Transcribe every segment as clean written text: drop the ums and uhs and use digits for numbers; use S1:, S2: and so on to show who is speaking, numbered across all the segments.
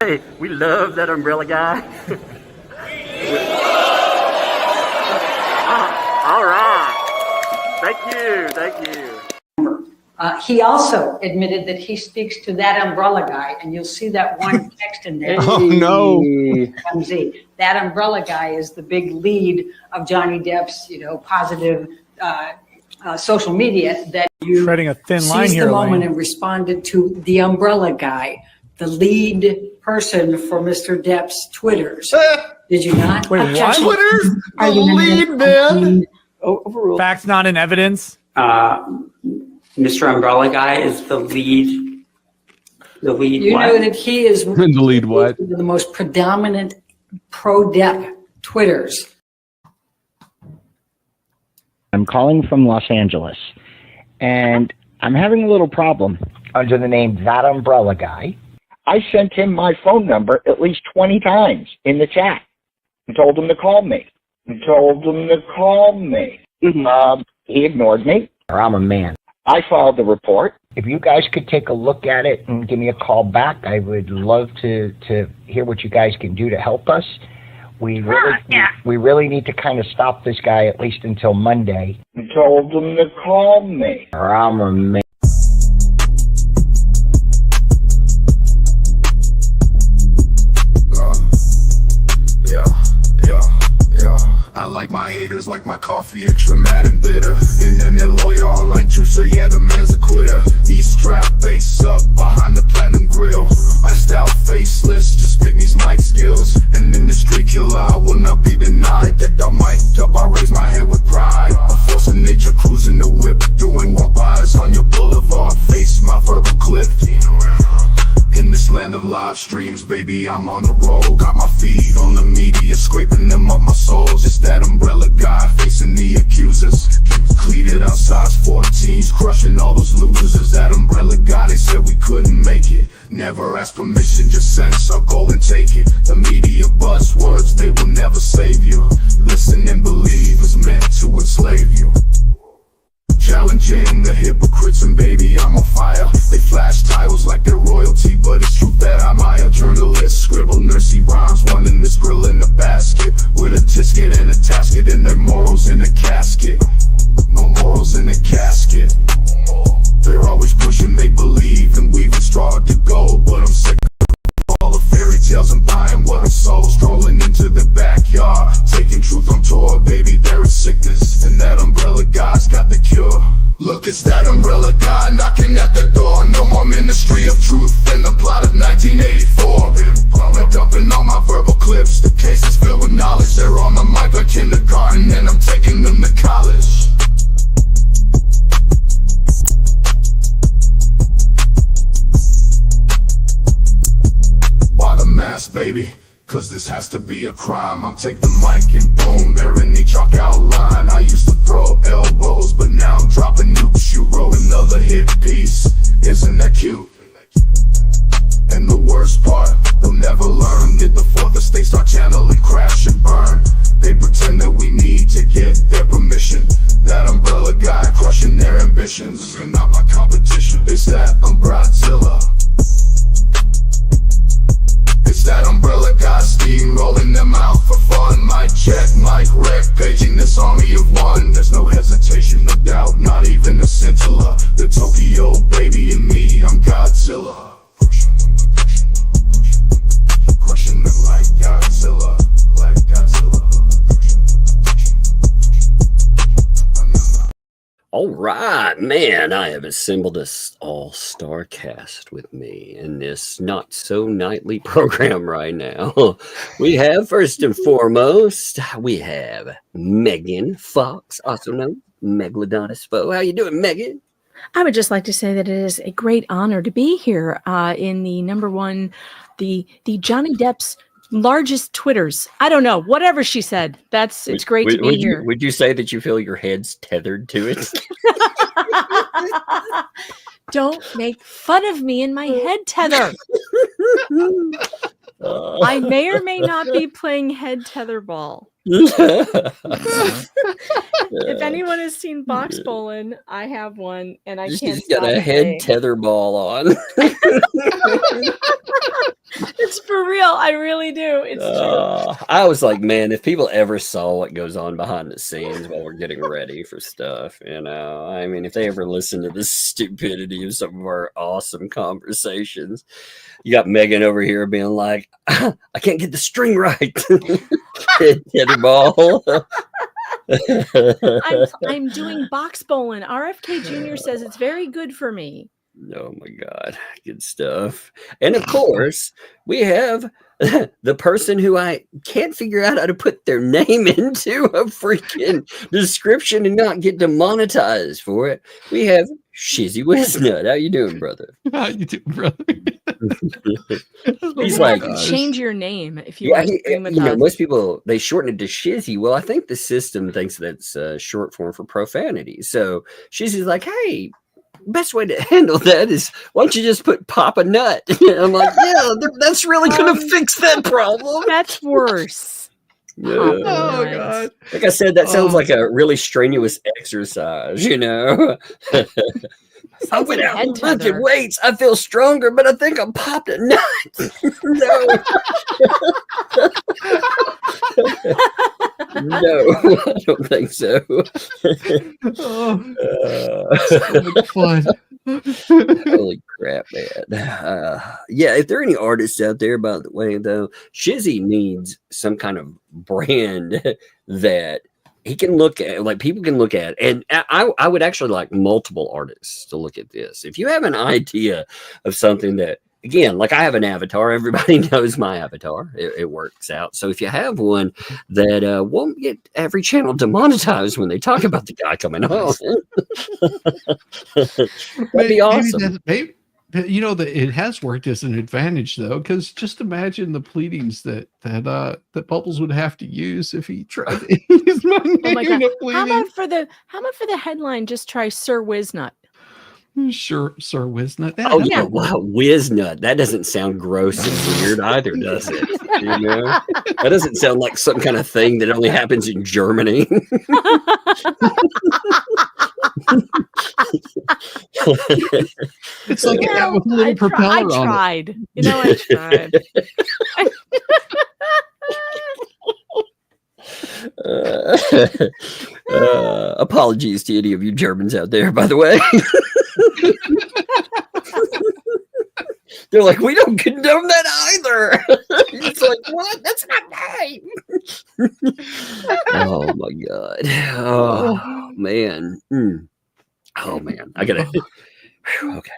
S1: Hey, we love that umbrella guy. All right. Thank you.
S2: He also admitted that he speaks to that umbrella guy, and you'll see that one text in there.
S3: Oh, no.
S2: That umbrella guy is the big lead of Johnny Depp's, positive social media that you
S4: treading a thin line
S2: seized
S4: here,
S2: the moment
S4: Elaine.
S2: and responded to the umbrella guy, the lead person for Mr. Depp's Twitters. Did you not?
S4: Wait, what?
S3: Twitter's the lead, man.
S5: Overruled.
S4: Facts not in evidence.
S5: Mr. Umbrella Guy is the lead. The lead.
S2: You
S5: what?
S2: know that he is
S3: The lead what?
S2: the most predominant pro-Depp Twitters.
S6: I'm calling from Los Angeles, and I'm having a little problem under the name ThatUmbrellaGuy. I sent him my phone number at least 20 times in the chat and told him to call me. He ignored me, or I'm a man. I filed the report. If you guys could take a look at it and give me a call back, I would love to hear what you guys can do to help us. We really need to kind of stop this guy at least until Monday. I told him to call me, or I'm a man.
S7: I like my haters like my coffee extra mad and bitter. Internet lawyer, I like you, so yeah, the man's a quitter. He's strapped face up behind the platinum grill. I style faceless, just pick these mic skills. And in the street killer, I will not be denied. That I'm mic'd up, I raise my head with pride. A force of nature cruising the whip, doing walk-bys on your boulevard. Face my verbal clip. In this land of live streams, baby, I'm on the road. Got my feet on the media, scraping them up my soles. It's that umbrella guy facing the accusers. Cleated out size 14s, crushing all those losers. It's that umbrella guy, they said we couldn't make it. Never ask permission, just sense I'll go and take it. The media buzzwords, they will never save you. Listen and believe is meant to enslave you. Challenging the hypocrites, and baby, I'm on fire. They flash titles like they're royalty, but it's true that I'm a journalist. Scribble nursery rhymes, one in this grill in the basket, with a tisket and a tasket, and their morals in a casket. No morals in a casket. They're always pushing make-believe and weaving straw to gold, but I'm sick of all the fairy tales and buying what I'm sold. Strolling into the backyard, taking truth on tour, baby, there is sickness, and that umbrella guy's got the cure. Look, it's that umbrella guy knocking at the door. No more ministry of truth than the plot of 1984. I'm dumping all my verbal clips. The case is filled with knowledge. They're on the mic like kindergarten, and I'm taking them to college. Why the mask, baby? Cause this has to be a crime. I'll take the mic and boom, there in the chalk outline. I used to throw elbows, but now I'm dropping nukes. You wrote another hit piece, isn't that cute? And the worst part, they'll never learn it before the stakes start channeling, crash and burn. They pretend that we need to get their permission. That umbrella guy crushing their ambitions. You're not my competition, it's that umbrella. It's that umbrella guy steamrolling them out for fun. Mic check, mic wreck, paging this army of one. There's no hesitation, no doubt, not even a scintilla. The Tokyo baby and me, I'm Godzilla. Crushing them like Godzilla, like Godzilla.
S1: All right, man, I have assembled this all-star cast with me in this not-so-nightly program right now. We have, first and foremost, we have Megan Fox, also known Megalodonus Foe. How you doing, Megan?
S8: I would just like to say that it is a great honor to be here in the number one, the Johnny Depp's largest Twitters. I don't know, whatever she said. It's great to be here.
S1: Would you say that you feel your head's tethered to it?
S8: Don't make fun of me and my head tether. I may or may not be playing head tetherball. If anyone has seen Box Bowling, I have one, and I can't.
S1: She's got a head tetherball on.
S8: It's for real. I really do. It's true.
S1: I was like, man, if people ever saw what goes on behind the scenes while we're getting ready for stuff, you know, I mean, if they ever listen to the stupidity of some of our awesome conversations, you got Megan over here being like, I can't get the string right. Tetherball.
S8: I'm doing box bowling. RFK Jr. says it's very good for me.
S1: Oh my God, good stuff. And of course, we have the person who I can't figure out how to put their name into a freaking description and not get demonetized for it. We have Shizzy Wisnut. How you doing, brother?
S3: How you doing, brother?
S1: He's
S8: You
S1: like,
S8: have to change your name if you
S1: yeah,
S8: want to stream with
S1: you know,
S8: us.
S1: most people, they shorten it to Shizzy. Well, I think the system thinks that's short form for profanity. So Shizzy's like, hey, best way to handle that is why don't you just put Papa Nut? I'm like, yeah, that's really going to fix that problem.
S8: That's worse.
S1: Yeah.
S3: Oh God!
S1: Like I said, that sounds like a really strenuous exercise, you know. I went out and lifted weights. I feel stronger, but I think I popped a nut. No. No, I don't think so.
S3: So much fun.
S1: Holy crap, man. Yeah, if there are any artists out there, by the way, though, Shizzy needs some kind of brand that he can look at, like people can look at. And I would actually like multiple artists to look at this. If you have an idea of something that, again, like I have an avatar, everybody knows my avatar. It works out. So if you have one that won't get every channel demonetized when they talk about the guy coming home, that'd be awesome.
S3: Maybe, you know, that it has worked as an advantage though, because just imagine the pleadings that Bubbles would have to use if he tried to use my name.
S8: Oh my God.
S3: In a pleading.
S8: How about for the headline? Just try Sir Wisnut.
S3: Sure, Sir Wisnut.
S1: Oh yeah, wow, Wiznut. That doesn't sound gross and weird either, does it? You know, that doesn't sound like some kind of thing that only happens in Germany.
S3: It's like a with a little propeller on it.
S8: I tried. You know, I tried.
S1: Apologies to any of you Germans out there, by the way. They're like, we don't condone that either. It's like, what? That's not right. Oh my God. Oh man. Oh man. I gotta. Okay.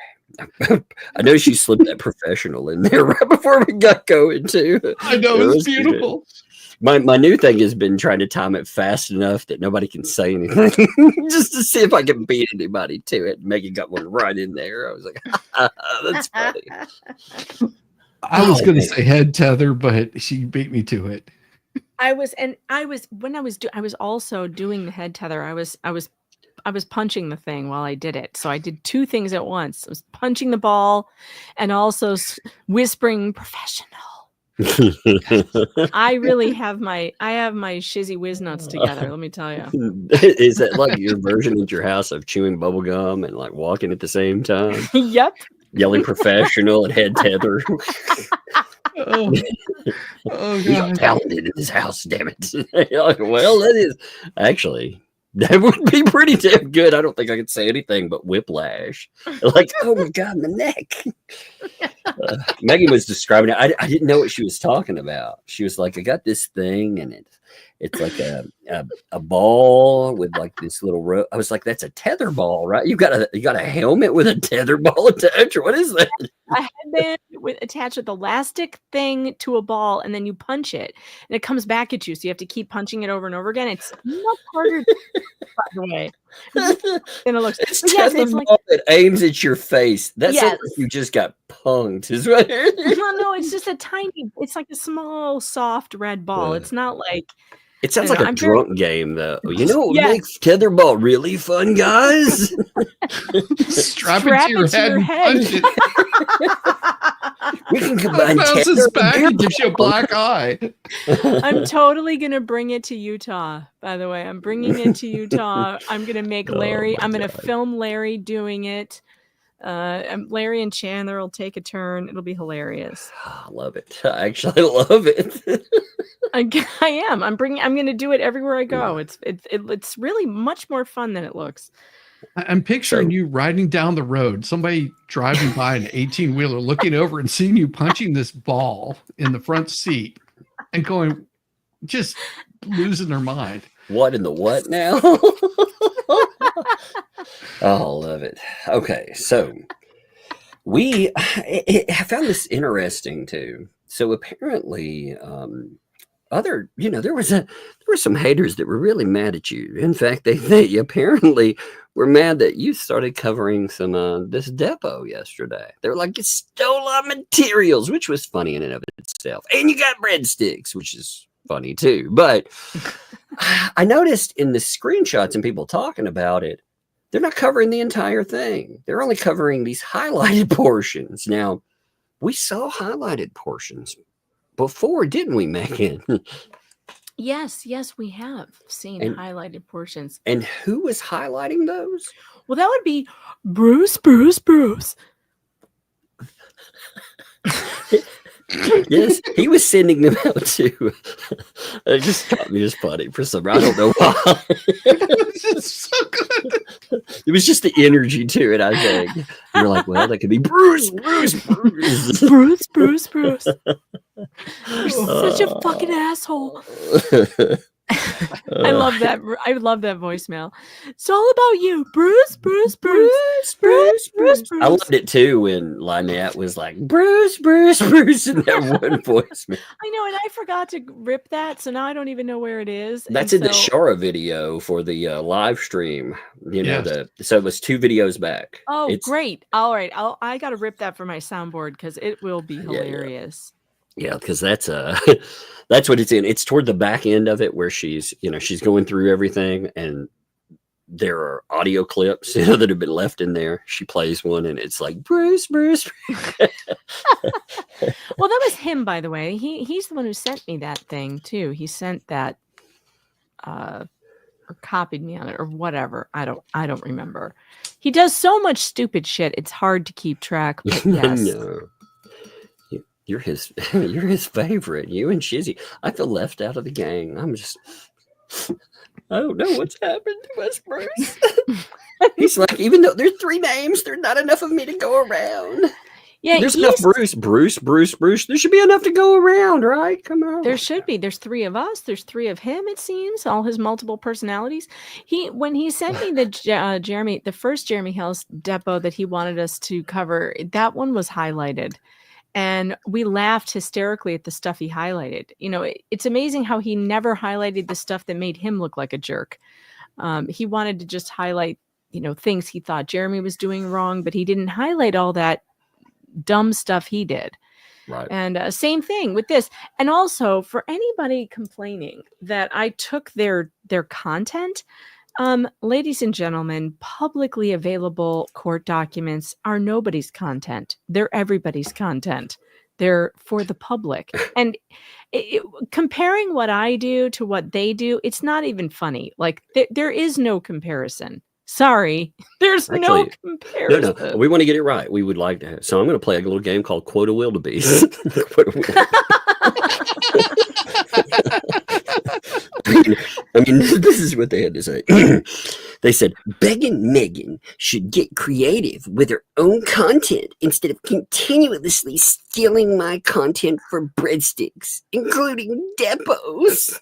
S1: I know she slipped that professional in there right before we got going too.
S3: I know, it's beautiful.
S1: My new thing has been trying to time it fast enough that nobody can say anything, just to see if I can beat anybody to it. Megan got one right in there. I was like, that's funny.
S3: I was going to say head tether, but she beat me to it.
S8: I was also doing the head tether. I was punching the thing while I did it. So I did two things at once. I was punching the ball and also whispering professional. I have my Shizzy Wisnuts together, let me tell you.
S1: Is that like your version at your house of chewing bubble gum and like walking at the same time?
S8: Yep.
S1: Yelling professional and head tether.
S3: Oh
S1: He's talented in his house, damn it. Like, well, that is actually, that would be pretty damn good. I don't think I could say anything but whiplash. Like, oh my God, my neck. Megan was describing it. I didn't know what she was talking about. She was like, I got this thing and it's like a ball with like this little rope. I was like, that's a tether ball, right? You got a helmet with a tether ball attached. What is that?
S8: A headband attached with elastic thing to a ball, and then you punch it, and it comes back at you. So you have to keep punching it over and over again. It's much harder, by the way. And it looks.
S1: It's tether ball that aims at your face. That's like you just got punked. Is right.
S8: No, it's just a tiny. It's like a small, soft red ball. It's not like.
S1: It sounds like a drunk game, though. You know what makes tetherball really fun, guys?
S3: Strap it to your head and punch it.
S1: We can combine
S3: bounces back and gives you a black eye.
S8: I'm totally going to bring it to Utah, by the way. I'm bringing it to Utah. I'm going to make Larry. I'm going to film Larry doing it. And Larry and Chandler will take a turn. It'll be hilarious.
S1: I love it. I actually love it.
S8: I am. I'm going to do it everywhere I go. It's really much more fun than it looks.
S3: I'm picturing you riding down the road, somebody driving by an 18-wheeler, looking over and seeing you punching this ball in the front seat and going, just losing their mind.
S1: What in the what now? Oh, love it. Okay, so I found this interesting too. So apparently, there were some haters that were really mad at you. In fact, they apparently were mad that you started covering some this DEPO yesterday. They were like, you stole our materials, which was funny in and of itself. And you got breadsticks, which is funny too. But I noticed in the screenshots and people talking about it, they're not covering the entire thing. They're only covering these highlighted portions. Now, we saw highlighted portions before, didn't we, Megan?
S8: Yes, we have seen highlighted portions.
S1: And who was highlighting those?
S8: Well, that would be Bruce.
S1: Yes, he was sending them out too. It just got me just funny for some. I don't know why.
S3: It's just so good.
S1: It was just the energy to it, I think. You're like, well, that could be Bruce.
S8: Bruce. You're such a fucking asshole. I love that. I love that voicemail. It's all about you, Bruce.
S1: I loved it too when Lynette was like, Bruce in that one voicemail.
S8: I know, and I forgot to rip that, so now I don't even know where it is.
S1: That's in the Shara video for the live stream. So it was 2 videos back.
S8: Oh, great! All right, I got to rip that for my soundboard because it will be hilarious.
S1: Yeah, because that's what it's in. It's toward the back end of it where she's going through everything, and there are audio clips that have been left in there. She plays one, and it's like Bruce.
S8: Well, that was him, by the way. He's the one who sent me that thing too. He sent that, or copied me on it, or whatever. I don't remember. He does so much stupid shit. It's hard to keep track. But yes.
S1: No. You're his favorite. You and Shizzy. I feel left out of the gang. I don't know what's happened to us, Bruce. He's like, even though there's 3 names, there's not enough of me to go around. Yeah, there's enough Bruce. There should be enough to go around, right? Come on.
S8: There should be. There's 3 of us. There's 3 of him, it seems. All his multiple personalities. When he sent me the first Jeremy Hale's Depo that he wanted us to cover, that one was highlighted. And we laughed hysterically at the stuff he highlighted. It's amazing how he never highlighted the stuff that made him look like a jerk. He wanted to just highlight, things he thought Jeremy was doing wrong, but he didn't highlight all that dumb stuff he did.
S1: Right.
S8: And same thing with this. And also, for anybody complaining that I took their content, ladies and gentlemen, publicly available court documents are nobody's content. They're everybody's content. They're for the public. And comparing what I do to what they do, it's not even funny. Like there is no comparison. Sorry, there's no comparison.
S1: No, we want to get it right. We would like to have. So I'm going to play a little game called Quota Wildebeest. I mean, this is what they had to say. They said, begging Megan should get creative with her own content instead of continuously stealing my content for breadsticks, including Depos.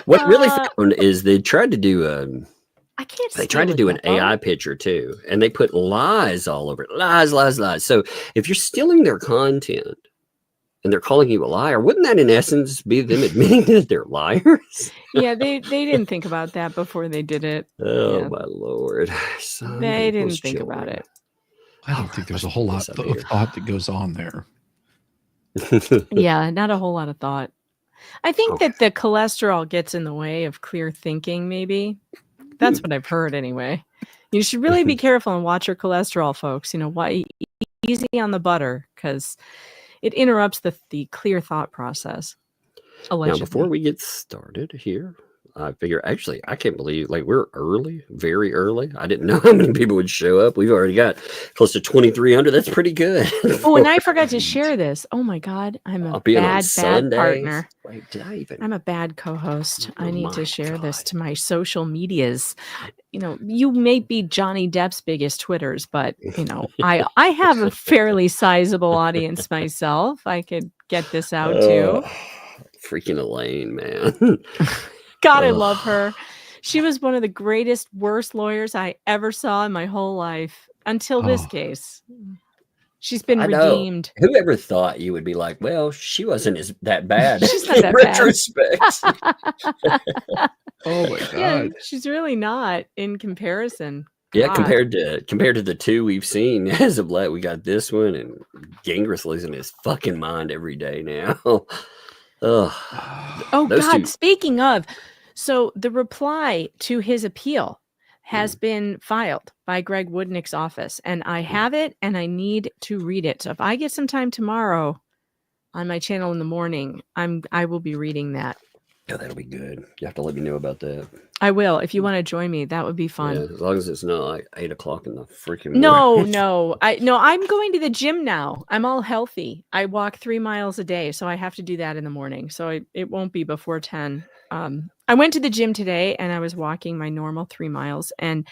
S1: What really found is they tried to do an AI picture too, and they put lies all over it. Lies. So if you're stealing their content and they're calling you a liar, wouldn't that in essence be them admitting that they're liars?
S8: Yeah, they didn't think about that before they did it.
S1: Oh, my Lord.
S8: They didn't think about it.
S3: I don't think there's a whole lot of thought that goes on there.
S8: Yeah, not a whole lot of thought. I think that the cholesterol gets in the way of clear thinking, maybe. That's what I've heard anyway. You should really be careful and watch your cholesterol, folks. Why easy on the butter, because it interrupts the clear thought process. Allegedly.
S1: Now, before we get started here, I figure, actually, I can't believe, like, we're early, very early. I didn't know how many people would show up. We've already got close to 2,300. That's pretty good.
S8: Oh, and I forgot to share this. Oh my God, I'm a
S1: Being on
S8: bad
S1: Sundays.
S8: partner.
S1: Wait, did I even?
S8: I'm a bad co-host.
S1: Oh
S8: I need
S1: my
S8: to share this
S1: God.
S8: to my social medias. You may be Johnny Depp's biggest Twitters, but I have a fairly sizable audience myself. I could get this out too.
S1: Freaking Elaine, man.
S8: God, I love her. She was one of the greatest, worst lawyers I ever saw in my whole life until this case. She's been redeemed.
S1: Whoever thought you would be like, well, she wasn't that bad.
S8: She's not that
S1: retrospect.
S3: Oh my God.
S8: Yeah, she's really not in comparison.
S1: Yeah,
S8: God.
S1: compared to the two we've seen as of late, we got this one, and Gingrich losing his fucking mind every day now.
S8: Oh God!
S1: Two.
S8: Speaking of, so the reply to his appeal has been filed by Greg Woodnick's office, and I have it, and I need to read it. So if I get some time tomorrow on my channel in the morning, I will be reading that.
S1: Yeah, that'll be good. You have to let me know about that.
S8: I will. If you want to join me, that would be fun.
S1: Yeah, as long as it's not like 8 o'clock in the freaking morning.
S8: No. I'm going to the gym now. I'm all healthy. I walk 3 miles a day, so I have to do that in the morning. So it won't be before 10. I went to the gym today and I was walking my normal 3 miles, and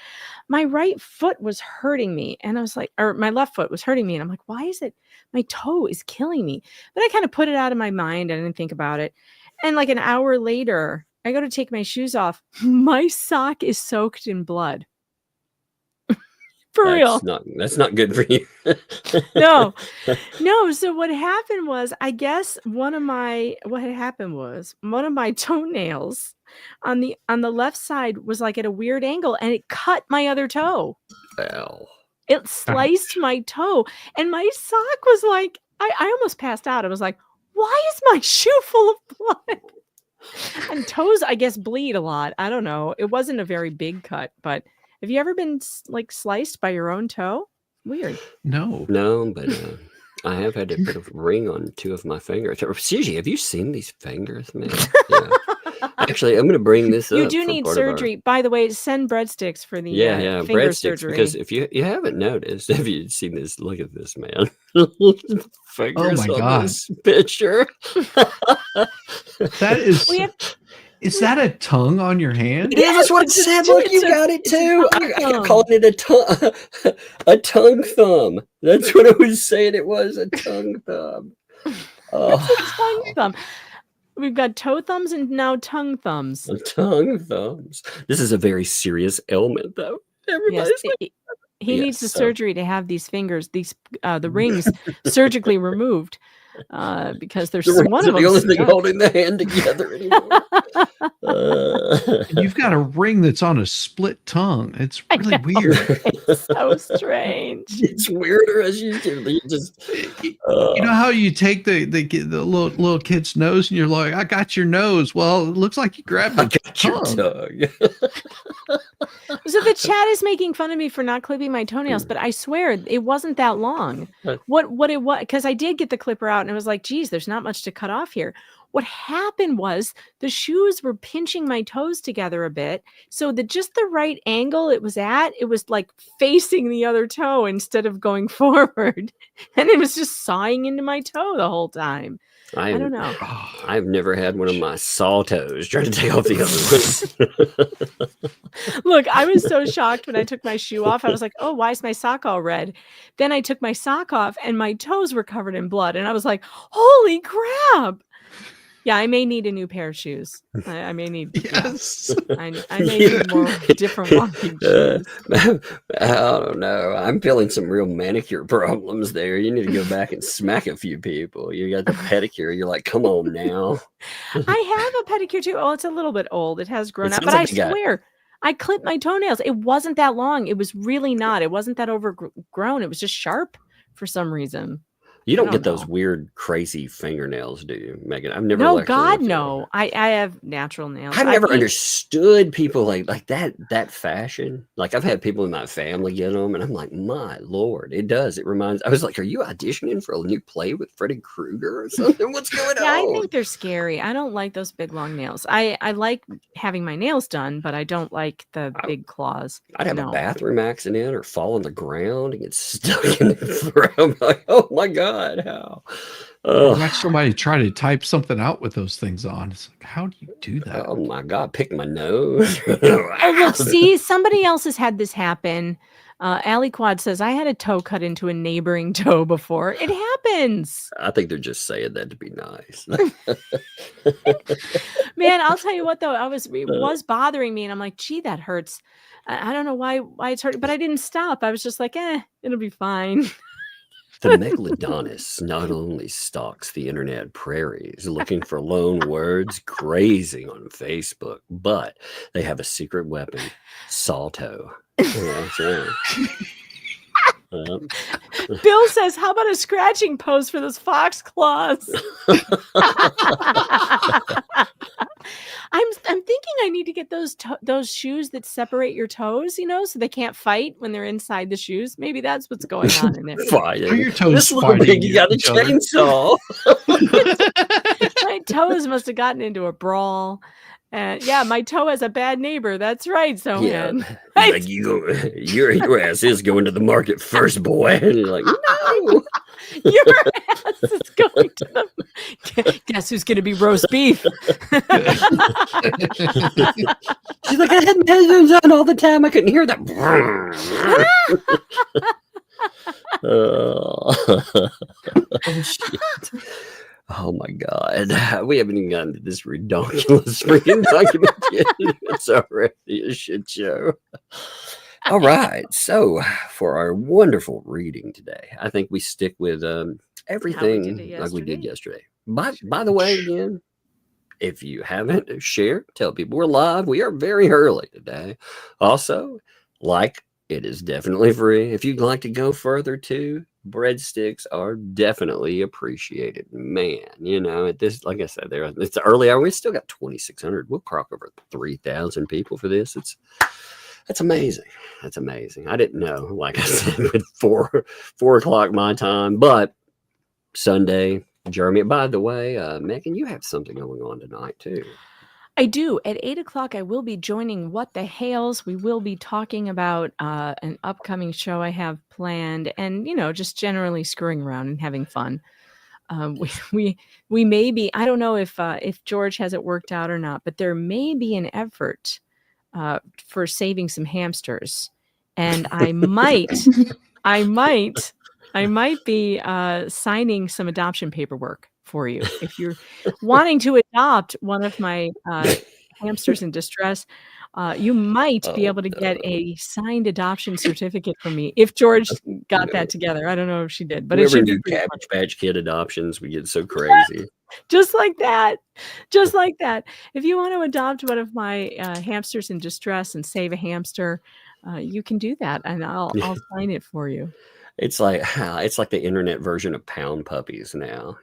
S8: my right foot was hurting me. And I was like, or my left foot was hurting me. And I'm like, why is it? My toe is killing me. But I kind of put it out of my mind. I didn't think about it. And like an hour later, I go to take my shoes off. My sock is soaked in blood. Real.
S1: That's not good for you.
S8: No. So what happened was, I guess one of my toenails on the left side was like at a weird angle, and it cut my other toe.
S1: Ow.
S8: It sliced my toe, and my sock was like, I almost passed out. I was like, why is my shoe full of blood? And toes, I guess, bleed a lot. I don't know. It wasn't a very big cut, but have you ever been like sliced by your own toe? Weird.
S3: No,
S1: but I have had to put a ring on 2 of my fingers. Susie, have you seen these fingers, man? Yeah. Actually, I'm going to bring this up.
S8: You do need surgery. By the way, send breadsticks for the finger
S1: breadsticks,
S8: surgery.
S1: because if you haven't noticed, have you seen this? Look at this, man. Fingers
S3: oh my
S1: on
S3: God.
S1: This picture.
S3: That is... Is that a tongue on your hand?
S1: Yeah, that's what it said. Look, you got it too. I called it a tongue thumb. That's what I was saying. It was a tongue thumb.
S8: It's a tongue thumb. We've got toe thumbs and now tongue thumbs.
S1: Tongue thumbs. This is a very serious ailment, though. Everybody's
S8: he needs the surgery to have these fingers, the rings, surgically removed. Because there's one of them.
S1: The only thing holding the hand together anymore.
S3: You've got a ring that's on a split tongue. It's really weird.
S8: It's so strange.
S1: It's weirder as you do. You just,
S3: you know how you take the little kid's nose and you're like, I got your nose. Well, it looks like you grabbed the tongue.
S8: So the chat is making fun of me for not clipping my toenails, but I swear it wasn't that long. What it was, because I did get the clipper out and it was like, geez, there's not much to cut off here. What happened was the shoes were pinching my toes together a bit. So just the right angle it was at, it was like facing the other toe instead of going forward. And it was just sawing into my toe the whole time. I don't know.
S1: I've never had one of my saw toes trying to take off the other one.
S8: Look, I was so shocked when I took my shoe off. I was like, oh, why is my sock all red? Then I took my sock off and my toes were covered in blood. And I was like, holy crap. Yeah, I may need a new pair of shoes. I may need.
S3: Yes.
S8: I may need more different walking shoes.
S1: I don't know. I'm feeling some real manicure problems there. You need to go back and smack a few people. You got the pedicure. You're like, come on now.
S8: I have a pedicure too. Oh, it's a little bit old. It has grown out, but I swear, I clipped my toenails. It wasn't that long. It was really not. It wasn't that overgrown. It was just sharp for some reason.
S1: You don't
S8: I
S1: get
S8: don't
S1: those
S8: know.
S1: weird, crazy fingernails, do you, Megan? I've never.
S8: No,
S1: actually
S8: God,
S1: looked at
S8: no. I have natural nails.
S1: I've
S8: I
S1: never
S8: paint-
S1: understood people like that fashion. Like I've had people in my family get them, and I'm like, my lord, it does. It reminds. I was like, are you auditioning for a new play with Freddy Krueger or something? What's going
S8: Yeah, I
S1: on?
S8: think they're scary. I don't like those big long nails. I like having my nails done, but I don't like the big claws.
S1: I'd have a
S8: No.
S1: bathroom accident or fall on the ground and get stuck in the throat. I'm like, oh my god, how?
S3: I watched somebody try to type something out with those things on. It's like, how do you do that?
S1: Oh my god, pick my nose.
S8: Oh, look, see, somebody else has had this happen. Ali Quad says, I had a toe cut into a neighboring toe before. It happens.
S1: I think they're just saying that to be nice.
S8: Man, I'll tell you what, though, it was bothering me. And I'm like, gee, that hurts. I don't know why it's hurting, but I didn't stop. I was just like, it'll be fine.
S1: The megalodonus not only stalks the internet prairies looking for lone words grazing on Facebook, but they have a secret weapon, Salto. That's right.
S8: Bill says, how about a scratching pose for those fox claws? I'm thinking I need to get those shoes that separate your toes, so they can't fight when they're inside the shoes. Maybe that's what's going on in there.
S1: Fighting.
S3: Are your toes
S1: This little
S3: fighting
S1: piggy got a
S3: each other?
S1: chainsaw.
S8: My toes must have gotten into a brawl. And yeah, my toe has a bad neighbor. That's right, Sohan.
S1: He's like, your ass is going to the market first, boy. And you're like, no.
S8: Your ass is going to the. Guess who's going to be roast beef?
S1: She's like, I had my headphones on all the time. I couldn't hear that. Oh, shit. Oh my god. We haven't even gotten to this ridiculous freaking document yet. It's already a shit show. All right. So for our wonderful reading today, I think we stick with everything like we did yesterday. By the way, again, if you haven't, share, tell people we're live. We are very early today. Also, it is definitely free. If you'd like to go further too, breadsticks are definitely appreciated. Man, at this, like I said, it's the early hour. We still got 2,600. We'll crock over 3,000 people for this. That's amazing. That's amazing. I didn't know, like I said, with 4 o'clock my time, but Sunday, Jeremy. By the way, Megan, you have something going on tonight too.
S8: I do. At 8 o'clock, I will be joining What the Hales. We will be talking about an upcoming show I have planned and, just generally screwing around and having fun. We may be, I don't know if George has it worked out or not, but there may be an effort for saving some hamsters. And I might be signing some adoption paperwork for you. If you're wanting to adopt one of my hamsters in distress, you might be able to get a signed adoption certificate from me. If George got that together. I don't know if she did, but it should be
S1: Cabbage Patch Kid adoptions. We get so crazy.
S8: Just like that. Just like that. If you want to adopt one of my hamsters in distress and save a hamster, you can do that, and I'll sign it for you.
S1: It's like the internet version of pound puppies now,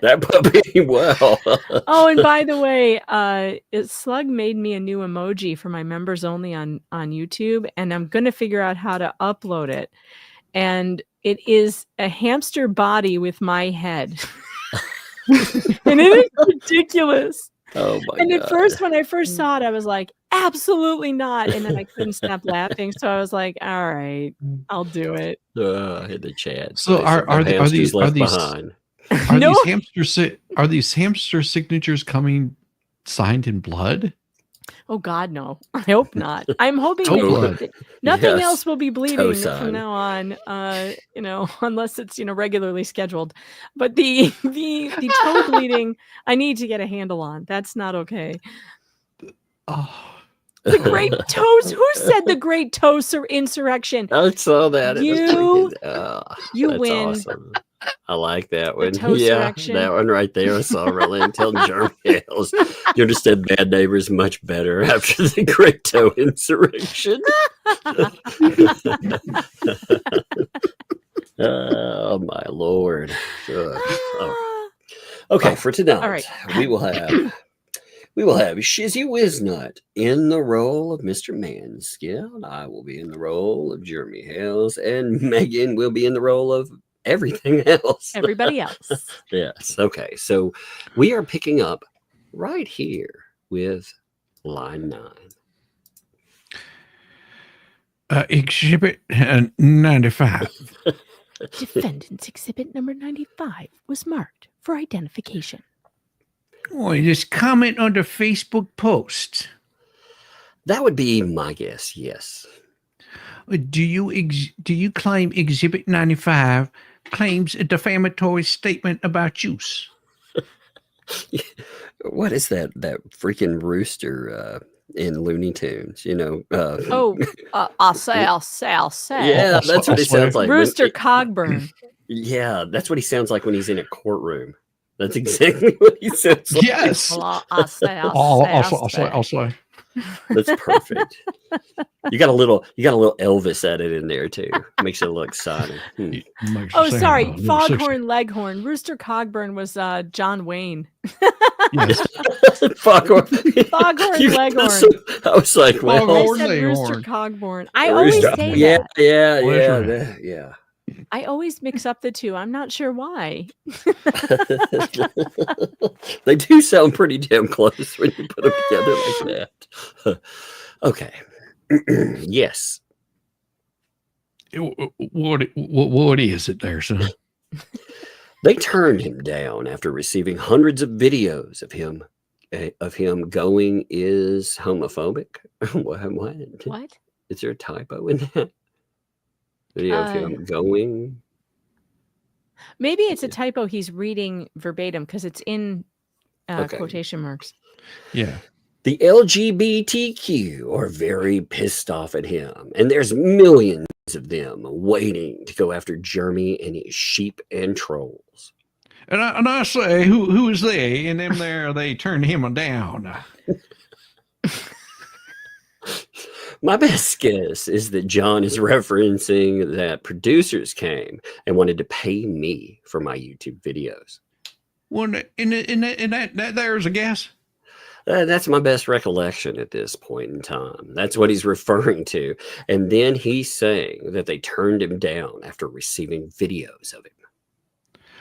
S1: That puppy, well.
S8: Oh, and by the way, Slug made me a new emoji for my members only on YouTube, and I'm going to figure out how to upload it. And it is a hamster body with my head. And it is ridiculous.
S1: Oh my
S8: and
S1: God.
S8: At first, when I first saw it, I was like, absolutely not. And then I couldn't stop laughing. So I was like, all right, I'll do it.
S1: In the chat.
S3: So are these
S1: behind?
S3: Are these hamster signatures coming signed in blood?
S8: Oh God, no! I hope not. I'm hoping that nothing else will be bleeding from now on. Unless it's regularly scheduled. But the toe bleeding, I need to get a handle on. That's not okay.
S3: Oh.
S8: The great toes. Who said the great toe insurrection?
S1: I saw that.
S8: You
S1: you
S8: win.
S1: Awesome. I like that one.
S8: toast
S1: Yeah,
S8: erection.
S1: that one right there. I saw Roland telling Jeremy Hales, you understand bad neighbors much better after the Great Toe Insurrection. Oh, my Lord. Oh. Okay, for tonight,
S8: All right.
S1: we will have Shizzy Wiznut in the role of Mr. Manskin. I will be in the role of Jeremy Hales, and Megan will be in the role of everything else.
S8: Everybody else.
S1: Yes. Okay. So we are picking up right here with line 9.
S3: Exhibit 95.
S8: Defendant's exhibit number 95 was marked for identification.
S3: Boy, just comment on the Facebook post.
S1: That would be my guess. Yes.
S3: Do you claim Exhibit 95 claims a defamatory statement about use?
S1: What is that freaking rooster in Looney Tunes? You know.
S8: I'll say.
S1: Yeah, that's what he sounds like.
S8: Rooster Cogburn.
S1: Yeah, that's what he sounds like when he's in a courtroom. That's exactly what he sounds like.
S3: Yes.
S8: Well, I'll say.
S3: I'll say.
S1: That's perfect. You got a little Elvis added in there too. Makes it look exciting.
S8: Oh, sorry, Foghorn Leghorn. Rooster Cogburn was John Wayne.
S3: Yes.
S1: Foghorn
S8: Leghorn.
S1: I was like, well,
S8: I said Rooster Cogburn. I always say that.
S1: Yeah.
S8: I always mix up the two. I'm not sure why.
S1: They do sound pretty damn close when you put them together like that. Okay. Yes.
S3: What is it there, son?
S1: They turned him down after receiving hundreds of videos of him going is homophobic.
S8: What?
S1: Is there a typo in that? Video of him going.
S8: Maybe it's a typo. He's reading verbatim because it's in quotation marks.
S3: Yeah.
S1: The LGBTQ are very pissed off at him, and there's millions of them waiting to go after Jeremy and his sheep and trolls.
S3: And I say, who is they? And them there, they turned him down.
S1: My best guess is that John is referencing that producers came and wanted to pay me for my YouTube videos.
S3: Well, in that there's a guess.
S1: That's my best recollection at this point in time. That's what he's referring to. And then he's saying that they turned him down after receiving videos of him.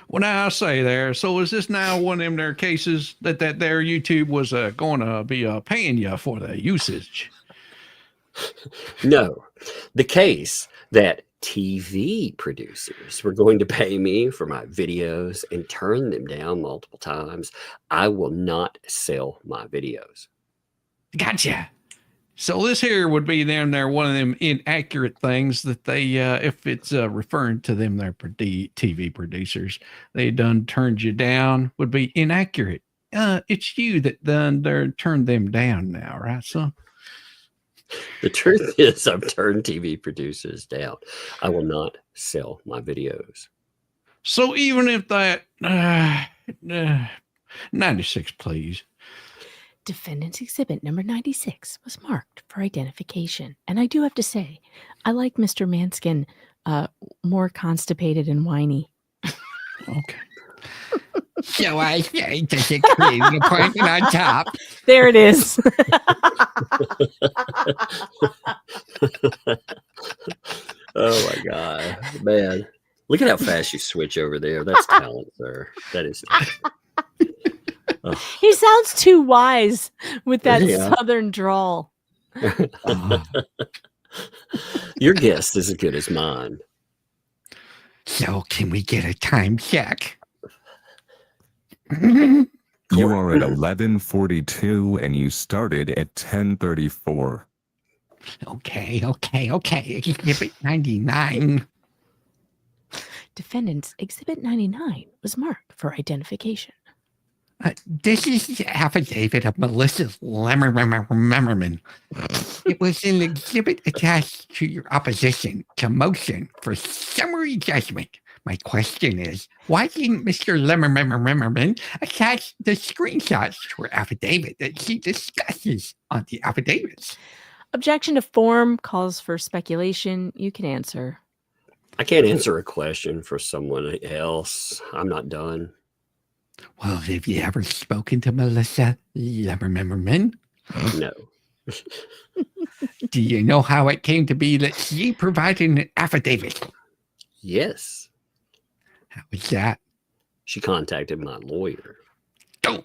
S3: Well, now I say there. So is this now one of them there cases that their YouTube was going to be paying you for the usage?
S1: No, the case that TV producers were going to pay me for my videos and turn them down multiple times. I will not sell my videos.
S3: Gotcha. So this here would be them there, one of them inaccurate things that they, if it's referring to them, their TV producers, they done turned you down, would be inaccurate. It's you that done turned them down now, right, son?
S1: The truth is I've turned TV producers down. I will not sell my videos.
S3: So even if that 96, please.
S8: Defendant's exhibit number 96 was marked for identification. And I do have to say, I like Mr. Manskin more constipated and whiny.
S3: Okay. So I say to the cream appointment on top.
S8: There it is.
S1: Oh my God, man. Look at how fast you switch over there. That's talent, sir. That is talent.
S8: He sounds too wise with that
S1: Yeah.
S8: southern drawl.
S1: Your guess is as good as mine.
S3: So can we get a time check?
S9: You are at 11:42 and you started at 10:34.
S3: Okay. Exhibit 99.
S8: Defendant's exhibit 99 was marked for identification.
S3: This is the affidavit of Melissa Lemmerman. It was an exhibit attached to your opposition to motion for summary judgment My question is, why didn't Mr. Lemmerman attach the screenshots to her affidavit that she discusses on the affidavits?
S8: Objection to form calls for speculation. You can answer.
S1: I can't answer a question for someone else. I'm not done.
S3: Well, have you ever spoken to Melissa Lemmerman?
S1: No.
S3: Do you know how it came to be that she provided an affidavit?
S1: Yes.
S3: How was that?
S1: She contacted my lawyer.
S3: Oh,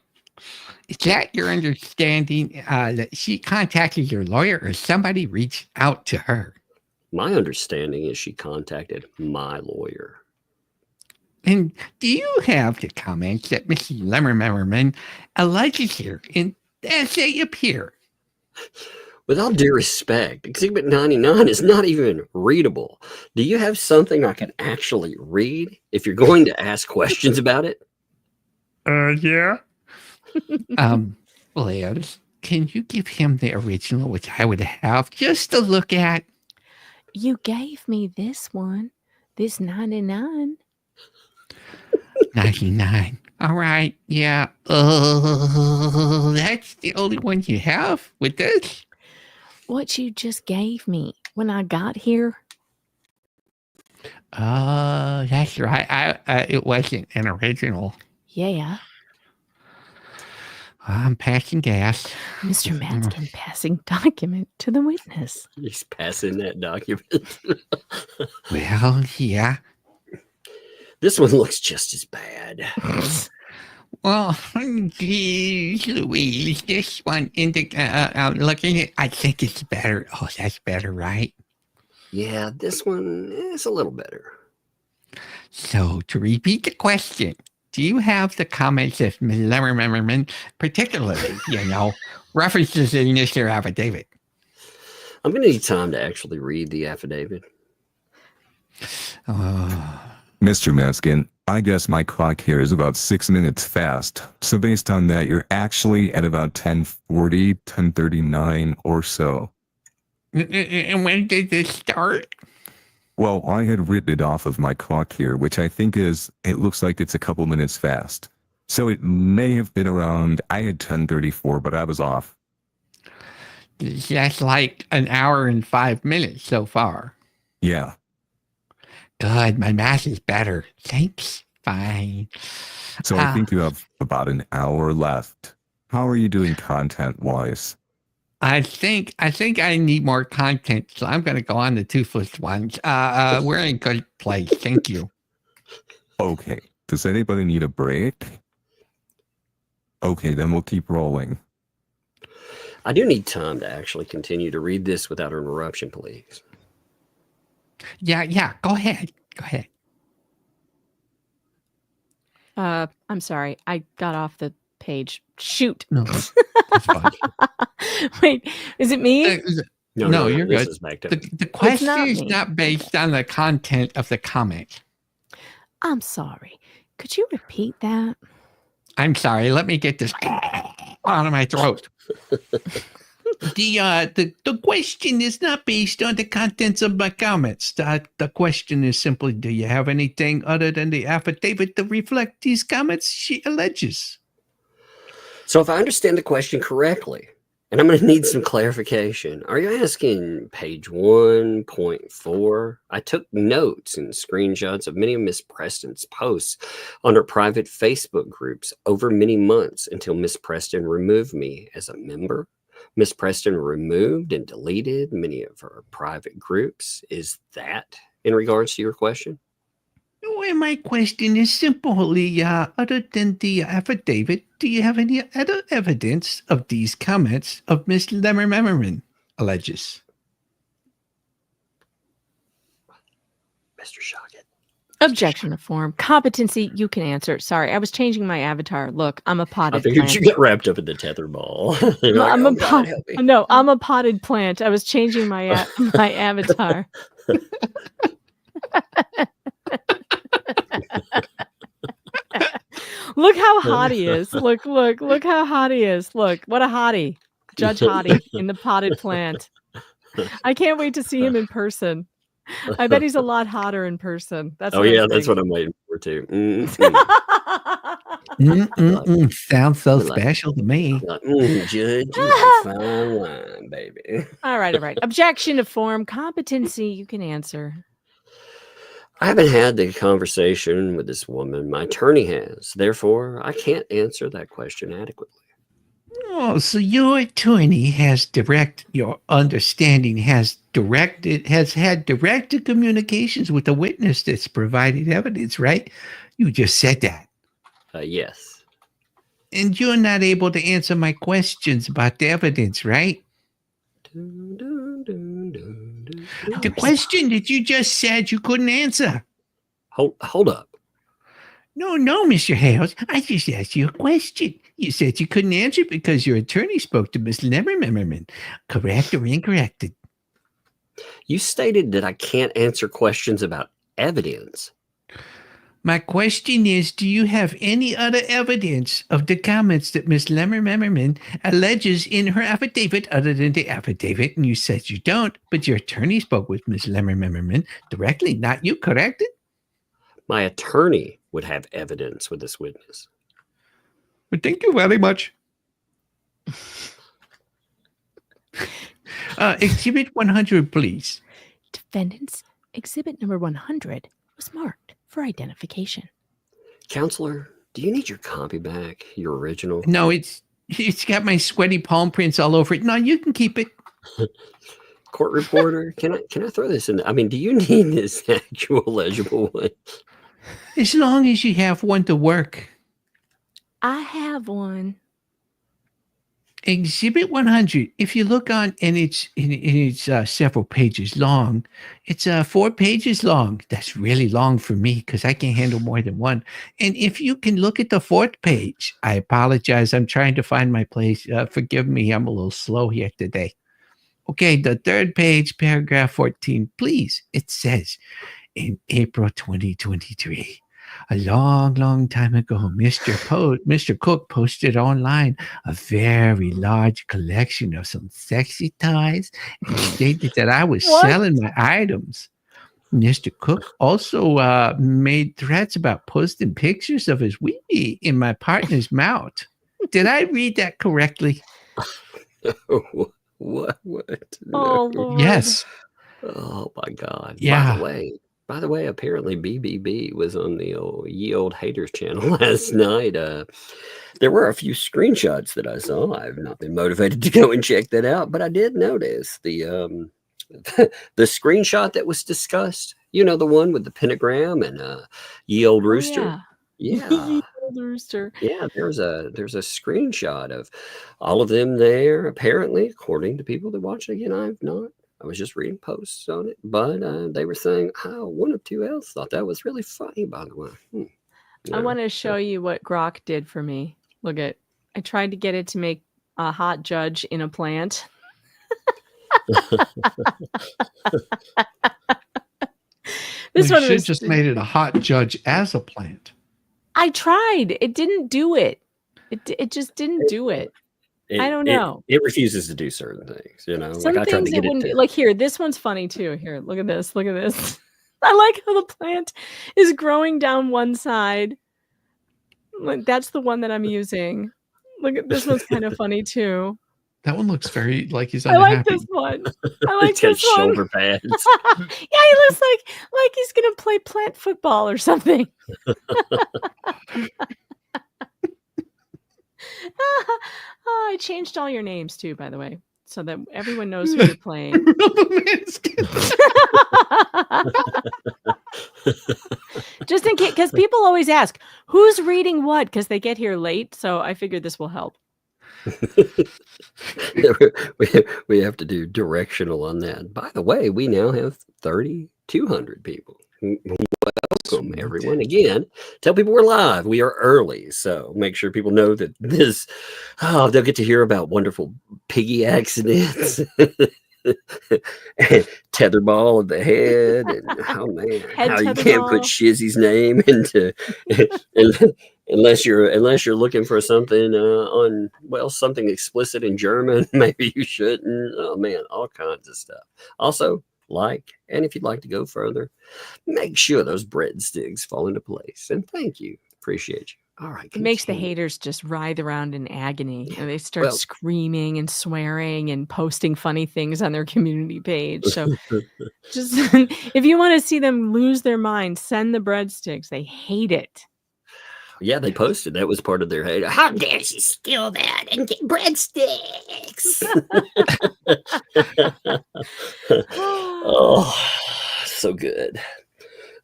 S3: is that your understanding that she contacted your lawyer or somebody reached out to her?
S1: My understanding is she contacted my lawyer.
S3: And do you have the comments that Mrs. Lemmerman alleges here as they appear?
S1: With all due respect, Exhibit 99 is not even readable. Do you have something I can actually read if you're going to ask questions about it?
S3: Yeah. Liz, can you give him the original, which I would have just to look at?
S8: You gave me this one, this 99.
S3: 99. All right. Yeah. That's the only one you have with this?
S8: What you just gave me when I got here.
S3: That's right. It wasn't an original.
S8: Yeah.
S3: I'm passing gas.
S8: Mr. Matskin passing document to the witness.
S1: He's passing that document.
S3: Well, yeah.
S1: This one looks just as bad.
S3: Well, geez, Louise, this one I'm looking at, I think it's better. Oh, that's better, right?
S1: Yeah, this one is a little better.
S3: So, to repeat the question, do you have the comments of Ms. Lemmerman, particularly, references in this here affidavit?
S1: I'm going to need time to actually read the affidavit.
S9: Mr. Maskin, I guess my clock here is about 6 minutes fast. So based on that, you're actually at about 10:40, 10:39 or so.
S3: And when did this start?
S9: Well, I had written it off of my clock here, which I think it looks like it's a couple minutes fast. So it may have been around, I had 10:34, but I was off.
S3: That's like an hour and 5 minutes so far.
S9: Yeah.
S3: Good, my math is better. Thanks. Fine.
S9: So I think you have about an hour left. How are you doing content-wise?
S3: I think I need more content, so I'm going to go on the toothless ones. We're in good place. Thank you.
S9: Okay. Does anybody need a break? Okay, then we'll keep rolling.
S1: I do need time to actually continue to read this without interruption, please.
S3: Yeah. Go ahead.
S8: I'm sorry. I got off the page. Shoot.
S3: No, that's fine.
S8: Wait, is it me?
S3: No, you're
S1: this
S3: good.
S1: is back to
S3: The question
S8: not
S3: is
S8: me.
S3: not based on the content of the comment.
S8: I'm sorry. Could you repeat that?
S3: I'm sorry. Let me get this out of my throat. The question is not based on the contents of my comments. The question is simply, do you have anything other than the affidavit to reflect these comments she alleges?
S1: So if I understand the question correctly, and I'm going to need some clarification, are you asking page 1.4? I took notes and screenshots of many of Miss Preston's posts on her private Facebook groups over many months until Miss Preston removed me as a member. Miss Preston removed and deleted many of her private groups. Is that in regards to your question?
S3: Well, my question is simply, other than the affidavit, do you have any other evidence of these comments of Miss Lemmerman alleges?
S1: Mr. Shockett.
S8: Objection to form. Competency, you can answer. Sorry, I was changing my avatar. Look, I'm a potted
S1: I figured
S8: plant.
S1: you got wrapped up in the tether ball. You're like,
S8: I'm
S1: "Oh,
S8: a
S1: God, help me."
S8: No, I'm a potted plant. I was changing my my avatar. Look how hot he is. Look how hot he is. Look, what a hottie. Judge Hottie in the potted plant. I can't wait to see him in person. I bet he's a lot hotter in person. That's
S1: Oh
S8: what
S1: yeah,
S8: I'm
S1: that's what
S8: thinking.
S1: I'm waiting for too.
S3: Sounds so
S1: Like-
S3: special to me.
S1: Like, Judge, you like fine wine, baby.
S8: All right. Objection to form. Competency, you can answer.
S1: I haven't had the conversation with this woman. My attorney has. Therefore, I can't answer that question adequately.
S3: Oh, so your attorney your understanding has had direct communications with the witness that's provided evidence, right? You just said that.
S1: Yes.
S3: And you're not able to answer my questions about the evidence, right? The question that you just said you couldn't answer.
S1: Hold up.
S3: No, Mr. Hales. I just asked you a question. You said you couldn't answer because your attorney spoke to Miss Lemmerman. Correct or incorrect?
S1: You stated that I can't answer questions about evidence.
S3: My question is, do you have any other evidence of the comments that Miss Lemmerman alleges in her affidavit other than the affidavit? And you said you don't, but your attorney spoke with Miss Lemmerman directly, not you, correct?
S1: My attorney would have evidence with this witness.
S3: Well, thank you very much. Exhibit 100, please.
S8: Defendants, exhibit number 100 was marked for identification.
S1: Counselor, do you need your copy back? Your original?
S3: No, it's got my sweaty palm prints all over it. No, you can keep it.
S1: Court reporter, can I throw this in? I mean, do you need this actual legible one?
S3: As long as you have one to work.
S8: I have one.
S3: Exhibit 100. If you look on, and it's several pages long. It's 4 pages long. That's really long for me because I can't handle more than one. And if you can look at the 4th page, I apologize. I'm trying to find my place. Forgive me. I'm a little slow here today. Okay, the 3rd page, paragraph 14, please. It says, in April 2023, a long time ago, Mr. Cook posted online a very large collection of some sexy ties and stated that I was selling my items. Mr. Cook also made threats about posting pictures of his wee in my partner's mouth. Did I read that correctly?
S1: What?
S8: Oh,
S1: No.
S8: Lord.
S3: Yes.
S1: Oh my God.
S3: Yeah.
S1: By the way, apparently BBB was on the Ye Old Haters channel last night. There were a few screenshots that I saw. I've not been motivated to go and check that out, but I did notice the the screenshot that was discussed. You know, the one with the pentagram and Ye Old Rooster.
S8: Yeah.
S1: Yeah.
S8: Old rooster.
S1: Yeah, there's a screenshot of all of them there. Apparently, according to people that watch it again, I was just reading posts on it, but they were saying, "Oh, one of 2 else thought that was really funny." By the way,
S8: I want to show you what Grok did for me. Look at, I tried to get it to make a hot judge in a plant. This
S3: You
S8: one
S3: should
S8: was
S3: just made it a hot judge as a plant.
S8: I tried. It didn't do it. It just didn't do it. I don't know.
S1: It refuses to do certain things, you know.
S8: Some
S1: like I tried
S8: things
S1: to
S8: it
S1: get it
S8: wouldn't
S1: to.
S8: like here. This one's funny too. Here, look at this. Look at this. I like how the plant is growing down one side. Like that's the one that I'm using. Look at this one's kind of funny too.
S3: That one looks very like he's
S8: I
S3: unhappy.
S8: like this one. I like
S1: It's got
S8: this one.
S1: shoulder pads.
S8: Yeah, he looks like he's gonna play plant football or something. I changed all your names too, by the way, so that everyone knows who you're playing. Just in case, because people always ask who's reading what because they get here late. So I figured this will help.
S1: we have to do directional on that. By the way, we now have 3,200 people. Welcome, everyone. Again, tell people we're live. We are early, so make sure people know that this. Oh, they'll get to hear about wonderful piggy accidents, tetherball of the head, and oh man, how you can't put Shizzy's name into unless you're looking for something on something explicit in German. Maybe you shouldn't. Oh man, all kinds of stuff. Also, like, and if you'd like to go further, make sure those breadsticks fall into place. And thank you. Appreciate you. All right.
S8: It makes the
S1: continue.
S8: haters just writhe around in agony, and they start
S1: Well-
S8: screaming and swearing and posting funny things on their community page. So just if you want to see them lose their mind, send the breadsticks. They hate it.
S1: Yeah, they posted. That was part of their hate. How dare she steal that and get breadsticks? Oh, so good.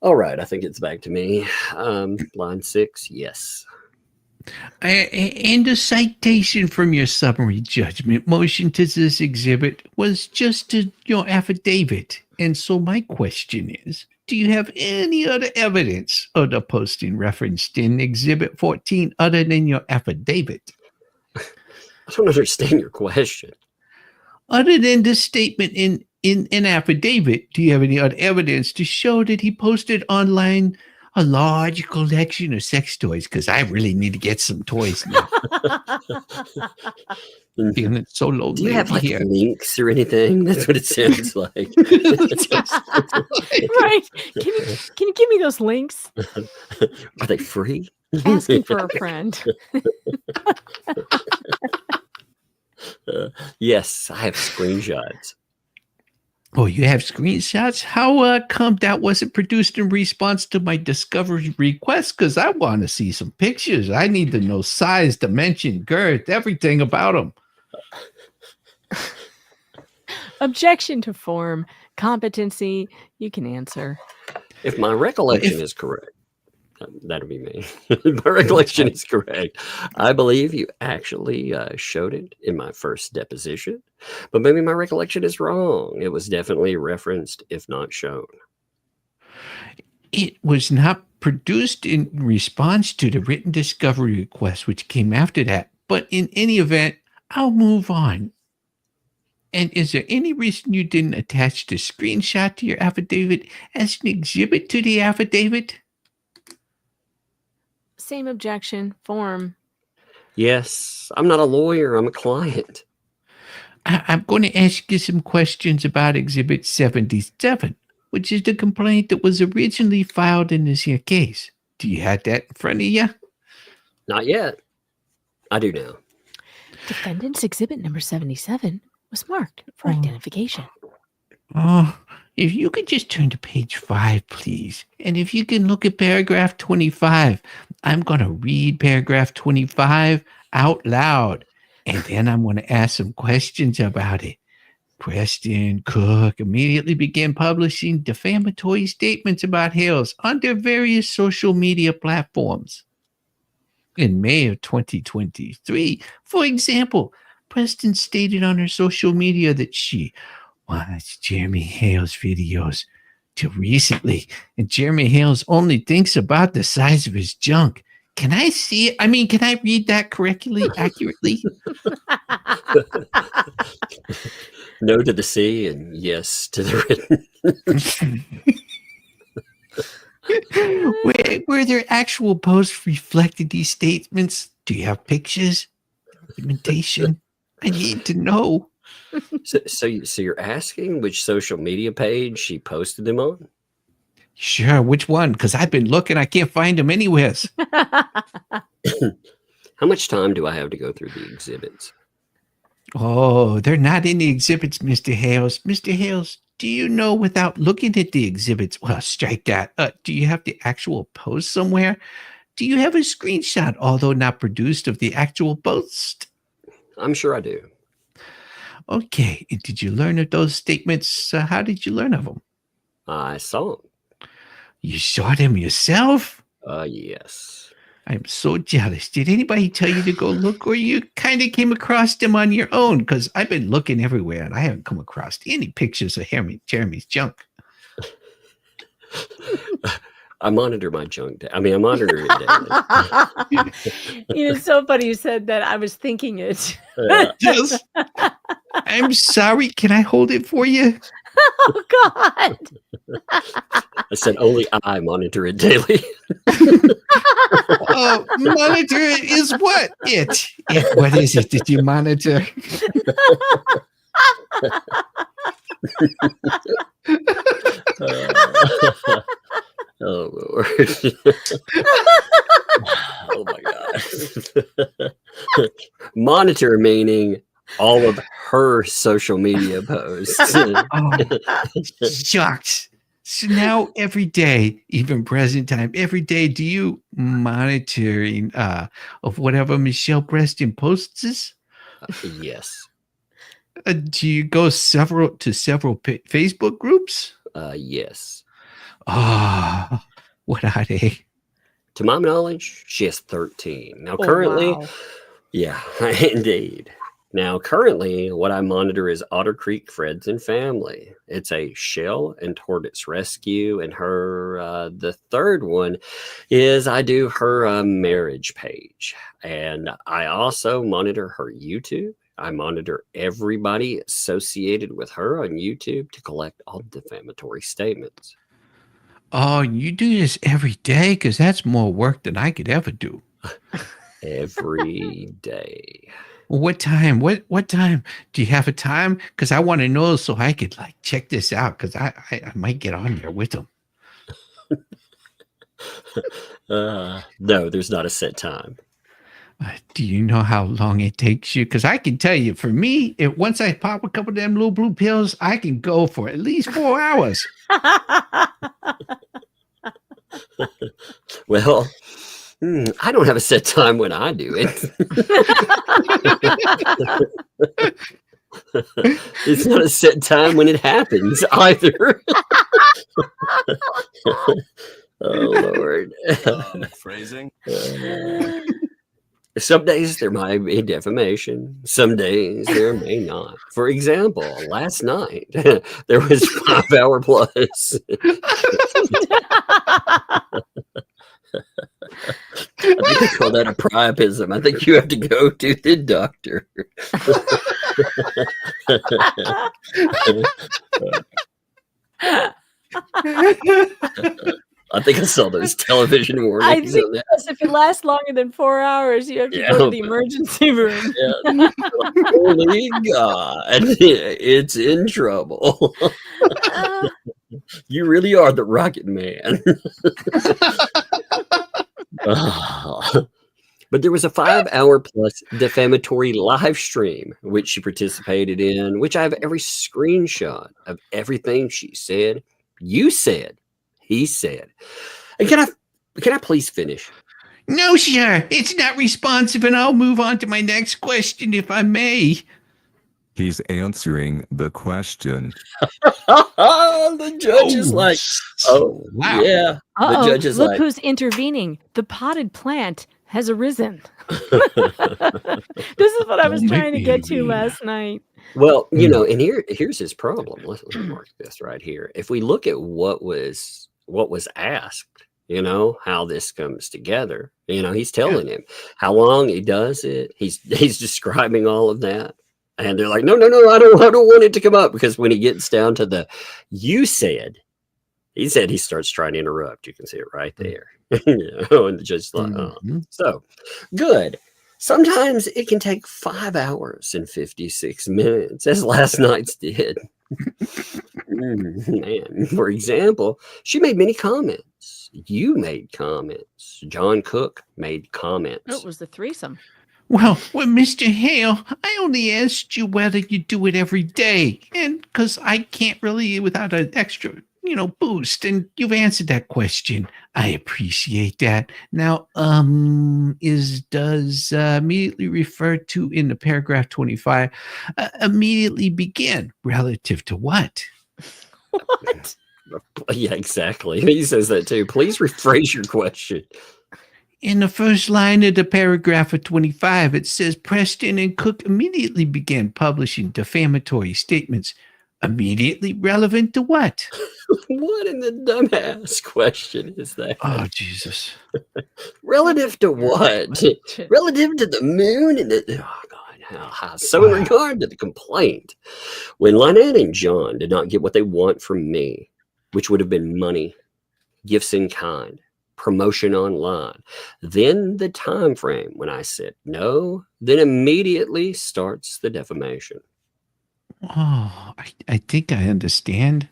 S1: All right, I think it's back to me. Line 6, yes.
S3: And a citation from your summary judgment motion to this exhibit was just your affidavit. And so my question is, do you have any other evidence of the posting referenced in Exhibit 14 other than your affidavit?
S1: I don't understand your question.
S3: Other than this statement in an affidavit, do you have any other evidence to show that he posted online a large collection of sex toys? Because I really need to get some toys now. Feeling so lonely.
S1: Do you have like
S3: here.
S1: links or anything? That's what it sounds like.
S8: Right. Can you give me those links?
S1: Are they free?
S8: Asking for a friend.
S1: Yes, I have screenshots.
S3: Oh, you have screenshots? How come that wasn't produced in response to my discovery request? Because I want to see some pictures. I need to know size, dimension, girth, everything about them.
S8: Objection to form. Competency. You can answer.
S1: If my recollection is correct, that'll be me. If my recollection is correct, I believe you actually showed it in my first deposition, but maybe my recollection is wrong. It was definitely referenced, if not shown.
S3: It was not produced in response to the written discovery request, which came after that. But in any event, I'll move on. And is there any reason you didn't attach the screenshot to your affidavit as an exhibit to the affidavit?
S8: Same objection. Form.
S1: Yes, I'm not a lawyer. I'm a client.
S3: I'm going to ask you some questions about Exhibit 77, which is the complaint that was originally filed in this here case. Do you have that in front of you?
S1: Not yet. I do now.
S8: Defendant's exhibit number 77 was marked for identification.
S3: Oh, if you could just turn to page 5, please. And if you can look at paragraph 25, I'm going to read paragraph 25 out loud. And then I'm going to ask some questions about it. Preston Cook immediately began publishing defamatory statements about Hales on their various social media platforms. In May of 2023, for example, Preston stated on her social media that she watched Jeremy Hale's videos till recently, and Jeremy Hale's only thinks about the size of his junk. Can I see it? I mean, can I read that correctly, accurately?
S1: No to the C and yes to the written.
S3: Were there actual posts reflecting these statements? Do you have pictures? Documentation? I need to know.
S1: So you're asking which social media page she posted them on?
S3: Sure, which one? Because I've been looking, I can't find them anywhere.
S1: How much time do I have to go through the exhibits?
S3: Oh, they're not in the exhibits, Mr. Hales. Mr. Hales, do you know without looking at the exhibits? Well, strike that. Do you have the actual post somewhere? Do you have a screenshot, although not produced, of the actual post?
S1: I'm sure I do.
S3: Okay. And did you learn of those statements? How did you learn of them?
S1: I saw them.
S3: You saw them yourself?
S1: Yes.
S3: I'm so jealous. Did anybody tell you to go look, or you kind of came across them on your own? Because I've been looking everywhere and I haven't come across any pictures of Jeremy's junk.
S1: I monitor my junk. I monitor it daily.
S8: It's so funny you said that. I was thinking it.
S3: Yes. I'm sorry. Can I hold it for you?
S8: Oh, God.
S1: I said only I monitor it daily.
S3: Monitor is what? It. What is it that you monitor?
S1: Oh my God. Monitor meaning all of her social media posts.
S3: Oh, shucks. So now every day, even present time, every day, do you monitoring of whatever Michelle Preston posts?
S1: Yes.
S3: Do you go several Facebook groups?
S1: Yes.
S3: Ah, what are they?
S1: To my knowledge, she has 13. Now,
S8: Oh,
S1: currently,
S8: wow.
S1: yeah, indeed. Now, currently, what I monitor is Otter Creek Friends and Family. It's a shell and tortoise rescue, and her the third one is I do her marriage page, and I also monitor her YouTube. I monitor everybody associated with her on YouTube to collect all defamatory statements.
S3: Oh, you do this every day? Because that's more work than I could ever do.
S1: Every day.
S3: What time? What time? Do you have a time? Because I want to know so I could like check this out. Because I might get on there with them.
S1: No, there's not a set time.
S3: Do you know how long it takes you? Because I can tell you, for me, once I pop a couple of them little blue pills, I can go for at least 4 hours.
S1: Well, I don't have a set time when I do it. It's not a set time when it happens either. Oh, Lord.
S10: Phrasing.
S1: Some days there might be defamation. Some days there may not. For example, last night there was 5 hour plus. I think they call that a priapism. I think you have to go to the doctor. I think I saw those television
S8: I
S1: warnings
S8: think
S1: on that.
S8: yes, if it lasts longer than 4 hours, you have to go to the emergency room.
S1: Yeah. Holy God, it's in trouble. You really are the Rocket Man. But there was a 5 hour plus defamatory live stream, which she participated in, which I have every screenshot of everything she said, you said, he said. And can I please finish?
S3: No, sir. It's not responsive, and I'll move on to my next question if I may.
S9: He's answering the question.
S1: The judge is like, oh,
S3: wow.
S1: Yeah.
S8: Uh-oh,
S1: The judge is
S8: look
S1: like,
S8: who's intervening. The potted plant has arisen. This is what I was
S3: Don't make
S8: trying to
S3: me
S8: get to
S3: intervene.
S8: last night.
S1: well, you know, and here's his problem. Let me mark this right here. If we look at what was asked, you know, how this comes together, you know, he's telling him how long he does it. He's describing all of that. And they're like, no, I don't want it to come up, because when he gets down to the you said, he starts trying to interrupt. You can see it right there. You know, and the judge is like, oh. So good. Sometimes it can take 5 hours and 56 minutes, as last night's did. Man, for example, she made many comments. You made comments. John Cook made comments.
S8: Oh, it was the threesome.
S3: Well, Mr. Hale, I only asked you whether you do it every day, and because I can't really without an extra, boost, and you've answered that question. I appreciate that. Now, does immediately refer to in the paragraph 25, immediately begin relative to what?
S8: What?
S1: Yeah, exactly. He says that too. Please rephrase your question.
S3: In the first line of the paragraph of 25, it says Preston and Cook immediately began publishing defamatory statements. Immediately relevant to what?
S1: What in the dumbass question is that?
S3: Oh, Jesus.
S1: Relative to what? Relative to the moon and the... Oh, God. How? So in regard to the complaint, when Lynette and John did not get what they want from me, which would have been money, gifts in kind, promotion online, then the time frame when I said no, then immediately starts the defamation.
S3: Oh, I think I understand.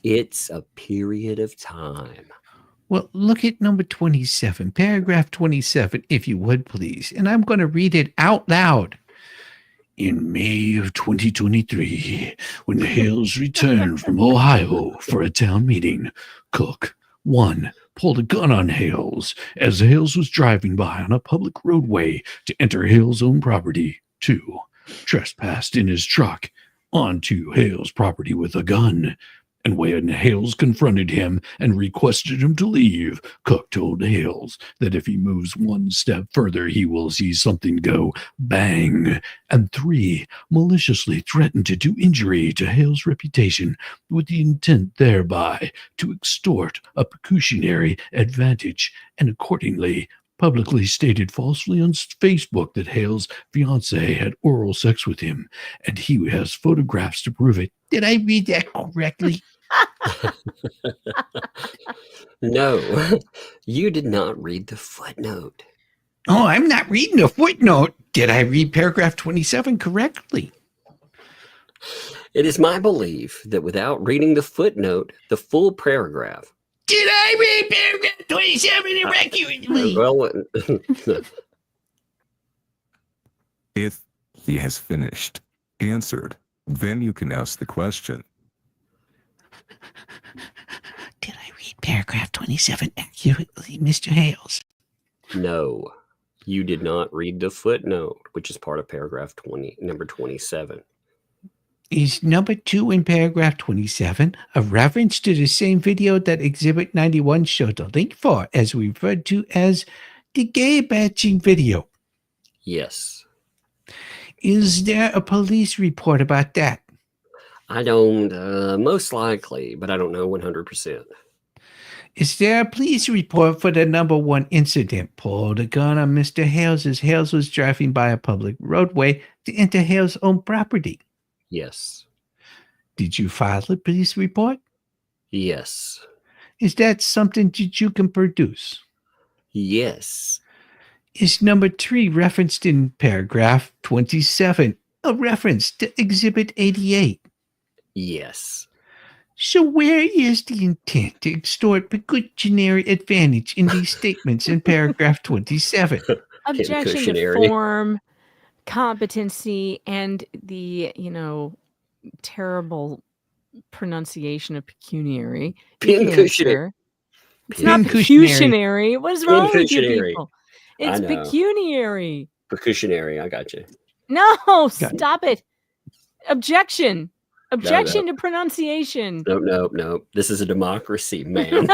S1: It's a period of time.
S3: Well, look at number 27, paragraph 27, if you would, please. And I'm going to read it out loud. In May of 2023, when the Hales returned from Ohio for a town meeting, Cook, 1, pulled a gun on Hales as Hales was driving by on a public roadway to enter Hales' own property. 2, trespassed in his truck onto Hales' property with a gun. And when Hales confronted him and requested him to leave, Cook told Hales that if he moves one step further, he will see something go bang. And 3, maliciously threatened to do injury to Hales' reputation with the intent thereby to extort a pecuniary advantage, and accordingly publicly stated falsely on Facebook that Hale's fiancée had oral sex with him, and he has photographs to prove it. Did I read that correctly?
S1: No, you did not read the footnote.
S3: Oh, I'm not reading the footnote. Did I read paragraph 27 correctly?
S1: It is my belief that without reading the footnote, the full paragraph.
S3: Did I read paragraph 27 accurately?
S1: Well,
S9: If he has finished, answered, then you can ask the question.
S3: Did I read paragraph 27 accurately, Mr. Hales?
S1: no, you did not read the footnote, which is part of paragraph 20, number 27.
S3: Is number 2 in paragraph 27 a reference to the same video that Exhibit 91 showed the link for, as referred to as the gay batching video?
S1: Yes.
S3: Is there a police report about that?
S1: I don't, most likely, but I don't know 100%.
S3: Is there a police report for the number 1 incident? Pulled a gun on Mr. Hales as Hales was driving by a public roadway to enter Hales' own property.
S1: Yes.
S3: Did you file a police report?
S1: Yes.
S3: Is that something that you can produce?
S1: Yes.
S3: Is number 3 referenced in paragraph 27 a reference to Exhibit 88?
S1: Yes.
S3: So where is the intent to extort pecuniary advantage in these statements in paragraph 27?
S8: Objection to
S1: Pecuniary.
S8: form, competency, and the, terrible pronunciation of pecuniary. You can
S1: Pecuniary.
S8: answer. It's not pecuniary. What is wrong with you
S1: Pecuniary.
S8: people?
S1: I
S8: It's
S1: know.
S8: pecuniary.
S1: Pecuniary, I got you.
S8: No, stop it. Objection. Objection
S1: No.
S8: to pronunciation.
S1: No. This is a democracy, man.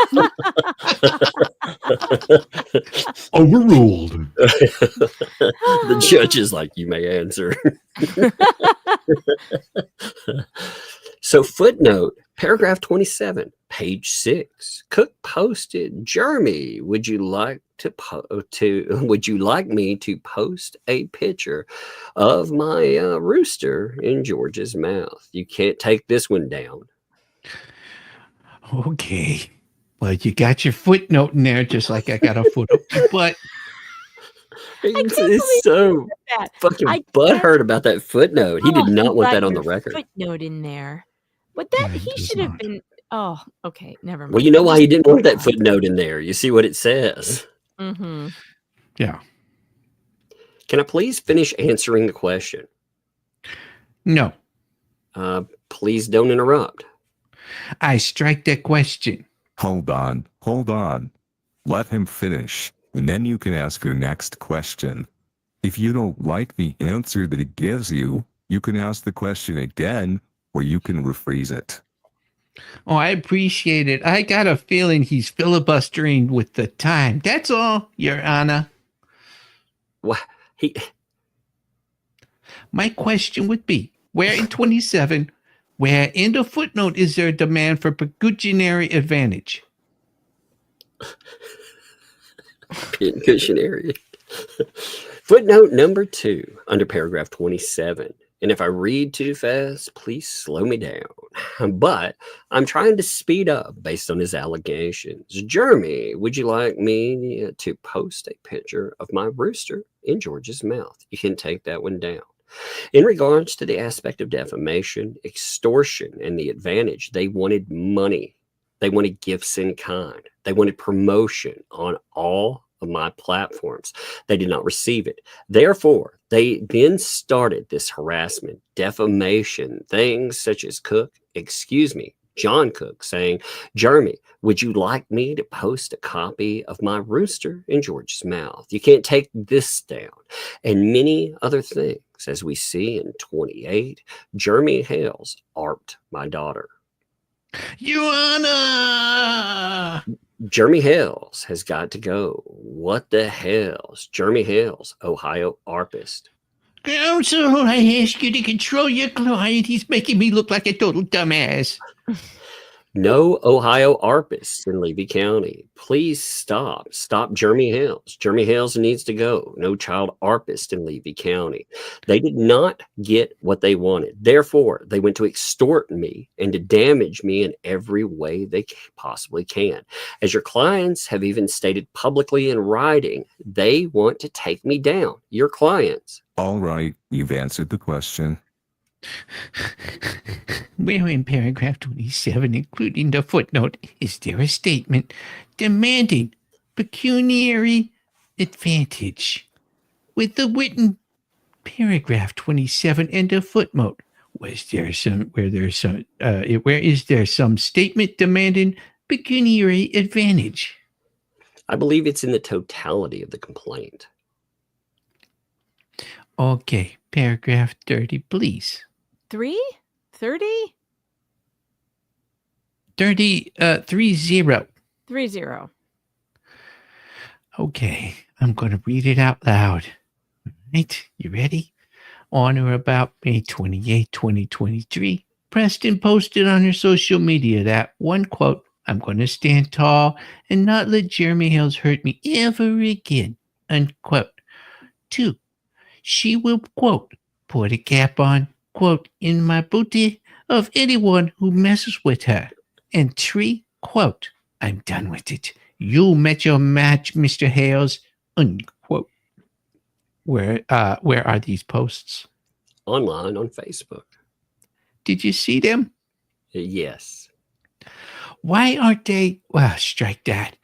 S3: Overruled.
S1: The judge is like, you may answer. So footnote, paragraph 27, page 6. Cook posted, Jeremy, would you like me to post a picture of my rooster in George's mouth? You can't take this one down.
S3: Okay. Well, you got your footnote in there, just like I got a footnote. But
S1: It's so
S8: that.
S1: fucking
S8: I
S1: butthurt about that footnote. He did not want
S8: got
S1: that on
S8: your
S1: the record.
S8: Footnote in there. But that
S3: Yeah, he
S8: he
S3: does
S8: should have
S3: not.
S8: been. Oh, okay. Never mind.
S1: Well, you know why he didn't want that footnote in there. You see what it says.
S8: Mm-hmm.
S3: yeah.
S1: Can I please finish answering the question?
S3: No.
S1: Please don't interrupt.
S3: I strike that question.
S9: Hold on. Let him finish, and then you can ask your next question. If you don't like the answer that he gives you, you can ask the question again, or you can rephrase it.
S3: Oh, I appreciate it. I got a feeling he's filibustering with the time. That's all, Your Honor.
S1: What
S3: My question would be, where in 27, where in the footnote is there a demand for pecuniary advantage?
S1: Pecuniary. Footnote number 2 under paragraph 27. And if I read too fast, please slow me down. But I'm trying to speed up based on his allegations. Jeremy, would you like me to post a picture of my rooster in George's mouth? You can take that one down. In regards to the aspect of defamation, extortion, and the advantage, they wanted money. They wanted gifts in kind. They wanted promotion on all of my platforms. They did not receive it. Therefore, they then started this harassment, defamation, things such as John Cook saying, Jeremy, would you like me to post a copy of my rooster in George's mouth? You can't take this down. And many other things, as we see in 28, Jeremy Hales arped my daughter.
S3: Your Honor!
S1: Jeremy Hales has got to go. What the hell's Jeremy Hales, Ohio arpist?
S3: Counsel, I ask you to control your client. He's making me look like a total dumbass.
S1: No Ohio arpists in Levy County. Please stop. Stop Jeremy Hales. Jeremy Hales needs to go. No child arpist in Levy County. They did not get what they wanted. Therefore, they went to extort me and to damage me in every way they possibly can. As your clients have even stated publicly in writing, they want to take me down. Your clients.
S9: All right, you've answered the question.
S3: Where in paragraph 27, including the footnote, is there a statement demanding pecuniary advantage? With the written paragraph 27 and a footnote, where is there some statement demanding pecuniary advantage?
S1: I believe it's in the totality of the complaint.
S3: Okay, paragraph 30, please.
S8: 30?
S3: 30.
S8: 30.
S3: Okay, I'm going to read it out loud. All right, you ready? On or about May 28, 2023, Preston posted on her social media that, one quote, I'm going to stand tall and not let Jeremy Hales hurt me ever again, unquote. 2, she will, quote, put a cap on, quote, in my booty of anyone who messes with her. And 3, quote, I'm done with it. You met your match, Mr. Hales, unquote. Where are these posts?
S1: Online on Facebook.
S3: Did you see them?
S1: Yes.
S3: Why aren't they? Well, strike that.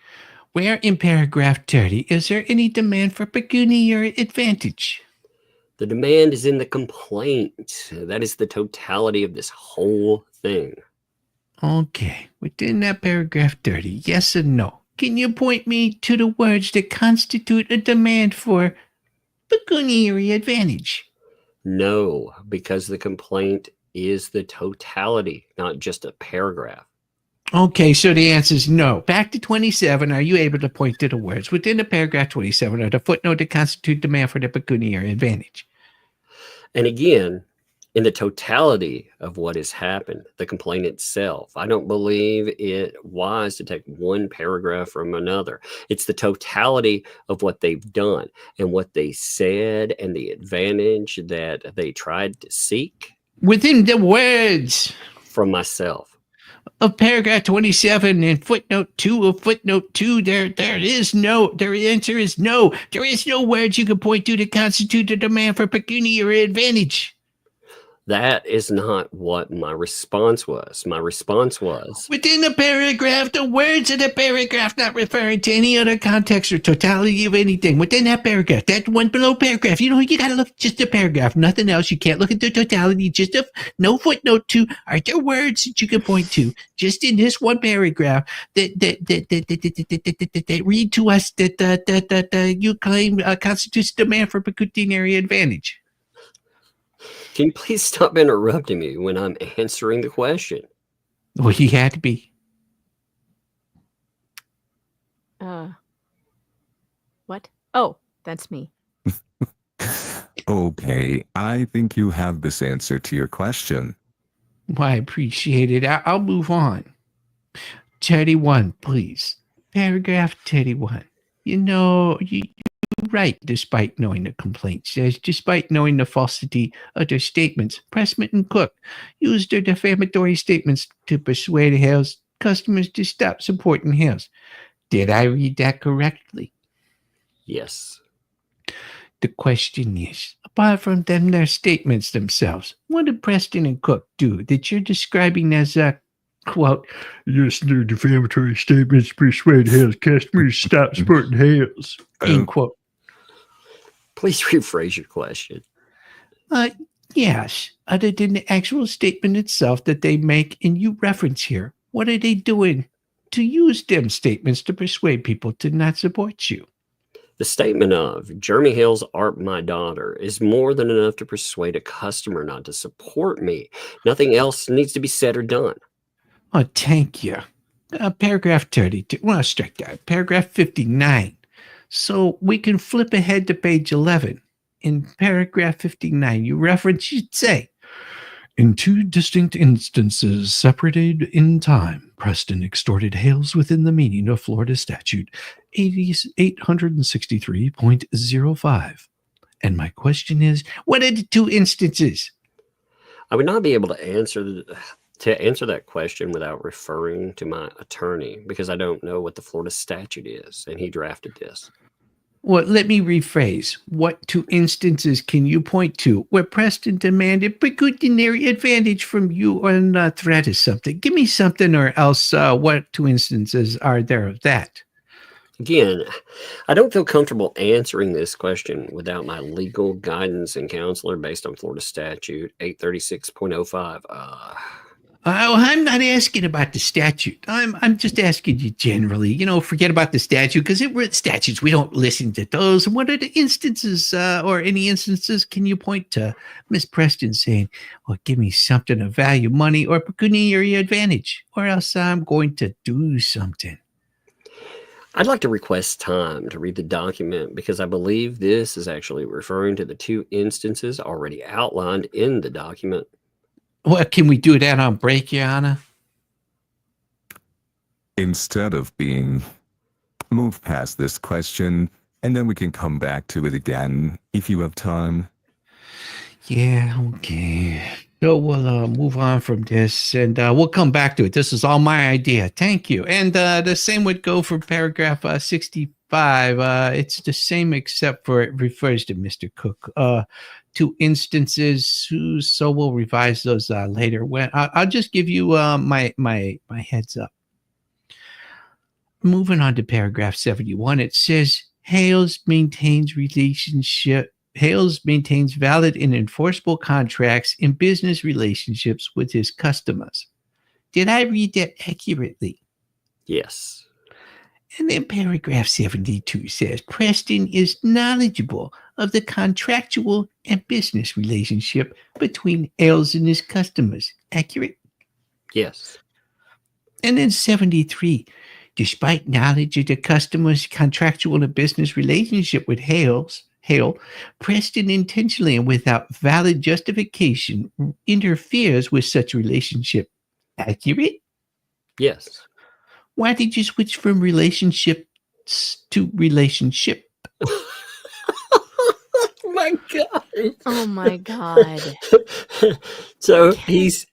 S3: Where in paragraph 30 is there any demand for pecuniary advantage?
S1: The demand is in the complaint. That is the totality of this whole thing.
S3: Okay, within that paragraph 30, yes or no? Can you point me to the words that constitute a demand for pecuniary advantage?
S1: No, because the complaint is the totality, not just a paragraph.
S3: Okay, so the answer is no. Back to 27, are you able to point to the words within the paragraph 27 or the footnote that constitute demand for the pecuniary advantage?
S1: And again, in the totality of what has happened, the complaint itself, I don't believe it wise to take one paragraph from another. It's the totality of what they've done and what they said and the advantage that they tried to seek.
S3: Within the words
S1: from myself.
S3: Of paragraph 27 and footnote 2 of footnote 2, the answer is no. There is no words you can point to that constitute a demand for pecuniary advantage.
S1: That is not what my response was. My response was,
S3: within the paragraph, the words of the paragraph not referring to any other context or totality of anything. Within that paragraph, that one below paragraph, you gotta look at just the paragraph, nothing else. You can't look at the totality, no footnote 2. Are there words that you can point to just in this one paragraph that read to us that you claim constitutes demand for pecuniary advantage?
S1: Can you please stop interrupting me when I'm answering the question?
S3: Well, he had to be.
S8: What? Oh, that's me.
S9: Okay, I think you have this answer to your question.
S3: Well, I appreciate it. I'll move on. 31, please. Paragraph 31. You right, despite knowing the complaint says, despite knowing the falsity of their statements, Pressman and Cook used their defamatory statements to persuade Hale's customers to stop supporting Hales. Did I read that correctly?
S1: Yes.
S3: The question is, apart from their statements themselves, what did Preston and Cook do that you're describing as Quote, yes, their defamatory statements persuade Hale's customers to stop sporting Hales. End quote.
S1: Please rephrase your question.
S3: Yes, other than the actual statement itself that they make and you reference here, what are they doing to use them statements to persuade people to not support you?
S1: The statement of Jeremy Hales aren't my daughter is more than enough to persuade a customer not to support me. Nothing else needs to be said or done.
S3: Oh, thank you. Paragraph 32. Well, strike that. Paragraph 59. So we can flip ahead to page 11. In paragraph 59, you reference, you'd say, in two distinct instances separated in time, Preston extorted Hales within the meaning of Florida statute 863.05. And my question is, what are the two instances?
S1: I would not be able to answer that question without referring to my attorney because I don't know what the Florida statute is, and he drafted this.
S3: Well, let me rephrase. What two instances can you point to where Preston demanded pecuniary advantage from you on a threat of something? Give me something, or else what two instances are there of that?
S1: Again, I don't feel comfortable answering this question without my legal guidance and counselor based on Florida statute 836.05.
S3: I'm not asking about the statute. I'm just asking you generally. Forget about the statute because we're statutes. We don't listen to those. What are the instances or any instances can you point to Miss Preston saying, well, give me something of value, money or pecuniary advantage, or else I'm going to do something?
S1: I'd like to request time to read the document because I believe this is actually referring to the two instances already outlined in the document.
S3: Well, can we do that on break, Your Honor?
S9: Instead of being moved past this question, and then we can come back to it again if you have time.
S3: Yeah, okay. So we'll move on from this, and we'll come back to it. This is all my idea. Thank you. And the same would go for paragraph 65. It's the same except for it refers to Mr. Cook. Two instances, so we'll revise those later. When I'll just give you my heads up. Moving on to paragraph 71, it says Hales maintains valid and enforceable contracts in business relationships with his customers. Did I read that accurately?
S1: Yes.
S3: And then paragraph 72 says Preston is knowledgeable of the contractual and business relationship between Hales and his customers. Accurate?
S1: Yes.
S3: And then 73, despite knowledge of the customer's contractual and business relationship with Hale, Preston intentionally and without valid justification interferes with such relationship. Accurate?
S1: Yes.
S3: Why did you switch from relationships to relationship?
S1: Oh my God.
S8: Oh my God.
S1: So he's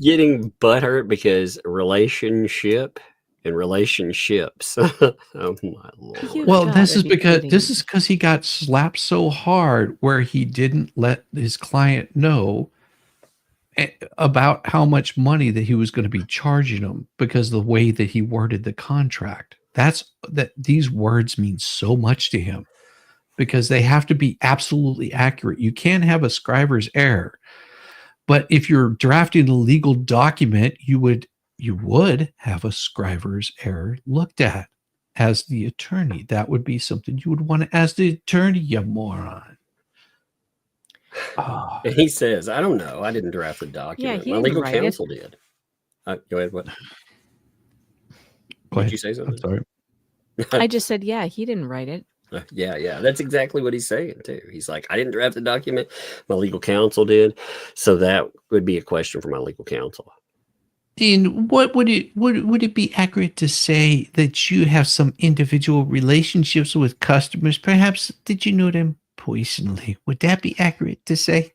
S1: getting butthurt because relationship and relationships. Oh my Lord.
S3: Well, this is because he got slapped so hard where he didn't let his client know about how much money that he was going to be charging him because of the way that he worded the contract. These words mean so much to him because they have to be absolutely accurate. You can't have a scrivener's error. But if you're drafting a legal document, you would have a scrivener's error looked at as the attorney. That would be something you would want to ask the attorney, you moron.
S1: Oh. And he says, I don't know. I didn't draft the document. My legal counsel did. Go ahead. What? Did you say something?
S3: I'm sorry.
S8: I just said, yeah, he didn't write it.
S1: Yeah. That's exactly what he's saying, too. He's like, I didn't draft the document. My legal counsel did. So that would be a question for my legal counsel.
S3: And what would it be accurate to say that you have some individual relationships with customers? Perhaps did you know them personally? Would that be accurate to say?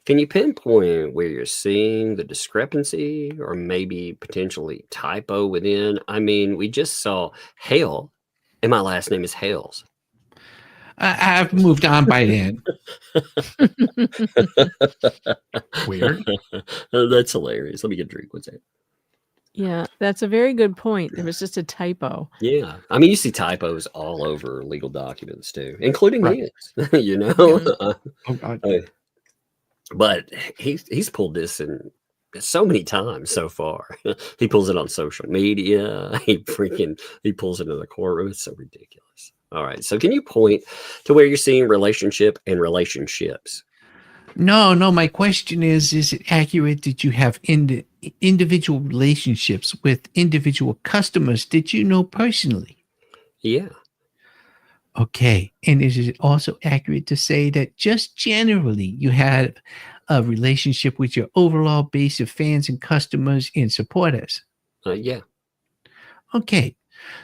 S1: Can you pinpoint where you're seeing the discrepancy or maybe potentially typo within? I mean, we just saw Hale, and my last name is Hales.
S3: I've moved on by then.
S1: Weird. That's hilarious. Let me get a drink. What's that?
S8: Yeah, that's a very good point. There was just a typo.
S1: Yeah. I mean, you see typos all over legal documents too, including
S3: Right.
S1: his, you know?
S8: Mhm.
S3: Oh, God.
S1: But he's pulled this in so many times so far. He pulls it on social media. He pulls it in the courtroom. It's so ridiculous. All right. So can you point to where you're seeing relationship and relationships?
S3: No, my question is it accurate that you have individual relationships with individual customers that you know personally?
S1: Yeah.
S3: Okay. And is it also accurate to say that just generally you have a relationship with your overall base of fans and customers and supporters?
S1: Yeah.
S3: Okay.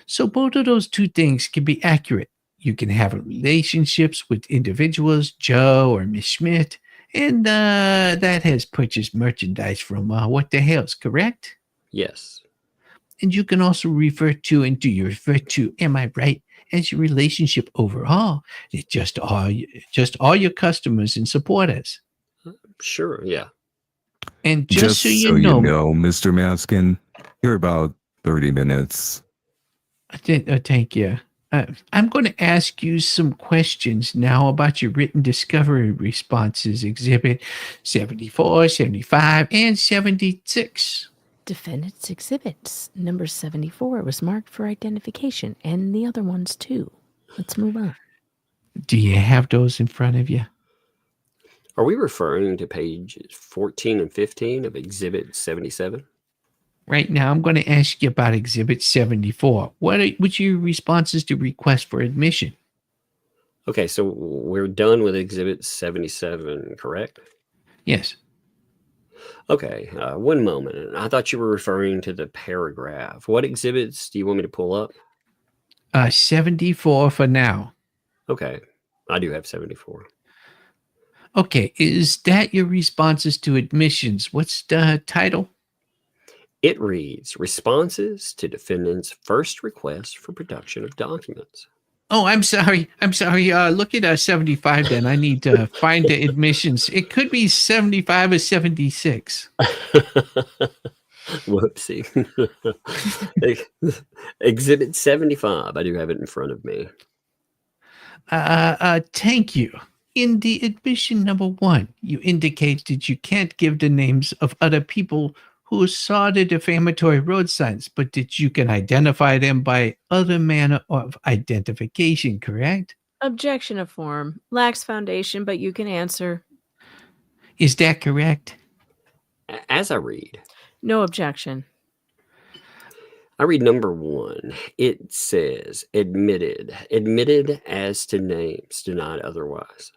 S3: So both of those two things can be accurate. You can have relationships with individuals, Joe or Miss Schmidt, and that has purchased merchandise from What the Hales, correct?
S1: Yes.
S3: And you can also refer to, and do you refer to, am I right, as your relationship overall? It's just all your customers and supporters.
S1: Sure. Yeah.
S3: And just so you know,
S9: Mr. Maskin, you're about 30 minutes.
S3: Thank you. I'm going to ask you some questions now about your written discovery responses, Exhibit 74, 75, and 76.
S8: Defendant's exhibits. Number 74 was marked for identification, and the other ones too. Let's move on.
S3: Do you have those in front of you?
S1: Are we referring to pages 14 and 15 of Exhibit 77?
S3: Right now, I'm going to ask you about Exhibit 74. What's your responses to request for admission?
S1: Okay, so we're done with Exhibit 77, correct?
S3: Yes.
S1: Okay, one moment. I thought you were referring to the paragraph. What exhibits do you want me to pull up?
S3: 74 for now.
S1: Okay, I do have 74.
S3: Okay, is that your responses to admissions? What's the title?
S1: It reads, Responses to Defendant's First Request for Production of Documents.
S3: Oh, I'm sorry. Look at 75 then. I need to find the admissions. It could be 75 or 76.
S1: Whoopsie. Exhibit 75. I do have it in front of me.
S3: Thank you. In the admission number 1, you indicate that you can't give the names of other people who saw the defamatory road signs, but that you can identify them by other manner of identification, correct?
S8: Objection of form. Lacks foundation, but you can answer.
S3: Is that correct?
S1: As I read.
S8: No objection.
S1: I read number 1. It says, admitted as to names, denied otherwise.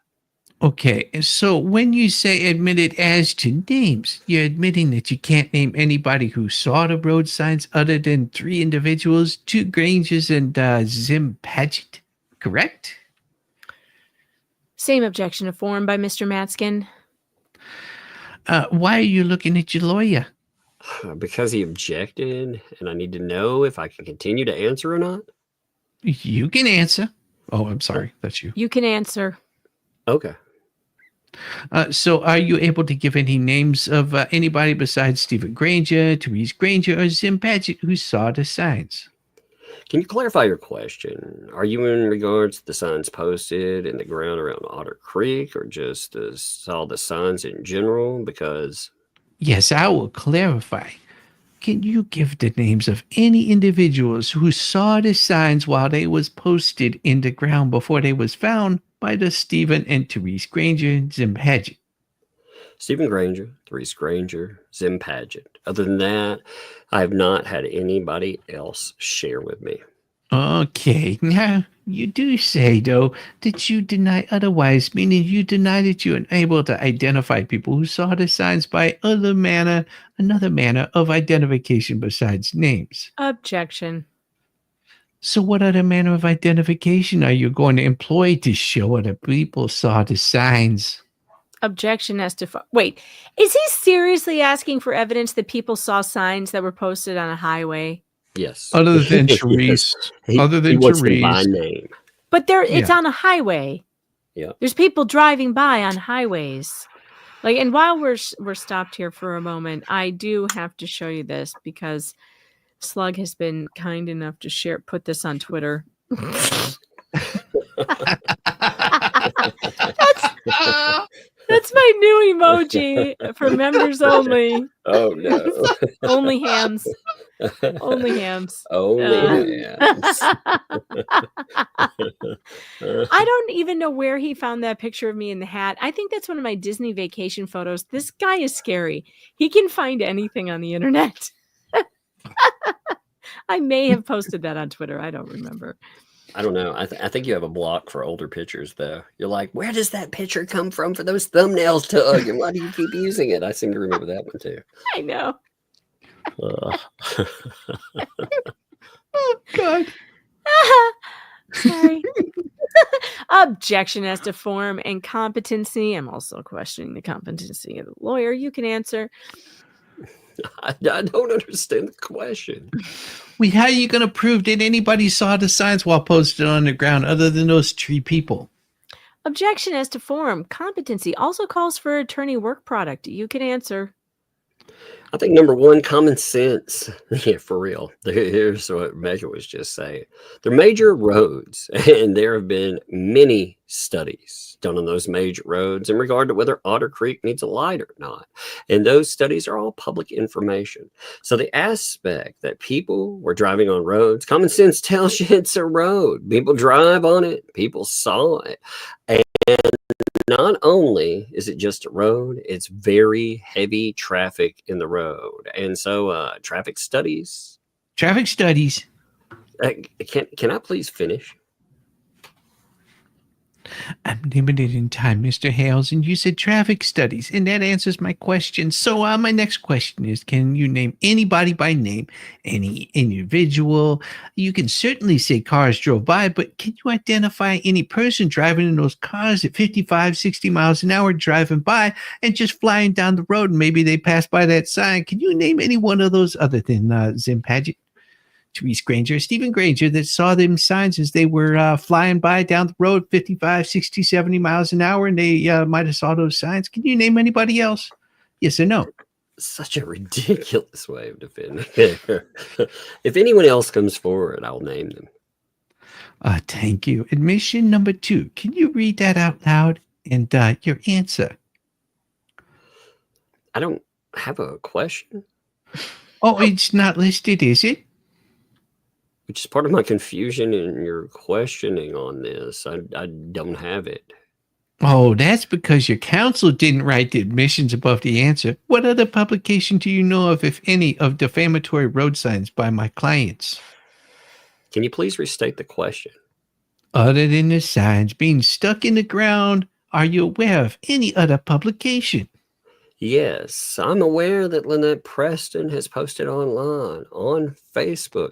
S3: Okay, so when you say admitted as to names, you're admitting that you can't name anybody who saw the road signs other than 3 individuals, 2 Grangers and Zim Paget, correct?
S8: Same objection of form by Mr. Matskin.
S3: Why are you looking at your lawyer?
S1: Because he objected, and I need to know if I can continue to answer or not.
S3: You can answer. Oh, I'm sorry. That's you.
S8: You can answer.
S1: Okay.
S3: So are you able to give any names of anybody besides Stephen Granger, Therese Granger, or Zim Paget who saw the signs?
S1: Can you clarify your question? Are you in regards to the signs posted in the ground around Otter Creek, or just saw the signs in general? Because...
S3: Yes, I will clarify. Can you give the names of any individuals who saw the signs while they was posted in the ground before they was found by the Stephen and Therese Granger and Zim Paget?
S1: Stephen Granger, Therese Granger, Zim Paget. Other than that, I have not had anybody else share with me.
S3: Okay, now you do say, though, that you deny otherwise, meaning you deny that you're unable to identify people who saw the signs by another manner of identification besides names.
S8: Objection.
S3: So what other manner of identification are you going to employ to show other people saw the signs?
S8: Objection as to... Wait, is he seriously asking for evidence that people saw signs that were posted on a highway?
S1: Yes.
S3: Other than Therese.
S1: Yes.
S3: Other than
S1: he wants
S3: Therese.
S1: them by name.
S8: But it's on a highway.
S1: Yeah.
S8: There's people driving by on highways. Like, and while we're stopped here for a moment, I do have to show you this because Slug has been kind enough to put this on Twitter. That's my new emoji for members only.
S1: Oh no.
S8: Only hams. Only hams.
S1: Only hams.
S8: I don't even know where he found that picture of me in the hat. I think that's one of my Disney vacation photos. This guy is scary. He can find anything on the internet. I may have posted that on Twitter. I don't remember.
S1: I don't know. I think you have a block for older pictures, though. You're like, where does that picture come from for those thumbnails, Tug? And why do you keep using it? I seem to remember that one, too.
S8: I know.
S3: Oh, God.
S8: Sorry. Objection as to form and competency. I'm also questioning the competency of the lawyer. You can answer.
S1: I don't understand the question.
S3: How are you going to prove that anybody saw the signs while posted on the ground other than those 3 people?
S8: Objection as to form. Competency also calls for attorney work product. You can answer.
S1: I think number one, common sense. Yeah, for real. Here's what Measure was just saying. They're major roads, and there have been many studies done on those major roads in regard to whether Otter Creek needs a light or not. And those studies are all public information. So the aspect that people were driving on roads, common sense tells you it's a road. People drive on it. People saw it. And not only is it just a road, it's very heavy traffic in the road. And so traffic studies.
S3: Traffic studies.
S1: Can I please finish?
S3: I'm limited in time, Mr. Hales, and you said traffic studies, and that answers my question. So my next question is, can you name anybody by name, any individual? You can certainly say cars drove by, but can you identify any person driving in those cars at 55, 60 miles an hour driving by and just flying down the road, and maybe they passed by that sign? Can you name any one of those other than Zim Paget? Therese Granger, Stephen Granger, that saw them signs as they were flying by down the road 55, 60, 70 miles an hour, and they might have saw those signs. Can you name anybody else? Yes or no?
S1: Such a ridiculous way of defending. If anyone else comes forward, I'll name them.
S3: Thank you. Admission number 2. Can you read that out loud and your answer?
S1: I don't have a question.
S3: Oh, it's not listed, is it?
S1: Which is part of my confusion in your questioning on this. I don't have it.
S3: Oh, that's because your counsel didn't write the admissions above the answer. What other publication do you know of, if any, of defamatory road signs by my clients?
S1: Can you please restate the question?
S3: Other than the signs being stuck in the ground, are you aware of any other publication?
S1: Yes, I'm aware that Lynette Preston has posted online on Facebook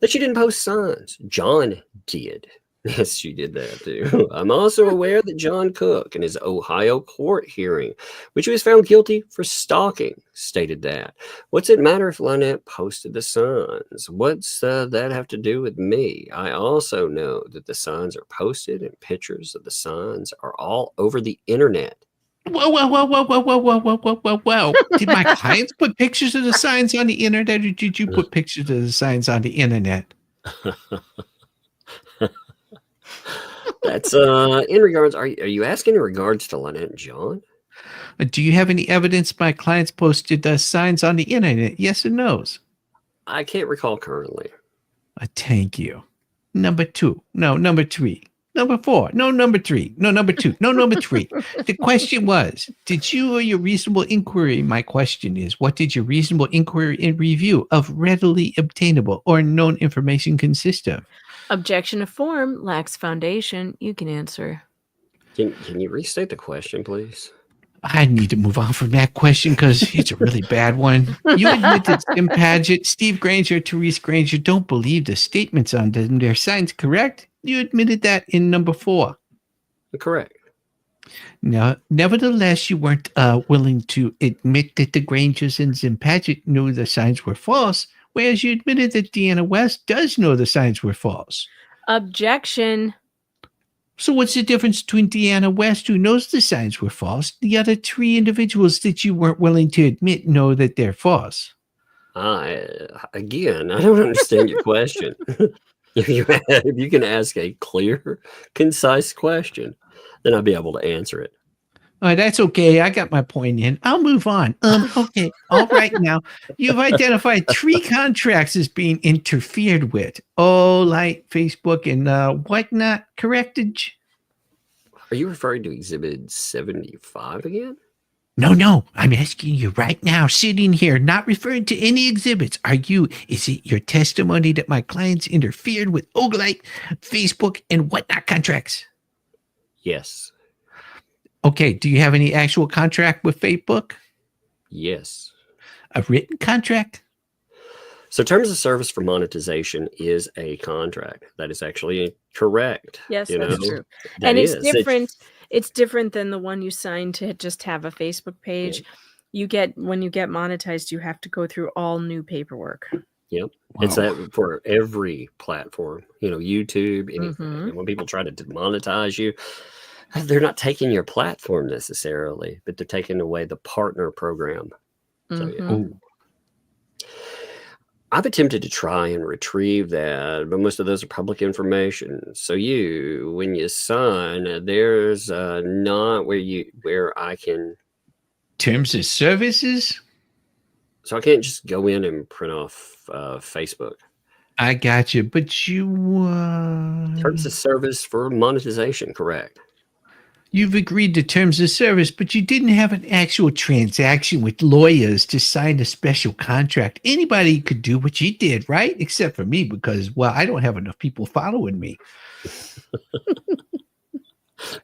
S1: that she didn't post signs. John did. Yes, she did that too. I'm also aware that John Cook in his Ohio court hearing, which he was found guilty for stalking, stated that. What's it matter if Lynette posted the signs? What's that have to do with me? I also know that the signs are posted and pictures of the signs are all over the internet.
S3: Whoa. Did my clients put pictures of the signs on the internet, or did you put pictures of the signs on the internet?
S1: That's in regards. Are you asking in regards to Lynette and John?
S3: Do you have any evidence my clients posted signs on the internet? Yes or no's?
S1: I can't recall currently.
S3: Thank you. Number 2. No, number 3. Number 4. No, number 3. No, number 2. No, number 3. The question was, did you or your reasonable inquiry, my question is, what did your reasonable inquiry and review of readily obtainable or known information consist of?
S8: Objection to form lacks foundation. You can answer.
S1: Can you restate the question, please?
S3: I need to move on from that question because it's a really bad one. You admit that Tim Paget, Steve Granger, Therese Granger don't believe the statements on their signs, correct? You admitted that in number 4.
S1: Correct.
S3: Now, nevertheless, you weren't willing to admit that the Grangers and Zim Paget knew the signs were false, whereas you admitted that Deanna West does know the signs were false.
S8: Objection.
S3: So what's the difference between Deanna West, who knows the signs were false, the other 3 individuals that you weren't willing to admit know that they're false?
S1: Again, I don't understand your question. If you can ask a clear, concise question, then I'll be able to answer it.
S3: All right, that's okay. I got my point in. I'll move on. Okay. All right. Now, you've identified 3 contracts as being interfered with. Oh, like Facebook and whatnot. Corrected?
S1: Are you referring to Exhibit 75 again?
S3: No. I'm asking you right now, sitting here, not referring to any exhibits. Is it your testimony that my clients interfered with Oglite, Facebook, and whatnot contracts?
S1: Yes.
S3: Okay. Do you have any actual contract with Facebook?
S1: Yes.
S3: A written contract?
S1: So terms of service for monetization is a contract. That is actually correct.
S8: Yes, that's true.
S1: That
S8: And it's
S1: is.
S8: different. It's different than the one you signed to just have a Facebook page. When you get monetized, you have to go through all new paperwork.
S1: Yep. It's that for every platform, YouTube, anything. And when people try to demonetize you, they're not taking your platform necessarily, but they're taking away the partner program. So, yeah. I've attempted to try and retrieve that, but most of those are public information. So when you sign, there's not where I can.
S3: Terms of services?
S1: So I can't just go in and print off Facebook.
S3: I got you, but you.
S1: Terms of service for monetization, correct?
S3: You've agreed to terms of service, but you didn't have an actual transaction with lawyers to sign a special contract. Anybody could do what you did, right? Except for me, because, I don't have enough people following me.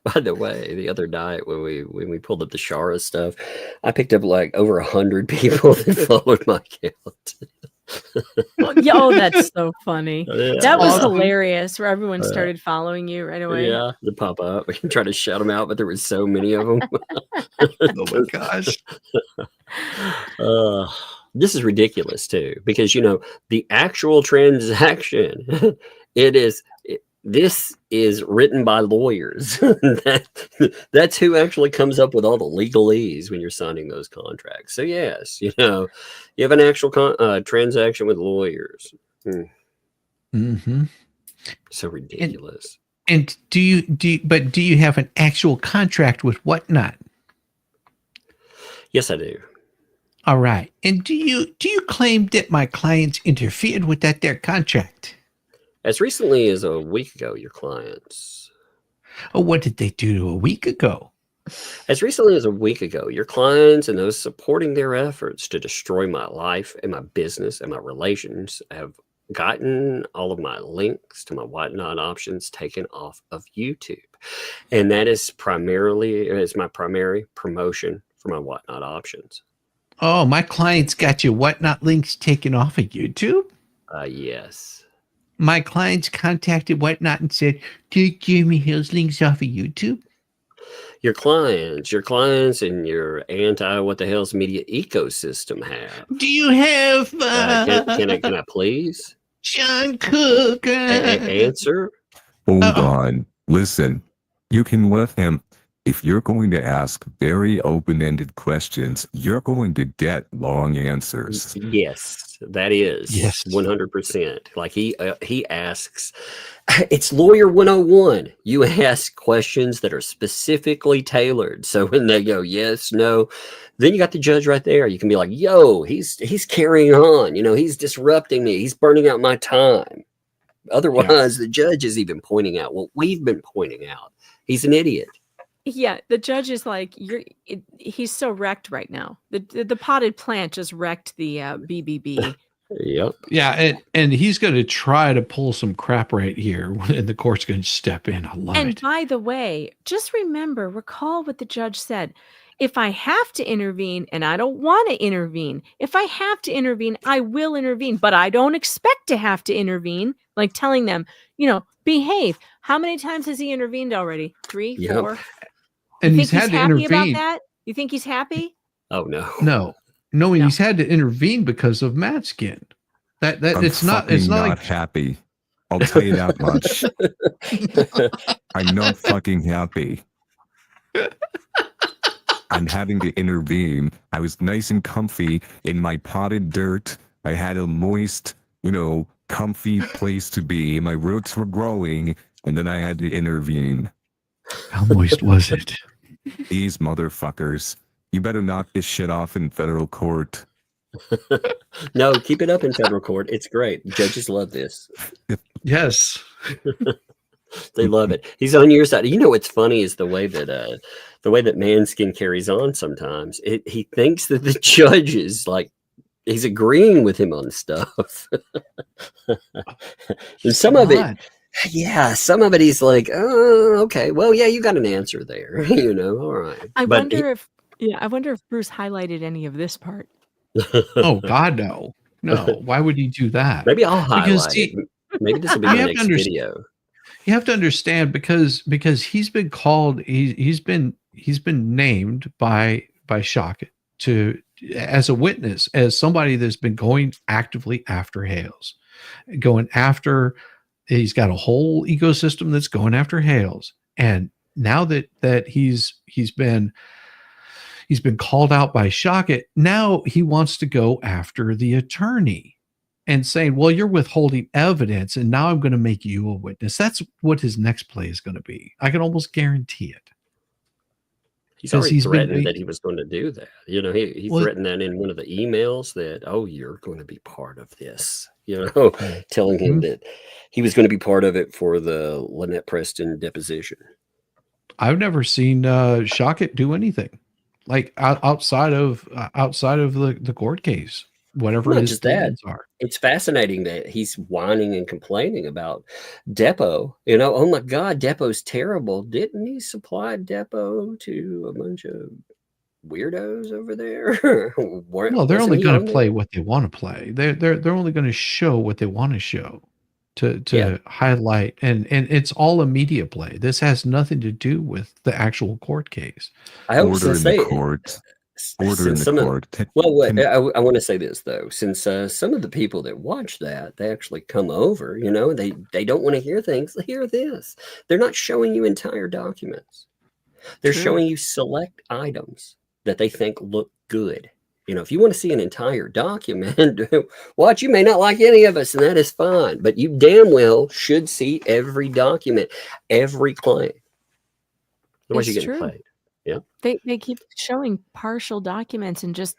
S1: By the way, the other night when we pulled up the Shara stuff, I picked up like over 100 people that followed my account.
S8: Oh, that's so funny.
S1: Yeah.
S8: That was hilarious, where everyone started following you right away.
S1: Yeah, they pop up. We can try to shout them out, but there were so many of them.
S3: Oh my gosh.
S1: This is ridiculous too, because the actual transaction, this is written by lawyers. That's who actually comes up with all the legalese when you're signing those contracts. So yes, you have an actual transaction with lawyers. So ridiculous.
S3: And do you have an actual contract with whatnot?
S1: Yes, I do.
S3: All right. And do you claim that my clients interfered with their contract?
S1: As recently as a week ago, your clients.
S3: Oh, what did they do a week ago?
S1: As recently as a week ago, your clients and those supporting their efforts to destroy my life and my business and my relations have gotten all of my links to my whatnot options taken off of YouTube. And that is my primary promotion for my whatnot options.
S3: Oh, my clients got your whatnot links taken off of YouTube?
S1: Yes.
S3: My clients contacted whatnot and said, take Jeremy Hale's links off of YouTube?
S1: Your clients and your anti-what-the-hell's media ecosystem have.
S3: Do you have...
S1: Can I please?
S3: John Cook.
S1: Answer?
S9: Hold on. Listen, you can let him. If you're going to ask very open-ended questions, you're going to get long answers.
S1: Yes, that is.
S3: Yes.
S1: 100%. Like he asks, it's Lawyer 101. You ask questions that are specifically tailored. So when they go, yes, no, then you got the judge right there. You can be like, yo, he's carrying on. He's disrupting me. He's burning out my time. Otherwise, the judge is even pointing out what we've been pointing out. He's an idiot.
S8: Yeah, the judge is like, he's so wrecked right now. The potted plant just wrecked the BBB.
S1: Yep.
S3: Yeah, and he's going to try to pull some crap right here, and the court's going to step in. I love it.
S8: And by the way, just recall what the judge said. If I have to intervene, and I don't want to intervene, if I have to intervene, I will intervene, but I don't expect to have to intervene, like telling them, behave. How many times has he intervened already? 3, 4?
S3: And
S8: you
S3: he's
S8: think
S3: had
S8: he's
S3: to
S8: happy
S3: intervene.
S8: about that? You think he's happy?
S1: Oh, no.
S3: No, he's had to intervene because of Matt Skin. That
S9: I'm
S3: it's not
S9: not
S3: like
S9: happy. I'll tell you that much. I'm not fucking happy. I'm having to intervene. I was nice and comfy in my potted dirt. I had a moist, comfy place to be. My roots were growing, and then I had to intervene.
S3: How moist was it?
S9: These motherfuckers. You better knock this shit off in federal court.
S1: No, keep it up in federal court. It's great. Judges love this.
S3: Yes.
S1: They love it. He's on your side. You know what's funny is the way that Manskin carries on sometimes. He thinks that the judge is like he's agreeing with him on stuff. And some of it he's like, oh, okay, well, yeah, you got an answer there. All right.
S8: I wonder if Bruce highlighted any of this part.
S3: Oh God, no. Why would he do that?
S1: Maybe I'll highlight it. Maybe this will be the next video.
S3: You have to understand because he's been called, he's been named by Shockett as a witness, as somebody that's been going actively after Hales, he's got a whole ecosystem that's going after Hales. And now that he's been called out by Shockett, now he wants to go after the attorney and saying, well, you're withholding evidence, and now I'm going to make you a witness. That's what his next play is going to be. I can almost guarantee it.
S1: He's already threatened that he was going to do that. He threatened that in one of the emails that, oh, you're going to be part of this, telling him that he was going to be part of it for the Lynette Preston deposition. I've
S3: never seen Shockett do anything like outside of the court case. Whatever his statements are.
S1: It's fascinating that he's whining and complaining about DEPO. Oh my God, DEPO's terrible. Didn't he supply DEPO to a bunch of weirdos over there?
S3: No, they're only going to play what they want to play. They're only going to show what they want to show to highlight, and it's all a media play. This has nothing to do with the actual court case.
S1: I hope
S9: Order in the court. Order in the court.
S1: I want to say this though, since some of the people that watch that, they actually come over, they don't want to hear things. Hear this. They're not showing you entire documents. They're showing you select items that they think look good. If you want to see an entire document, watch, you may not like any of us, and that is fine, but you damn well should see every document, every claim. Otherwise you get played. Yeah.
S8: They keep showing partial documents and just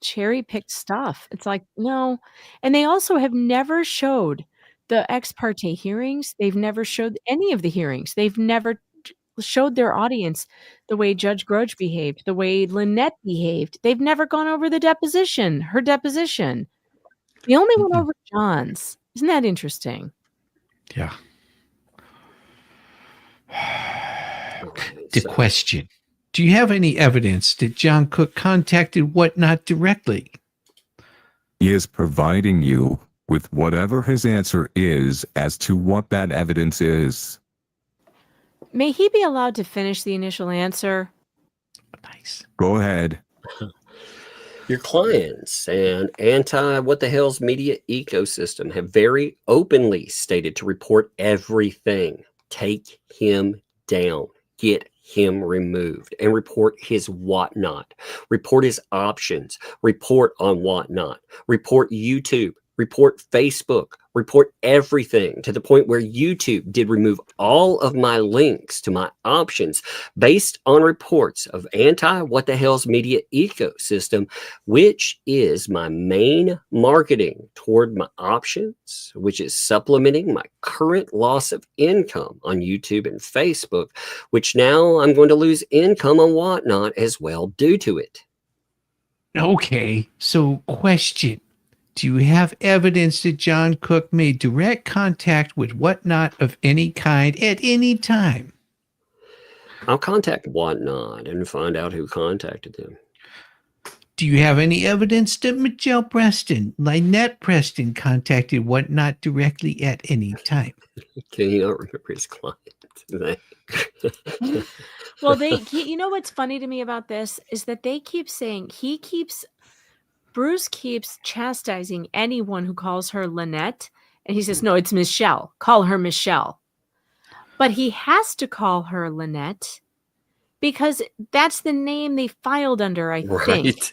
S8: cherry picked stuff. It's like, no. And they also have never showed the ex parte hearings. They've never showed any of the hearings. They've never showed their audience the way Judge Grudge behaved, the way Lynette behaved. They've never gone over her deposition. They only went over John's. Isn't that interesting?
S3: Yeah. The question. Do you have any evidence that John Cook contacted Whatnot directly?
S9: He is providing you with whatever his answer is as to what that evidence is.
S8: May he be allowed to finish the initial answer?
S3: Nice.
S9: Go ahead.
S1: Your clients and anti-what-the-hales media ecosystem have very openly stated to report everything. Take him down. Get him removed and report his whatnot. Report his options. Report on whatnot. Report YouTube. Report Facebook. Report everything, to the point where YouTube did remove all of my links to my options based on reports of anti-what-the-hales media ecosystem, which is my main marketing toward my options, which is supplementing my current loss of income on YouTube and Facebook, which now I'm going to lose income on whatnot as well due to it.
S3: Okay, so question. Do you have evidence that John Cook made direct contact with Whatnot of any kind at any time?
S1: I'll contact Whatnot and find out who contacted them.
S3: Do you have any evidence that Michelle Preston, Lynette Preston, contacted Whatnot directly at any time?
S1: Can you not remember his client?
S8: Well, you know what's funny to me about this is that they keep saying Bruce keeps chastising anyone who calls her Lynette And he says, no, it's Michelle. Call her Michelle. But he has to call her Lynette because that's the name they filed under, I think.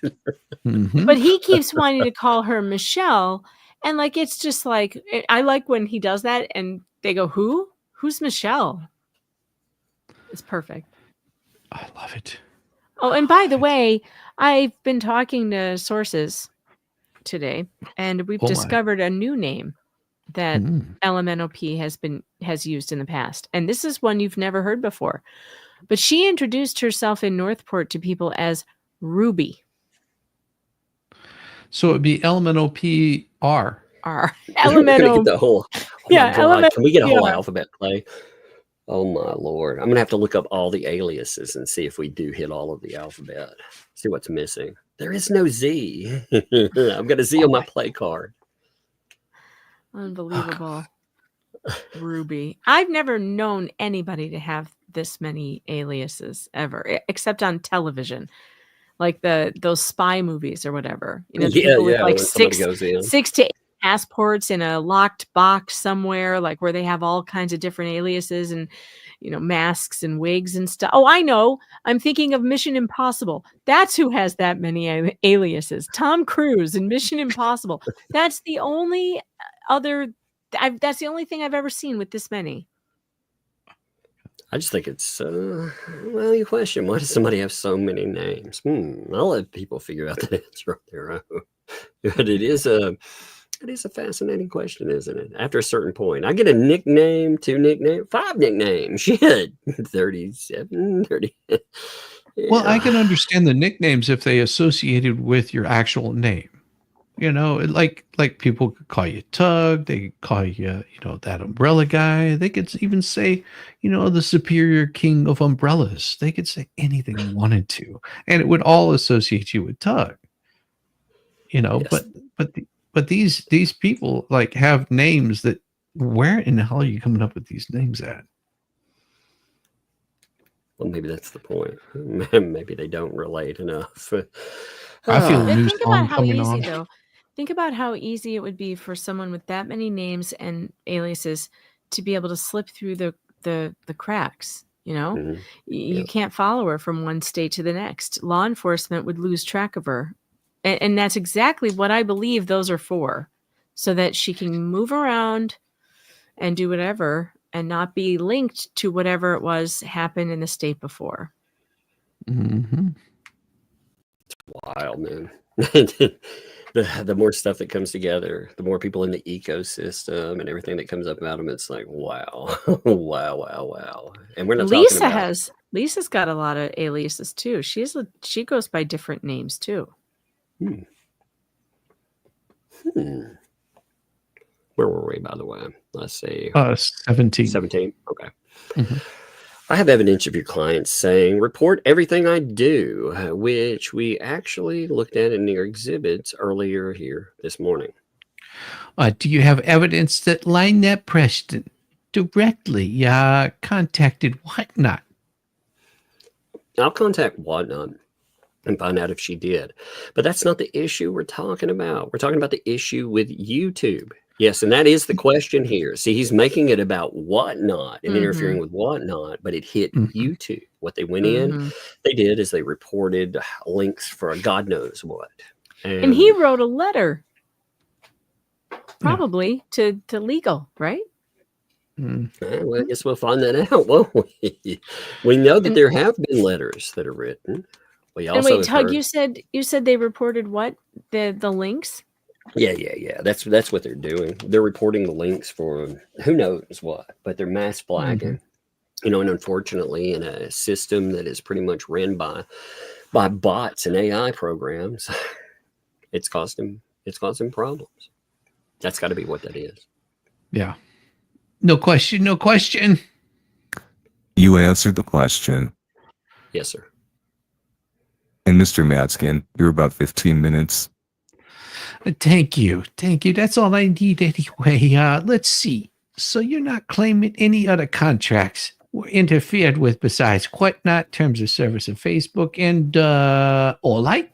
S3: Mhm.
S8: But he keeps wanting to call her Michelle. And like, it's just like, I like when he does that and they go, who? Who's Michelle? It's perfect.
S3: I love it.
S8: Oh, and by the way, I've been talking to sources today, and we've
S3: Oh my.
S8: discovered a new name that
S3: Mm.
S8: LMNOP has used in the past. And this is one you've never heard before. But she introduced herself in Northport to people as Ruby.
S3: So it'd be LMNOPR.
S8: R.
S1: We're gonna
S8: LMNO.
S1: get the whole. Oh
S8: Yeah,
S1: my God. Can we get a whole
S8: LMNOPR.
S1: alphabet play? Oh my Lord. I'm gonna have to look up all the aliases and see if we do hit all of the alphabet. See what's missing. There is no Z. I've got a Z on my play card.
S8: Unbelievable. Ruby. I've never known anybody to have this many aliases ever, except on television. Like those spy movies or whatever. You know, the people with like
S1: when somebody goes in.
S8: 6 to 8 passports in a locked box somewhere, like where they have all kinds of different aliases and, you know, masks and wigs and stuff. Oh, I know. I'm thinking of Mission Impossible. That's who has that many aliases. Tom Cruise in Mission Impossible. That's the only that's the only thing I've ever seen with this many.
S1: I just think it's well, you question, why does somebody have so many names? I'll let people figure out the answer on their own. But it is a fascinating question, isn't it? After a certain point, I get a nickname, 2 nicknames, 5 nicknames. Shit, 37, 30.
S3: Well, I can understand the nicknames if they associated with your actual name. You know, like people could call you Tug, they could call you, that umbrella guy. They could even say, the superior king of umbrellas. They could say anything they wanted to, and it would all associate you with Tug.
S1: Yes.
S3: But these people like have names that, where in the hell are you coming up with these names at?
S1: Well, maybe that's the point. Maybe they don't relate enough.
S3: I feel a
S8: But
S3: new
S8: think
S3: song
S8: about how
S3: coming
S8: easy,
S3: on.
S8: though. Think about how easy it would be for someone with that many names and aliases to be able to slip through the cracks.
S1: Mhm.
S8: You can't follow her from one state to the next. Law enforcement would lose track of her. And that's exactly what I believe those are for, so that she can move around and do whatever and not be linked to whatever it was happened in the state before.
S3: Mm-hmm.
S1: Wild, man. The more stuff that comes together, the more people in the ecosystem and everything that comes up about them, it's like, wow. Wow. And we're not talking about...
S8: Lisa's got a lot of aliases too. She goes by different names too.
S1: Where were we, by the way? Let's see.
S3: 17.
S1: 17. Okay.
S3: Mm-hmm.
S1: I have evidence of your clients saying, report everything I do, which we actually looked at in your exhibits earlier here this morning.
S3: Do you have evidence that Lynette Preston directly contacted Whatnot?
S1: I'll contact Whatnot and find out if she did. But that's not the issue we're talking about. We're talking about the issue with YouTube. Yes, and that is the question here. See, he's making it about Whatnot and interfering with Whatnot, but it hit YouTube. What they went in, they did is they reported links for God knows what.
S8: And he wrote a letter, probably to legal, right?
S1: Well, I guess we'll find that out, won't we? We know that there have been letters that are written. We also
S8: and wait, Tug, you said they reported what? The links?
S1: Yeah. That's what they're doing. They're reporting the links for who knows what, but they're mass flagging. And unfortunately, in a system that is pretty much ran by bots and AI programs, it's causing problems. That's got to be what that is.
S3: Yeah. No question.
S9: You answered the question.
S1: Yes, sir.
S9: And Mr. Matskin, you're about 15 minutes.
S3: Thank you. That's all I need anyway. Let's see. So you're not claiming any other contracts were interfered with besides Whatnot, terms of service of Facebook, and All Light?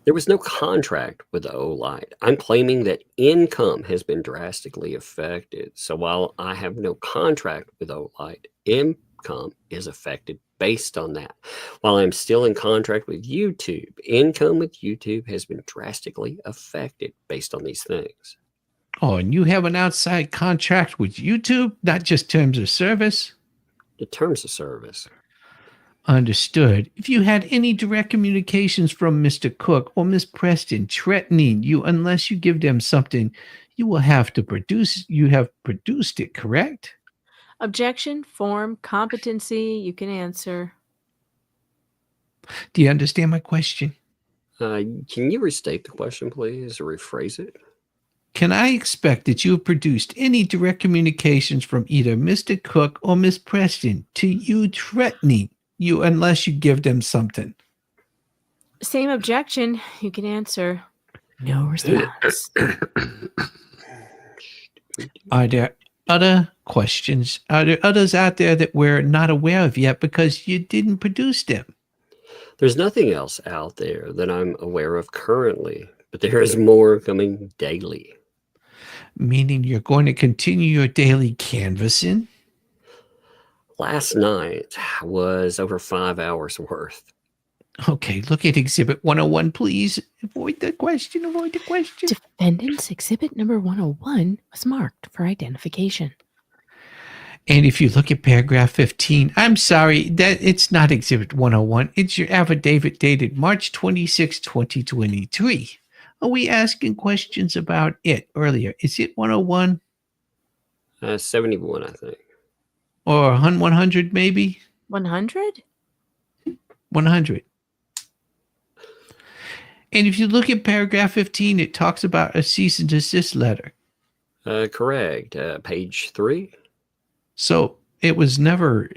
S1: There was no contract with the Olight. I'm claiming that income has been drastically affected. So while I have no contract with Olight, income is affected based on that. While I'm still in contract with YouTube, income with YouTube has been drastically affected based on these things.
S3: Oh, and you have an outside contract with YouTube, not just terms of service?
S1: The terms of service.
S3: Understood. If you had any direct communications from Mr. Cook or Miss Preston threatening you unless you give them something, you will have to produce. You have produced it, correct?
S8: Objection, form, competency. You can answer.
S3: Do you understand my question?
S1: Can you restate the question, please, or rephrase it?
S3: Can I expect that you have produced any direct communications from either Mr. Cook or Miss Preston to you threatening you unless you give them something?
S8: Same objection. You can answer. No response.
S3: Are there other questions? Are there others out there that we're not aware of yet because you didn't produce them?
S1: There's nothing else out there that I'm aware of currently, but there is more coming daily.
S3: Meaning you're going to continue your daily canvassing?
S1: Last night was over 5 hours worth.
S3: Okay, look at Exhibit 101, please. Avoid the question. Avoid the question.
S8: Defendant's exhibit number 101 was marked for identification.
S3: And if you look at paragraph 15, I'm sorry, that it's not Exhibit 101. It's your affidavit dated March 26, 2023. Are we asking questions about it earlier? Is it 101?
S1: 71, I think.
S3: Or 100 maybe?
S8: 100?
S3: 100. And if you look at paragraph 15, it talks about a cease and desist letter.
S1: Correct. Page 3.
S3: So it was never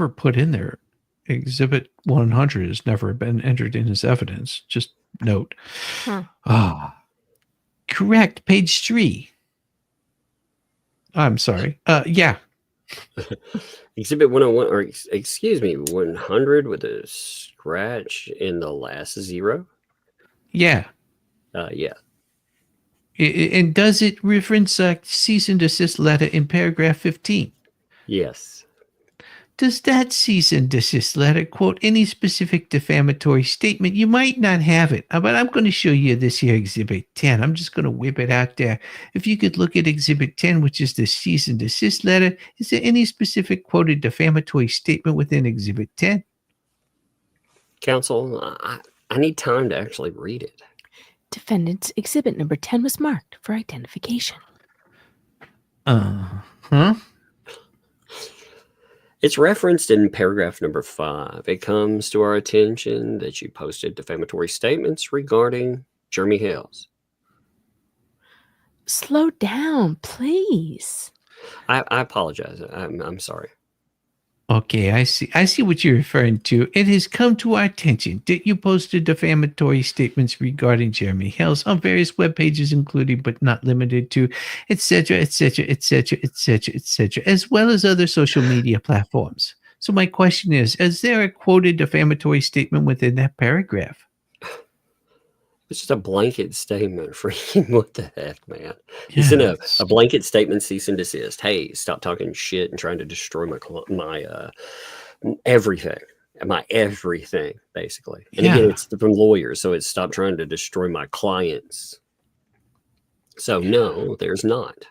S3: put in there. Exhibit 100 has never been entered in as evidence. Just note. Correct. Page 3. I'm sorry. Yeah.
S1: Exhibit 101, or excuse me, 100 with a scratch in the last 0.
S3: Yeah.
S1: Yeah.
S3: And does it reference a cease and desist letter in paragraph 15?
S1: Yes.
S3: Does that cease and desist letter quote any specific defamatory statement? You might not have it, but I'm going to show you this here Exhibit 10. I'm just going to whip it out there. If you could look at Exhibit 10, which is the cease and desist letter, is there any specific quoted defamatory statement within Exhibit 10?
S1: Counsel, I need time to actually read it.
S8: Defendant's exhibit number 10 was marked for identification.
S3: Huh?
S1: It's referenced in paragraph number 5. It comes to our attention that you posted defamatory statements regarding Jeremy Hales.
S8: Slow down, please.
S1: I apologize. I'm sorry.
S3: Okay, I see what you're referring to. It has come to our attention that you posted defamatory statements regarding Jeremy Hales on various web pages, including but not limited to, etc., etc., etc., etc., etc., as well as other social media platforms. So my question is there a quoted defamatory statement within that paragraph?
S1: It's just a blanket statement for what the heck, man. It's in a blanket statement, cease and desist. Hey, stop talking shit and trying to destroy my everything. My everything, basically. And again, it's from lawyers, so it's stop trying to destroy my clients. So no, there's not.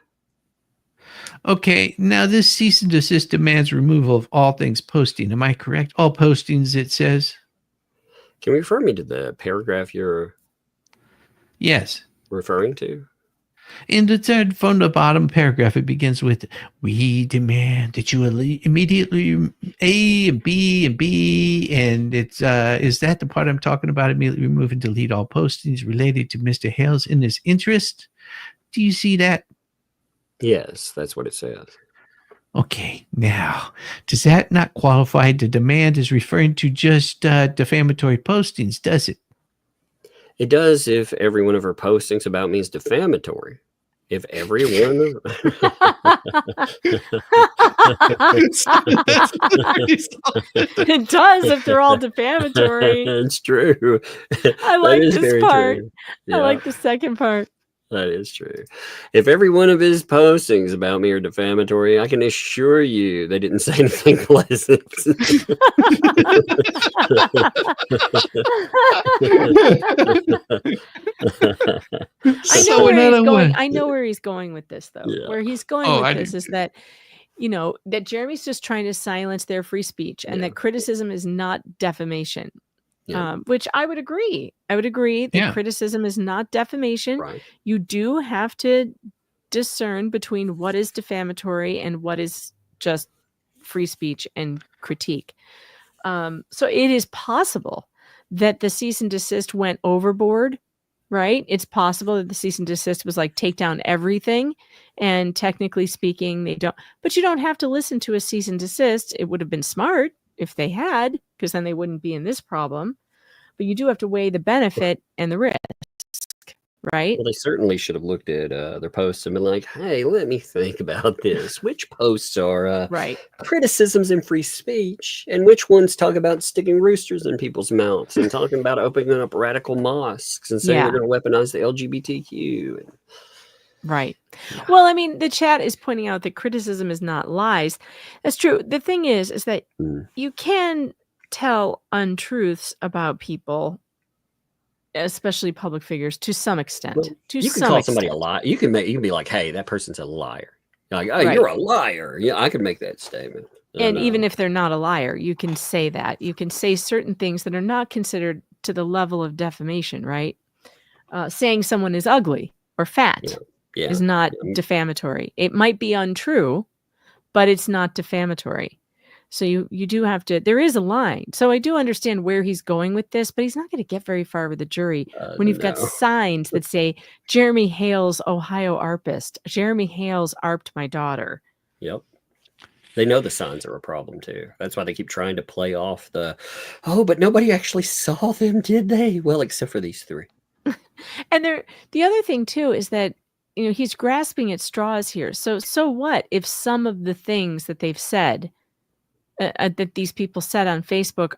S3: Okay, now this cease and desist demands removal of all things posting. Am I correct? All postings, it says?
S1: Can you refer me to the paragraph you're referring to?
S3: In the third from the bottom paragraph, it begins with, we demand that you immediately A and B, and it's is that the part I'm talking about? Immediately remove and delete all postings related to Mr. Hales in his interest. Do you see that?
S1: Yes, that's what it says.
S3: Okay, now, does that not qualify? The demand is referring to just defamatory postings, does it?
S1: It does if every one of her postings about me is defamatory. if everyone
S8: It does if they're all defamatory.
S1: it's true.
S8: I like
S1: That is
S8: this
S1: very
S8: part.
S1: true.
S8: I like the second part.
S1: That is true. If every one of his postings about me are defamatory, I can assure you they didn't say anything pleasant.
S8: I know where he's going with this, though.
S1: Yeah.
S8: Where he's going with this is that, that Jeremy's just trying to silence their free speech, and that criticism is not defamation.
S1: Yeah.
S8: Which I would agree. I would agree that criticism is not defamation.
S1: Right.
S8: You do have to discern between what is defamatory and what is just free speech and critique. So it is possible that the cease and desist went overboard, right? It's possible that the cease and desist was like, take down everything. And technically speaking, they don't. But you don't have to listen to a cease and desist. It would have been smart if they had, because then they wouldn't be in this problem. But you do have to weigh the benefit and the risk, right?
S1: Well, they certainly should have looked at their posts and been like, hey, let me think about this. Which posts are criticisms and free speech, and which ones talk about sticking roosters in people's mouths and talking about opening up radical mosques and saying they're going to weaponize the LGBTQ.
S8: Right. Well, I mean, the chat is pointing out that criticism is not lies. That's true. The thing is that you can tell untruths about people, especially public figures, to some extent.
S1: Well, you can call somebody a liar. You can be like, hey, that person's a liar. Like, oh, you're a liar. Yeah, I could make that statement.
S8: And even if they're not a liar, you can say that. You can say certain things that are not considered to the level of defamation, right? Saying someone is ugly or fat is not defamatory. It might be untrue, but it's not defamatory. So you do have to, there is a line. So I do understand where he's going with this, but he's not going to get very far with the jury when you've got signs that say, Jeremy Hale's Ohio arpist. Jeremy Hale's arped my daughter.
S1: Yep. They know the signs are a problem too. That's why they keep trying to play off but nobody actually saw them, did they? Well, except for these three.
S8: And the other thing too is that, he's grasping at straws here. So what if some of the things that they've said, that these people said on Facebook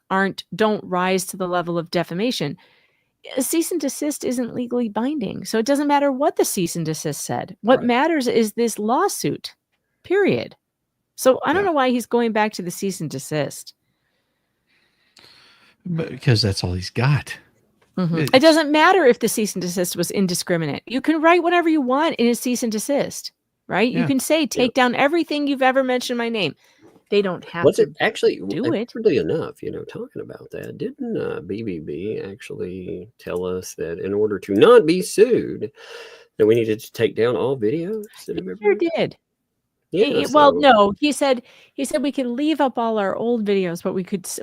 S8: don't rise to the level of defamation? A cease and desist isn't legally binding. So it doesn't matter what the cease and desist said. What matters is this lawsuit, period. So I don't know why he's going back to the cease and desist.
S3: Because that's all he's got.
S8: Mm-hmm. It doesn't matter if the cease and desist was indiscriminate. You can write whatever you want in a cease and desist, right? You can say, take down everything you've ever mentioned my name. They don't have to
S1: actually
S8: do it.
S1: Weirdly enough, talking about that, didn't BBB actually tell us that in order to not be sued, that we needed to take down all videos?
S8: He sure did.
S1: Yeah,
S8: no, he said we could leave up all our old videos, but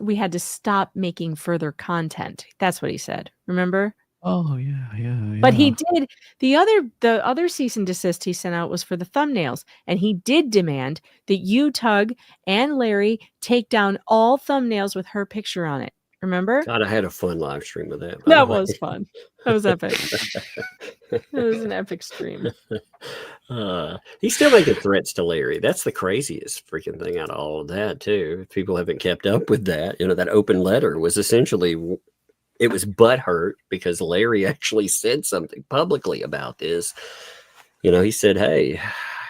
S8: we had to stop making further content. That's what he said. Remember?
S3: Oh yeah.
S8: But he did the other cease and desist he sent out was for the thumbnails, and he did demand that you, Tug, and Larry take down all thumbnails with her picture on it. Remember?
S1: God, I had a fun live stream with that.
S8: That was fun. That was epic. It was an epic stream.
S1: He's still making threats to Larry. That's the craziest freaking thing out of all of that, too. If people haven't kept up with that, that open letter was essentially, it was butthurt because Larry actually said something publicly about this. He said, hey,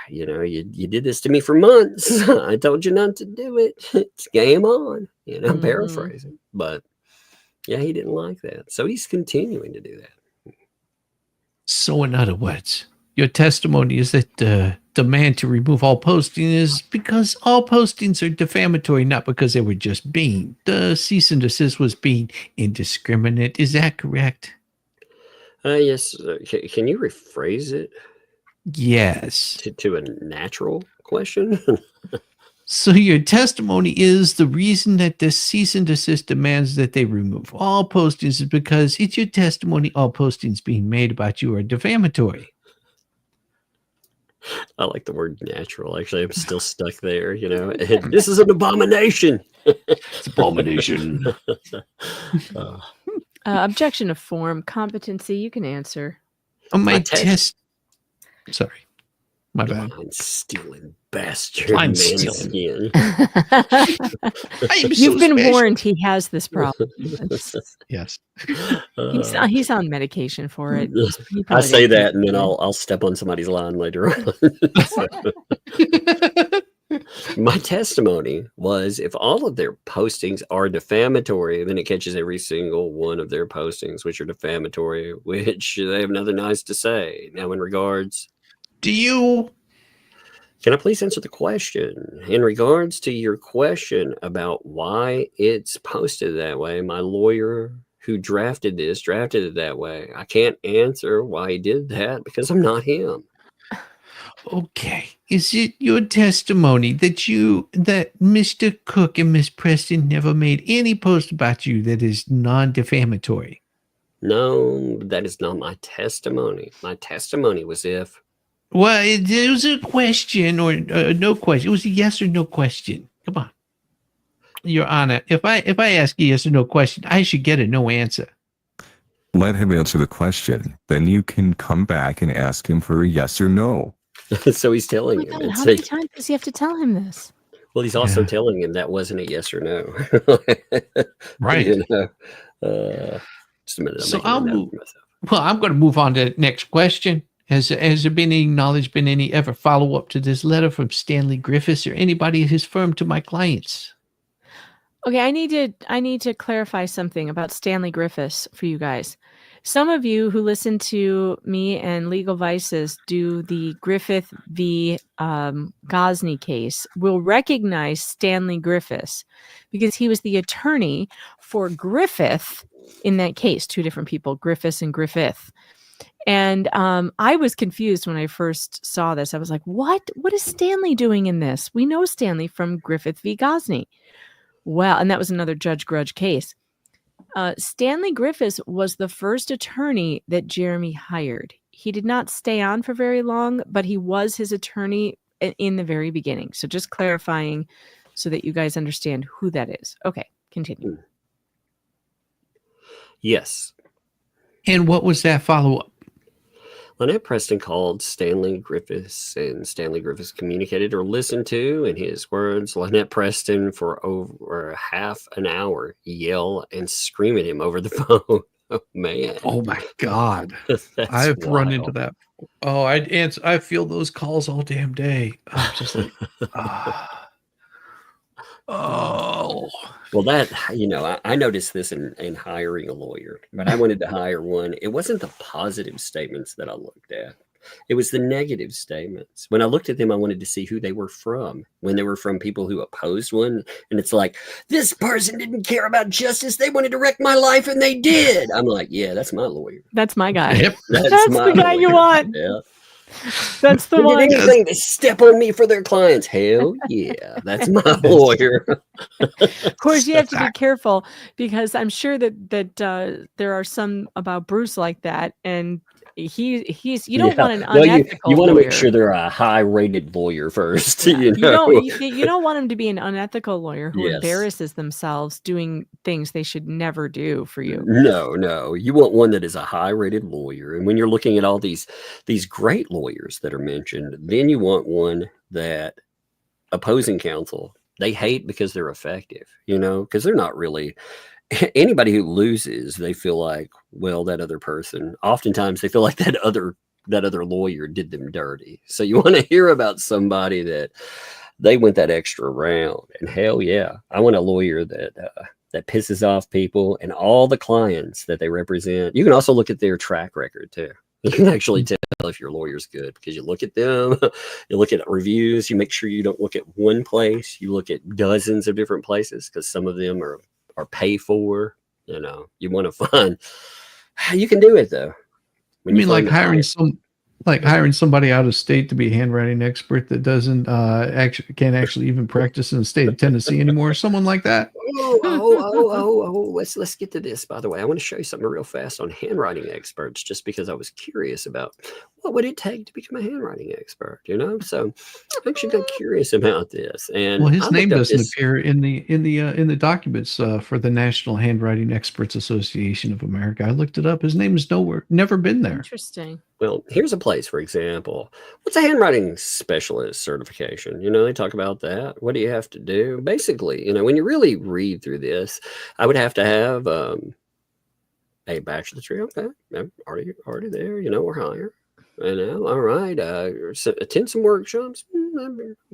S1: you did this to me for months. I told you not to do it. It's game on, paraphrasing. But yeah, he didn't like that. So he's continuing to do that.
S3: So in other words, your testimony is that the demand to remove all posting is because all postings are defamatory, not because they were just being. The cease and desist was being indiscriminate. Is that correct?
S1: Yes. Can you rephrase it?
S3: Yes.
S1: To a natural question?
S3: So your testimony is the reason that the cease and desist demands that they remove all postings is because it's your testimony all postings being made about you are defamatory.
S1: I like the word natural. Actually, I'm still stuck there, This is an abomination.
S3: It's abomination.
S8: Objection to form, competency, you can answer.
S3: On my test. Sorry. My bad.
S1: Blind stealing bastard.
S3: Blind stealing.
S8: You've been warned he has this problem.
S3: Yes.
S8: He's on medication for it. He
S1: I
S8: probably
S1: say
S8: didn't
S1: that, and then
S8: think
S1: I'll step on somebody's line later on. My testimony was, if all of their postings are defamatory, then it catches every single one of their postings, which are defamatory, which they have nothing nice to say. Now, in regards, can I please answer the question? In regards to your question about why it's posted that way, my lawyer who drafted it that way. I can't answer why he did that because I'm not him.
S3: Okay. Is it your testimony that Mr. Cook and Miss Preston never made any post about you that is non-defamatory?
S1: No, that is not my testimony. My testimony was if.
S3: Well, it was a question or no question. It was a yes or no question. Come on, Your Honor. If I ask a yes or no question, I should get a no answer.
S9: Let him answer the question. Then you can come back and ask him for a yes or no.
S1: So he's telling him.
S8: how many times does he have to tell him this?
S1: Well, he's also telling him that wasn't a yes or no.
S3: Right.
S1: You know, just a minute.
S3: I'm going to move on to the next question. Has there been any knowledge, ever follow up to this letter from Stanley Griffiths or anybody at his firm to my clients?
S8: Okay, I need to clarify something about Stanley Griffiths for you guys. Some of you who listen to me and Legal Vices do the Griffith v. Gosney case will recognize Stanley Griffiths because he was the attorney for Griffith in that case. Two different people, Griffiths and Griffith. And I was confused when I first saw this. I was like, what is Stanley doing in this? We know Stanley from Griffith v. Gosney. Well, and that was another Judge Grudge case. Stanley Griffiths was the first attorney that Jeremy hired. He did not stay on for very long, but he was his attorney in the very beginning. So just clarifying so that you guys understand who that is. Okay, continue.
S1: Yes.
S3: And what was that follow-up?
S1: Lynette Preston called Stanley Griffiths, and Stanley Griffiths communicated or listened to, in his words, Lynette Preston for over half an hour, yell and scream at him over the phone. Oh, man.
S3: Oh, my God. I've run into that. Oh, I feel those calls all damn day. I'm just like, oh.
S1: Well, that, I noticed this in hiring a lawyer. When I wanted to hire one, it wasn't the positive statements that I looked at. It was the negative statements. When I looked at them, I wanted to see who they were from. When they were from people who opposed one, and it's like, this person didn't care about justice. They wanted to wreck my life, and they did. I'm like, yeah, that's my lawyer.
S8: That's my guy.
S3: Yep.
S8: That's the guy you want.
S1: Yeah.
S8: That's the one.
S1: Did anything to step on me for their clients? Hell yeah, that's my lawyer.
S8: Of course, you have to be careful because I'm sure that there are some about Bruce like that, and he's you don't want an unethical.
S1: You want to
S8: lawyer.
S1: make sure they're a high-rated lawyer first. You
S8: don't want him to be an unethical lawyer who embarrasses themselves doing things they should never do for you.
S1: No, you want one that is a high-rated lawyer, and when you're looking at all these great lawyers that are mentioned, then you want one that opposing counsel they hate because they're effective. Because they're not really. Anybody who loses, they feel like, well, that other person, oftentimes they feel like that other lawyer did them dirty. So you want to hear about somebody that they went that extra round. And hell yeah, I want a lawyer that pisses off people and all the clients that they represent. You can also look at their track record too. You can actually tell if your lawyer's good because you look at them, you look at reviews, you make sure you don't look at one place, you look at dozens of different places because some of them are pay for. You want to find. You can do it though.
S3: When you mean hiring somebody out of state to be a handwriting expert that doesn't can't actually even practice in the state of Tennessee anymore, someone like that?
S1: Let's get to this. By the way, I want to show you something real fast on handwriting experts, just because I was curious about what would it take to become a handwriting expert. So I actually got curious about this. And
S3: Well, his
S1: I
S3: name
S1: looked up
S3: doesn't
S1: this.
S3: appear in the documents for the National Handwriting Experts Association of America. I looked it up. His name is nowhere. Never been there.
S8: Interesting.
S1: Well, here's a place, for example. What's a handwriting specialist certification? They talk about that. What do you have to do? Basically, when you really read through this, I would have to have a bachelor's degree. Okay, I'm already there, or higher. All right. Attend some workshops.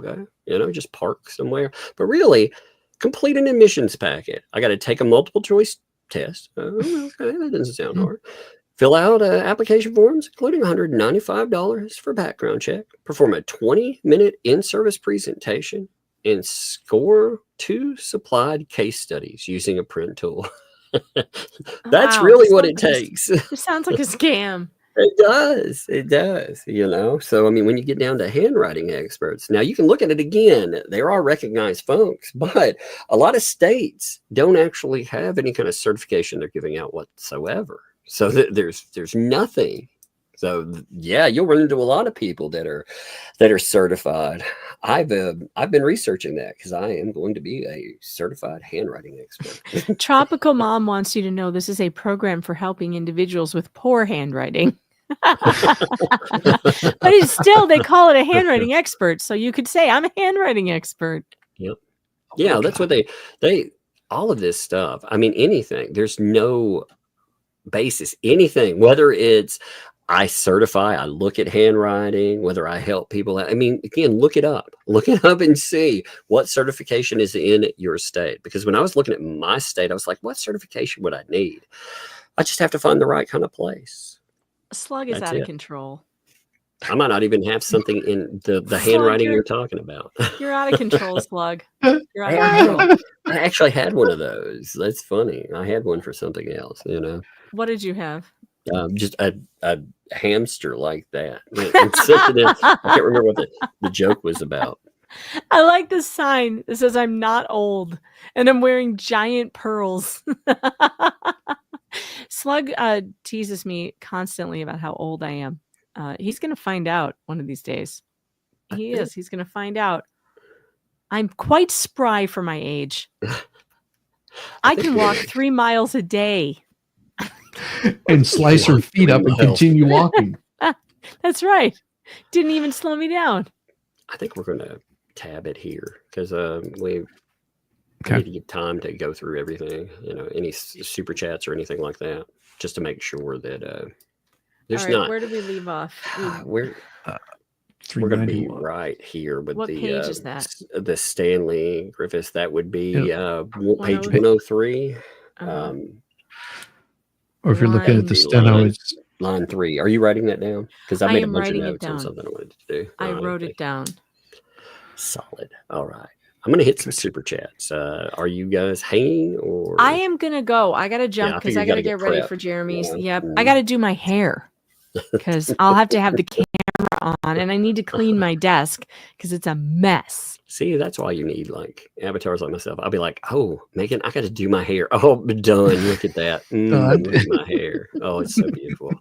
S1: Okay, just park somewhere. But really, complete an admissions packet. I got to take a multiple choice test. Okay, that doesn't sound hard. Fill out application forms, including $195 for background check. Perform a 20-minute in-service presentation and score 2 supplied case studies using a print tool. That's really what it takes.
S8: It sounds like a scam.
S1: It does. So, when you get down to handwriting experts, now you can look at it again. There are recognized folks, but a lot of states don't actually have any kind of certification they're giving out whatsoever. So there's nothing. So yeah, you'll run into a lot of people that are certified. I've been researching that because I am going to be a certified handwriting expert.
S8: Tropical Mom wants you to know this is a program for helping individuals with poor handwriting. But it's still, they call it a handwriting expert. So you could say, I'm a handwriting expert.
S1: Yep. Yeah, that's what they all of this stuff. Anything. There's no basis, anything, whether it's I certify, I look at handwriting, whether I help people out. Again, look it up and see what certification is in your state. Because when I was looking at my state, I was like, what certification would I need? I just have to find the right kind of place.
S8: Slug is
S1: That's
S8: out
S1: it.
S8: of control.
S1: I might not even have something in the handwriting you're talking about.
S8: You're out of control, Slug. You're out of control.
S1: I actually had one of those. That's funny. I had one for something else,
S8: What did you have?
S1: Just a hamster like that. It's something else. I can't remember what the joke was about.
S8: I like the sign that says I'm not old and I'm wearing giant pearls. Slug teases me constantly about how old I am. He's going to find out one of these days. He's going to find out. I'm quite spry for my age. I can walk 3 miles a day.
S3: And slice her feet up and continue walking.
S8: That's right. Didn't even slow me down.
S1: I think we're going to tab it here because we need to get time to go through everything, any super chats or anything like that, just to make sure that there's
S8: All right,
S1: not.
S8: Where did we leave off?
S1: We're going to be right here with
S8: what
S1: the
S8: page is that?
S1: The Stanley Griffiths. That would be page 103.
S3: Or if you're looking at the steno, it's
S1: line 3. Are you writing that down? Because I made a bunch of
S8: writing it
S1: notes on
S8: down.
S1: something I wanted to do.
S8: I wrote it down.
S1: Solid. All right. I'm going to hit some super chats. Are you guys hanging or?
S8: I am going to go. I got to jump because I got to get ready for Jeremy's. Yep. I got to do my hair because I'll have to have the camera on and I need to clean my desk because it's a mess.
S1: See, that's why you need like avatars like myself. I'll be like, oh, Megan, I got to do my hair. Oh, done. Look at that. My hair. Oh, it's so beautiful.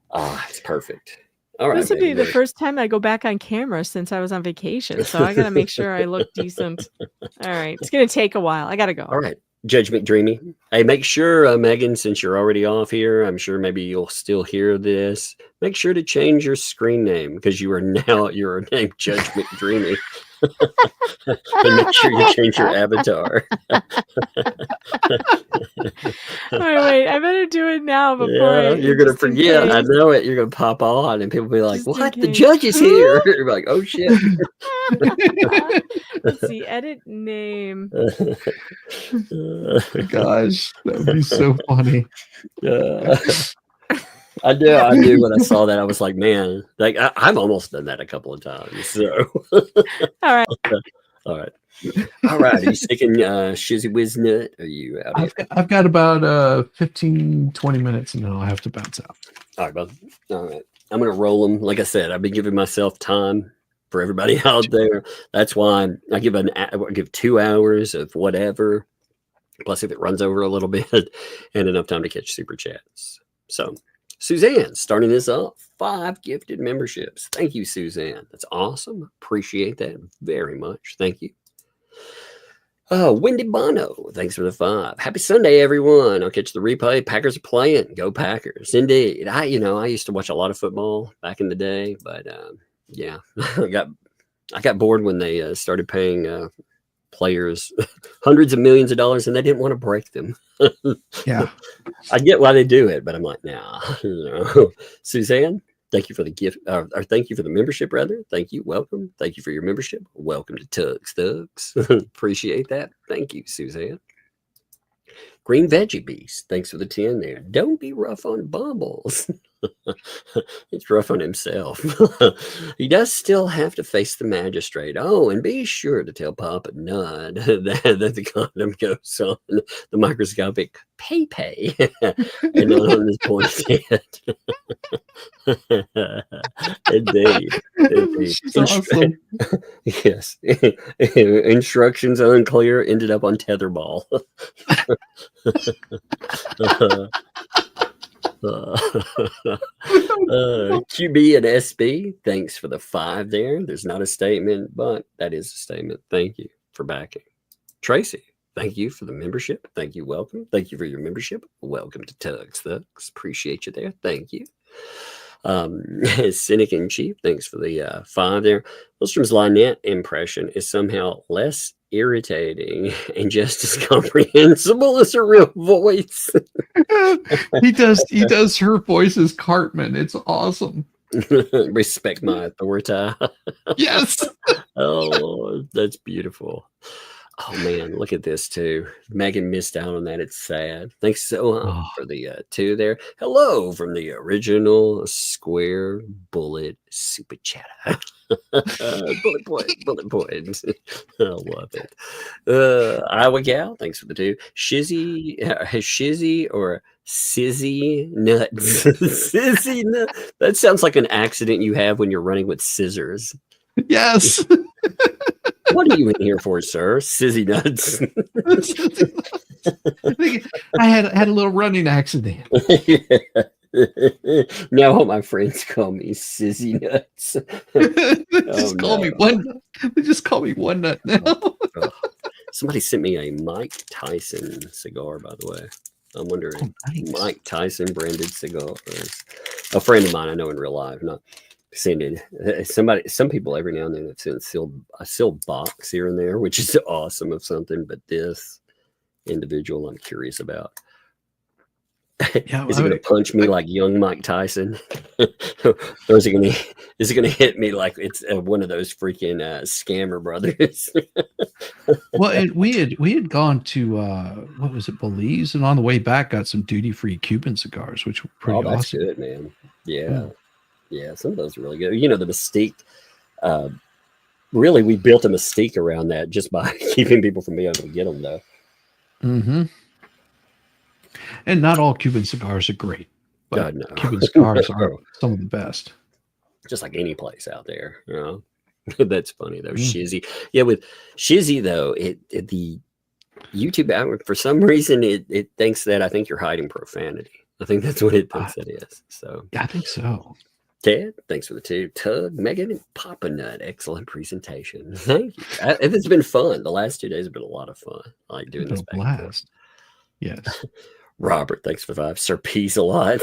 S1: Oh, it's perfect. All right.
S8: This would be the first time I go back on camera since I was on vacation. So I got to make sure I look decent. All right. It's going to take a while. I got to go.
S1: All right. Judge McDreamy. Hey, make sure, Megan, since you're already off here, I'm sure maybe you'll still hear this. Make sure to change your screen name because you're named Judge McDreamy. And make sure you change your avatar.
S8: Wait, I better do it now before
S1: you're gonna forget. I know it. You're gonna pop on, and people be like, "What? The judge is here!" You're like, "Oh shit!"
S8: Let's see. Edit name.
S3: Gosh, that would be so funny.
S1: I do. When I saw that, I was like, man, like I've almost done that a couple of times. So,
S8: all right.
S1: Are you sticking Shizzy Wiznut? Are you out?
S3: I've got about 15, 20 minutes, and then I'll have to bounce out.
S1: All right, bud. All right. I'm gonna roll them. Like I said, I've been giving myself time for everybody out there. That's why I give 2 hours of whatever. Plus, if it runs over a little bit, and enough time to catch super chats. So, Suzanne starting this up, 5 gifted memberships. Thank you, Suzanne. That's awesome. Appreciate that very much. Thank you. Wendy Bono, thanks for the 5. Happy Sunday, everyone. I'll catch the replay. Packers are playing. Go Packers. Indeed. I used to watch a lot of football back in the day, but yeah, I got bored when they started paying players hundreds of millions of dollars and they didn't want to break them.
S3: Yeah.
S1: I get why they do it, but I'm like, nah. Suzanne, thank you for the gift, or thank you for the membership, rather. Thank you. Welcome. Thank you for your membership. Welcome to Tugs Thugs. Appreciate that. Thank you, Suzanne. Green Veggie Beast, thanks for the 10 there. Don't be rough on Bumbles. It's rough on himself. He does still have to face the magistrate. Oh, and be sure to tell Papa Nud that the condom goes on the microscopic pay and not on his pointed head. Indeed.
S3: Awesome.
S1: Yes. Instructions unclear, ended up on tetherball. QB and SB, thanks for the 5 there. There's not a statement, but that is a statement. Thank you for backing. Tracy, thank you for the membership. Thank you. Welcome. Thank you for your membership. Welcome to Tugs Thugs. Appreciate you there. Thank you. Cynic in Chief, thanks for the 5 there. Lindstrom's Lynette impression is somehow less irritating and just as comprehensible as her real voice.
S3: He does her voice as Cartman. It's awesome.
S1: Respect my authority.
S3: Yes.
S1: Oh, that's beautiful. Oh man, look at this too. Megan missed out on that. It's sad. Thanks so much for the 2 there. Hello from the original Square Bullet Super Chatter. Bullet point. I love it. Iowa Gal, thanks for the 2. Shizzy or Sizzy Nuts. Sizzy Nuts. That sounds like an accident you have when you're running with scissors.
S3: Yes.
S1: What are you in here for, sir? Sizzy Nuts.
S3: I had a little running accident.
S1: Yeah. Now all my friends call me Sizzy Nuts.
S3: They just call me One Nut now.
S1: Somebody sent me a Mike Tyson cigar, by the way. I'm wondering, nice. Mike Tyson branded cigars. A friend of mine I know in real life, not send it. Some people every now and then have sent a sealed box here and there, which is awesome of something. But this individual, I'm curious about.
S3: Yeah,
S1: is it going to punch me like young Mike Tyson, or is it going to hit me like it's one of those freaking scammer brothers?
S3: Well, and we had gone to what was it, Belize, and on the way back got some duty-free Cuban cigars, which were pretty
S1: that's
S3: awesome.
S1: Good, man. Yeah, some of those are really good. You know, the Mystique. Really, we built a Mystique around that just by keeping people from being able to get them, though.
S3: Mm-hmm. And not all Cuban cigars are great, but
S1: God, no.
S3: Cuban cigars are some of the best.
S1: Just like any place out there, you know. That's funny though. Shizzy, yeah. With Shizzy though, the YouTube out for some reason it thinks that I think you're hiding profanity. I think that's what it thinks it is. So
S3: yeah, I think so.
S1: Ted, thanks for the 2. Tug, Megan, and Papa Nut, excellent presentation. Thank you. It's been fun. The last 2 days have been a lot of fun. I like doing this.
S3: Blast. Yes.
S1: Robert, thanks for 5. Sir Peace a lot.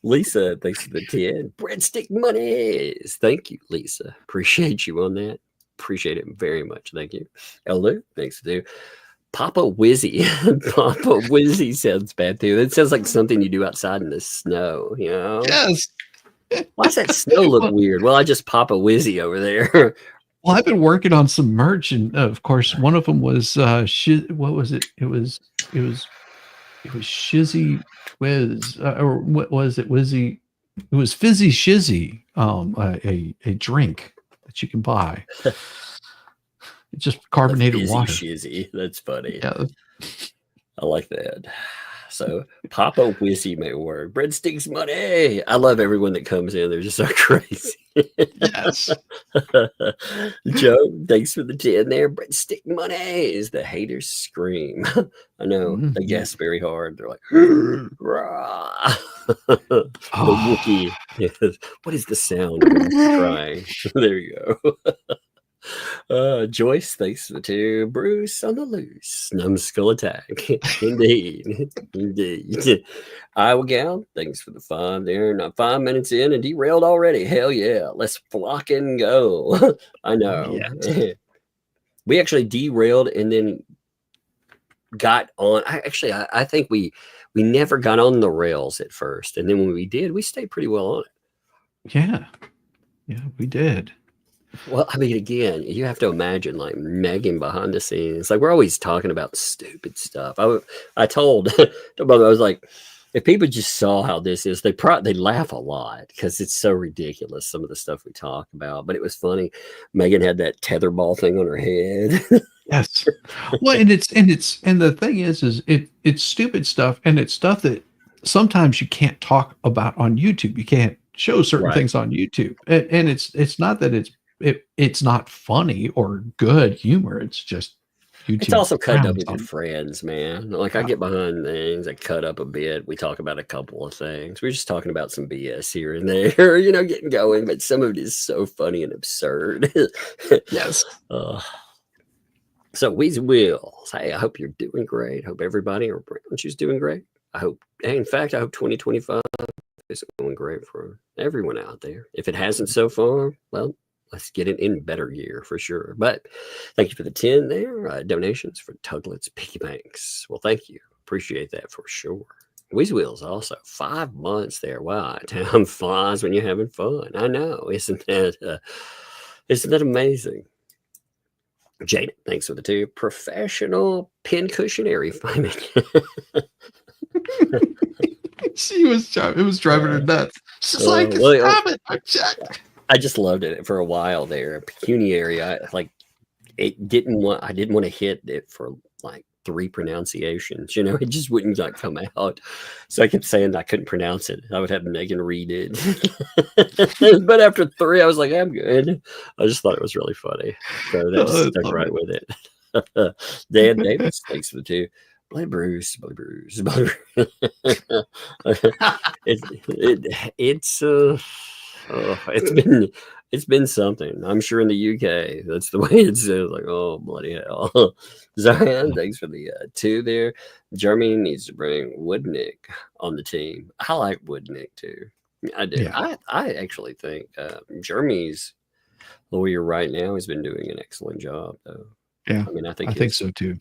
S1: Lisa, thanks for the 10. Breadstick Monies. Thank you, Lisa. Appreciate you on that. Appreciate it very much. Thank you. Elu, thanks for the 2. Papa Wizzy. Papa Wizzy sounds bad too. That sounds like something you do outside in the snow, you know?
S3: Yes.
S1: Why does that snow look weird? Well, I just Papa Wizzy over there.
S3: Well, I've been working on some merch, and of course, one of them was what was it? It was Shizzy Whiz, or what was it? Wizzy. It was Fizzy Shizzy, a drink that you can buy. It's just carbonated water.
S1: Shizzy. That's funny.
S3: Yeah.
S1: I like that. So Papa Wizzy may work. Breadsticks money. I love everyone that comes in. They're just so crazy.
S3: Yes.
S1: Joe, thanks for the 10 there. Breadstick money is the haters scream. I know they gasp very hard. They're like, rah. The Wookiee. What is the sound of crying? There you go. Joyce, thanks for the 2. Bruce on the loose. Numbskull attack. Indeed. Indeed. Iowa Gal, thanks for the 5 there. Not 5 minutes in and derailed already. Hell yeah. Let's flock and go. I know.
S3: Yes.
S1: We actually derailed and then got on. I think we never got on the rails at first. And then when we did, we stayed pretty well on it.
S3: Yeah. Yeah, we did.
S1: Well, I mean, again, you have to imagine like Megan behind the scenes. Like we're always talking about stupid stuff. I told the mother, I was like, if people just saw how this is, they laugh a lot because it's so ridiculous. Some of the stuff we talk about, but it was funny. Megan had that tetherball thing on her head.
S3: Yes. Well, and the thing is it's stupid stuff, and it's stuff that sometimes you can't talk about on YouTube. You can't show certain things on YouTube, and it's not that it's not funny or good humor. It's just YouTube. It's
S1: also cut up with your friends, man. Like I get behind things, I cut up a bit. We talk about a couple of things. We're just talking about some BS here and there, getting going. But some of it is so funny and absurd.
S3: Yes.
S1: So Weezy Wills, hey, I hope you're doing great. Hope everybody around you's doing great. I hope 2025 is going great for everyone out there. If it hasn't so far, well, let's get it in better gear for sure. But thank you for the 10 there. Donations for Tuglet's Piggy Banks. Well, thank you. Appreciate that for sure. Weezy Wheels also 5 months there. Wow, time flies when you're having fun. I know. Isn't that amazing? Jada, thanks for the 2. Professional pincussionary fireman.
S3: It was driving her nuts. She's like, stop it.
S1: I just loved it for a while there. Pecuniary. I didn't want to hit it for like 3 pronunciations. It just wouldn't come out. So I kept saying I couldn't pronounce it. I would have Megan read it. But after 3, I was like, I'm good. I just thought it was really funny. So that just stuck right with it. Dan Davis, thanks for the 2. Bloody Bruce. It's been something. I'm sure in the UK, that's the way it's like, oh, bloody hell. Zion, thanks for the 2 there. Jeremy needs to bring Woodnick on the team. I like Woodnick too. I do. Yeah. I actually think Jeremy's lawyer right now has been doing an excellent job, though.
S3: Yeah, I mean, I think so too.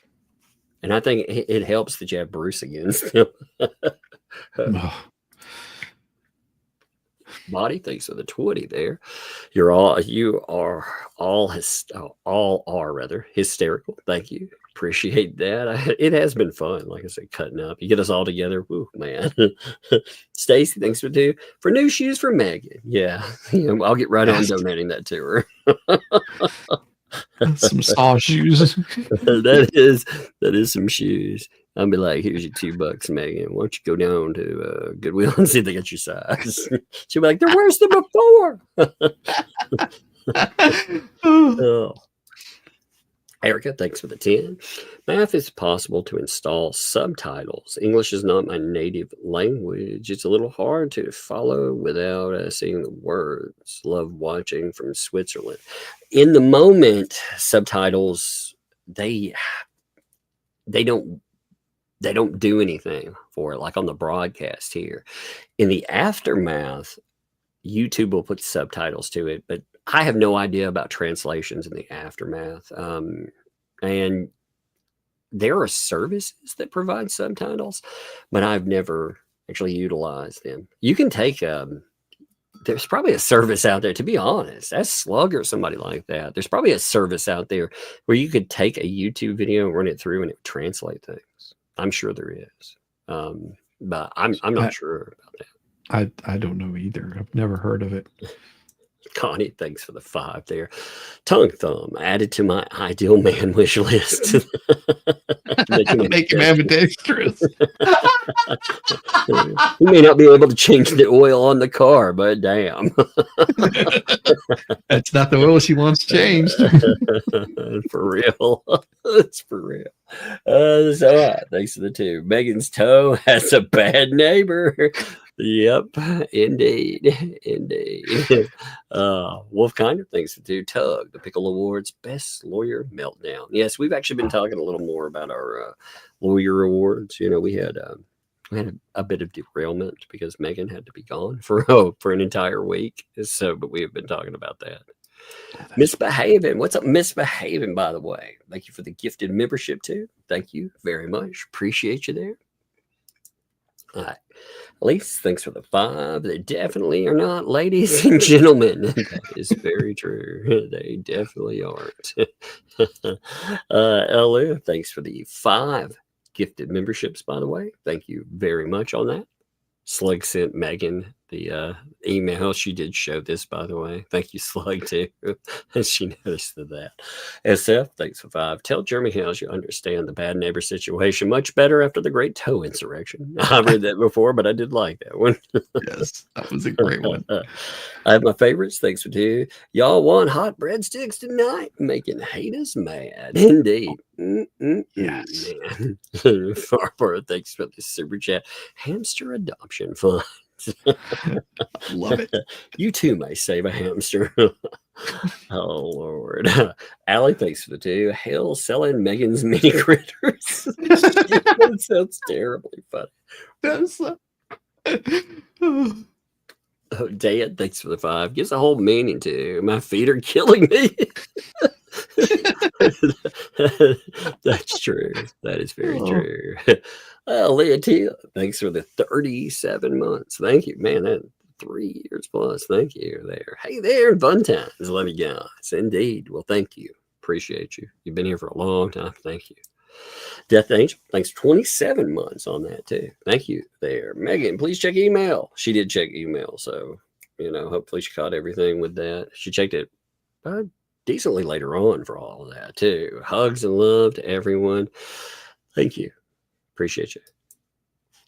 S1: And I think it helps that you have Bruce against him. Body, thanks for the 20 there. You are all hysterical. Thank you. Appreciate that. It has been fun. Like I said, cutting up. You get us all together. Woo, man. Stacy, thanks for 2. For new shoes for Megan. Yeah. I'll get right on donating that to her.
S3: Some saw shoes.
S1: that is some shoes. I'll be like, here's your $2, Megan. Why don't you go down to Goodwill and see if they got your size? She'll be like, they're worse than before. Oh. Erica, thanks for the 10. Math is possible to install subtitles. English is not my native language. It's a little hard to follow without seeing the words. Love watching from Switzerland. In the moment, subtitles, they don't do anything for it, like on the broadcast here. In the aftermath, YouTube will put subtitles to it, but I have no idea about translations in the aftermath. And there are services that provide subtitles, but I've never actually utilized them. You can take, there's probably a service out there, to be honest, that's Slug or somebody like that. There's probably a service out there where you could take a YouTube video and run it through and it would translate things. I'm sure there is. But I'm not sure about that.
S3: I don't know either. I've never heard of it.
S1: Connie, thanks for the 5 there. Tongue Thumb added to my ideal man wish list.
S3: Make him ambidextrous.
S1: He may not be able to change the oil on the car, but damn.
S3: That's not the oil she wants changed.
S1: For real. It's for real. Thanks to the two. Megan's toe has a bad neighbor. Yep, indeed. Wolf Kinder, thanks to two. Tug, the Pickle Awards Best Lawyer Meltdown. Yes, we've actually been talking a little more about our lawyer awards. You know, we had a bit of derailment because Megan had to be gone for an entire week. So, but we have been talking about that. Misbehaving. What's up, Misbehaving, by the way? Thank you for the gifted membership, too. Thank you very much. Appreciate you there. All right. Elise, thanks for the 5. They definitely are not, ladies and gentlemen. That is very true. They definitely aren't. Ella, thanks for the 5 gifted memberships, by the way. Thank you very much on that. Slug sent Megan the email. She did show this, by the way. Thank you, Slug, too. She noticed that. SF, thanks for 5. Tell Jeremy Hales you understand the bad neighbor situation much better after the Great Toe Insurrection. I've read that before, but I did like that one.
S3: Yes, that was a great one.
S1: I have my favorites. Thanks for 2. Y'all want hot breadsticks tonight? Making haters mad. Indeed.
S3: Yes.
S1: Farber, thanks for the super chat. Hamster adoption fund.
S3: Love it.
S1: You too may save a hamster. Oh Lord. Allie, thanks for the 2. Hale selling Megan's mini critters. That sounds terribly funny.
S3: That's
S1: Oh, Dad, thanks for the 5. Gives a whole meaning to my feet are killing me. That's true. That is very true. Leah Tia, thanks for the 37 months. Thank you, man. That 3 years plus. Thank you there. Hey there, fun times. Love you guys. Indeed. Well, thank you. Appreciate you. You've been here for a long time. Thank you. Death Angel, thanks 27 months on that too. Thank you there. Megan, please check email. She did check email, so hopefully she caught everything with that. She checked it decently later on for all of that too. Hugs and love to everyone. Thank you. Appreciate you.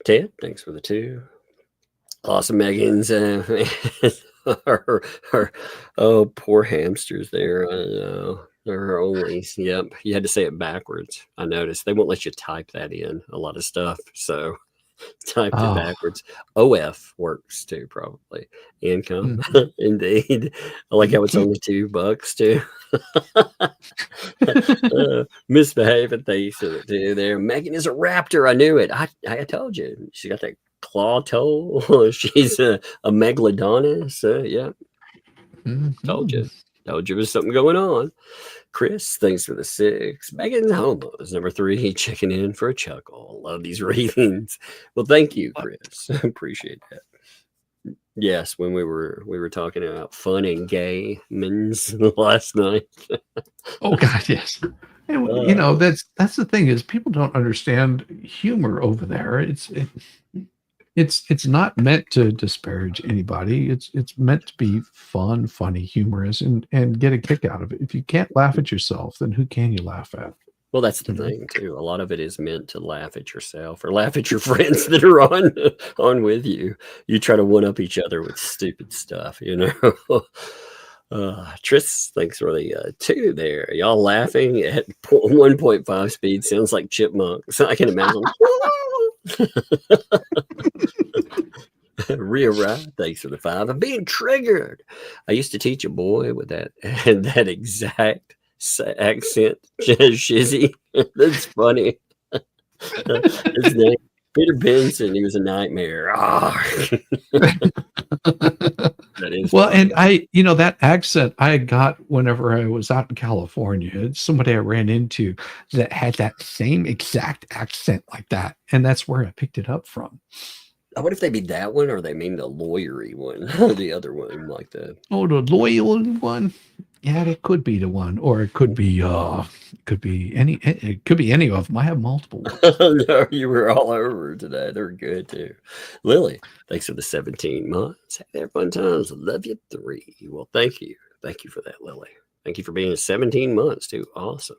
S1: Ted, thanks for the 2. Awesome Megan's her poor hamsters there. I know. They're only, yep. You had to say it backwards. I noticed they won't let you type that in a lot of stuff. So typed it backwards. OF works too, probably. Income, indeed. I like how it's only $2 too. Misbehaving, they said it too there. Megan is a raptor. I knew it. I told you. She got that claw toe. She's a megalodonus. Yeah. Told you. Told you there's something going on. Chris, thanks for the 6. Megan Homos, number 3, checking in for a chuckle. Love these readings. Well, thank you, Chris. Appreciate that. Yes, when we were talking about fun and gay men's last night.
S3: Oh God, yes. And, that's the thing is people don't understand humor over there. It's not meant to disparage anybody. It's meant to be fun, funny, humorous, and get a kick out of it. If you can't laugh at yourself, then who can you laugh at?
S1: Well, that's the thing too. A lot of it is meant to laugh at yourself or laugh at your friends that are on with you. You try to one up each other with stupid stuff, Tris, thanks for the 2 there. Y'all laughing at 1.5 speed sounds like chipmunks. I can imagine. Rhea Wright, thanks for the 5. I'm being triggered. I used to teach a boy with that exact accent, Shizzy. That's funny. His name, Peter Benson. He was a nightmare. That is
S3: well,
S1: funny.
S3: and that accent I got whenever I was out in California. It's somebody I ran into that had that same exact accent like that, and that's where I picked it up from.
S1: I wonder if they mean that one or they mean the lawyery one, the other one like that.
S3: Oh, the loyal one. Yeah, it could be the one, or it could be any. It could be any of them. I have multiple ones.
S1: No, you were all over today. They're good too. Lily, thanks for the 17 months. Hey there, fun times. Love you 3. Well, thank you for that, Lily. Thank you for being 17 months too. Awesome.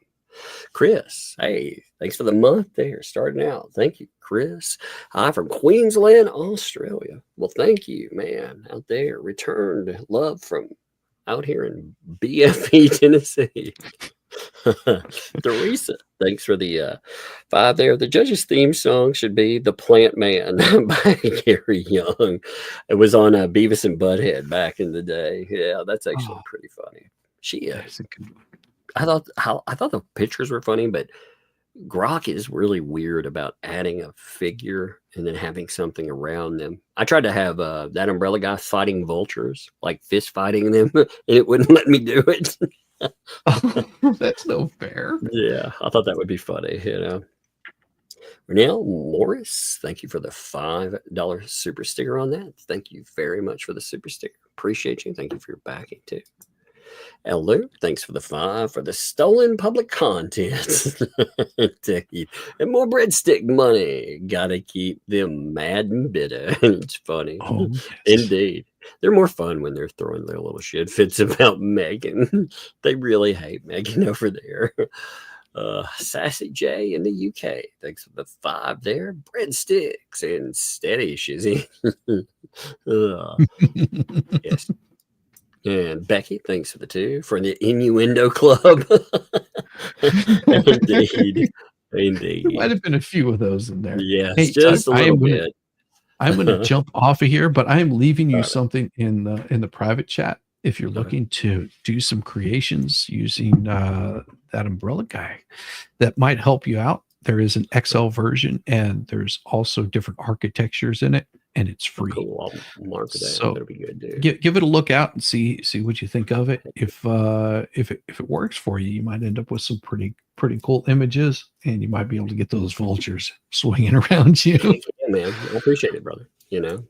S1: Chris, hey, thanks for the month there, starting out. Thank you, Chris. Hi from Queensland, Australia. Well, thank you, man, out there. Returned love from out here in BFE, Tennessee. Teresa, thanks for the 5 there. The judge's theme song should be "The Plant Man" by Gary Young. It was on Beavis and Butthead back in the day. Yeah, that's actually pretty funny. She,
S3: That's a good one.
S1: I thought the pictures were funny, but Grok is really weird about adding a figure and then having something around them. I tried to have that umbrella guy fighting vultures, like fist fighting them, and it wouldn't let me do it.
S3: That's no fair.
S1: Yeah, I thought that would be funny, you know. Renelle Morris, thank you for the $5 super sticker on that. Thank you very much for the super sticker. Appreciate you. Thank you for your backing too. Elu, thanks for the 5 for the stolen public content. Indeed. And more breadstick money. Gotta keep them mad and bitter. It's funny.
S3: Oh, yes.
S1: Indeed. They're more fun when they're throwing their little shit fits about Megan. They really hate Megan over there. Sassy J in the UK. Thanks for the 5 there. Breadsticks and steady shizzy. Yes. And Becky, thanks for the 2 for the Innuendo Club. Indeed. Indeed.
S3: There might have been a few of those in there.
S1: Yes,
S3: Hey,
S1: just a little bit.
S3: I'm going to jump off of here, but I am leaving you something in the private chat. If you're looking to do some creations using that umbrella guy, that might help you out. There is an XL version, and there's also different architectures in it, and it's free.
S1: Cool. I'll mark that.
S3: So
S1: that'll be good, dude.
S3: give it a look out and see what you think of it. If it works for you, you might end up with some pretty cool images, and you might be able to get those vultures swinging around you.
S1: Yeah, man, I appreciate it, brother. You know,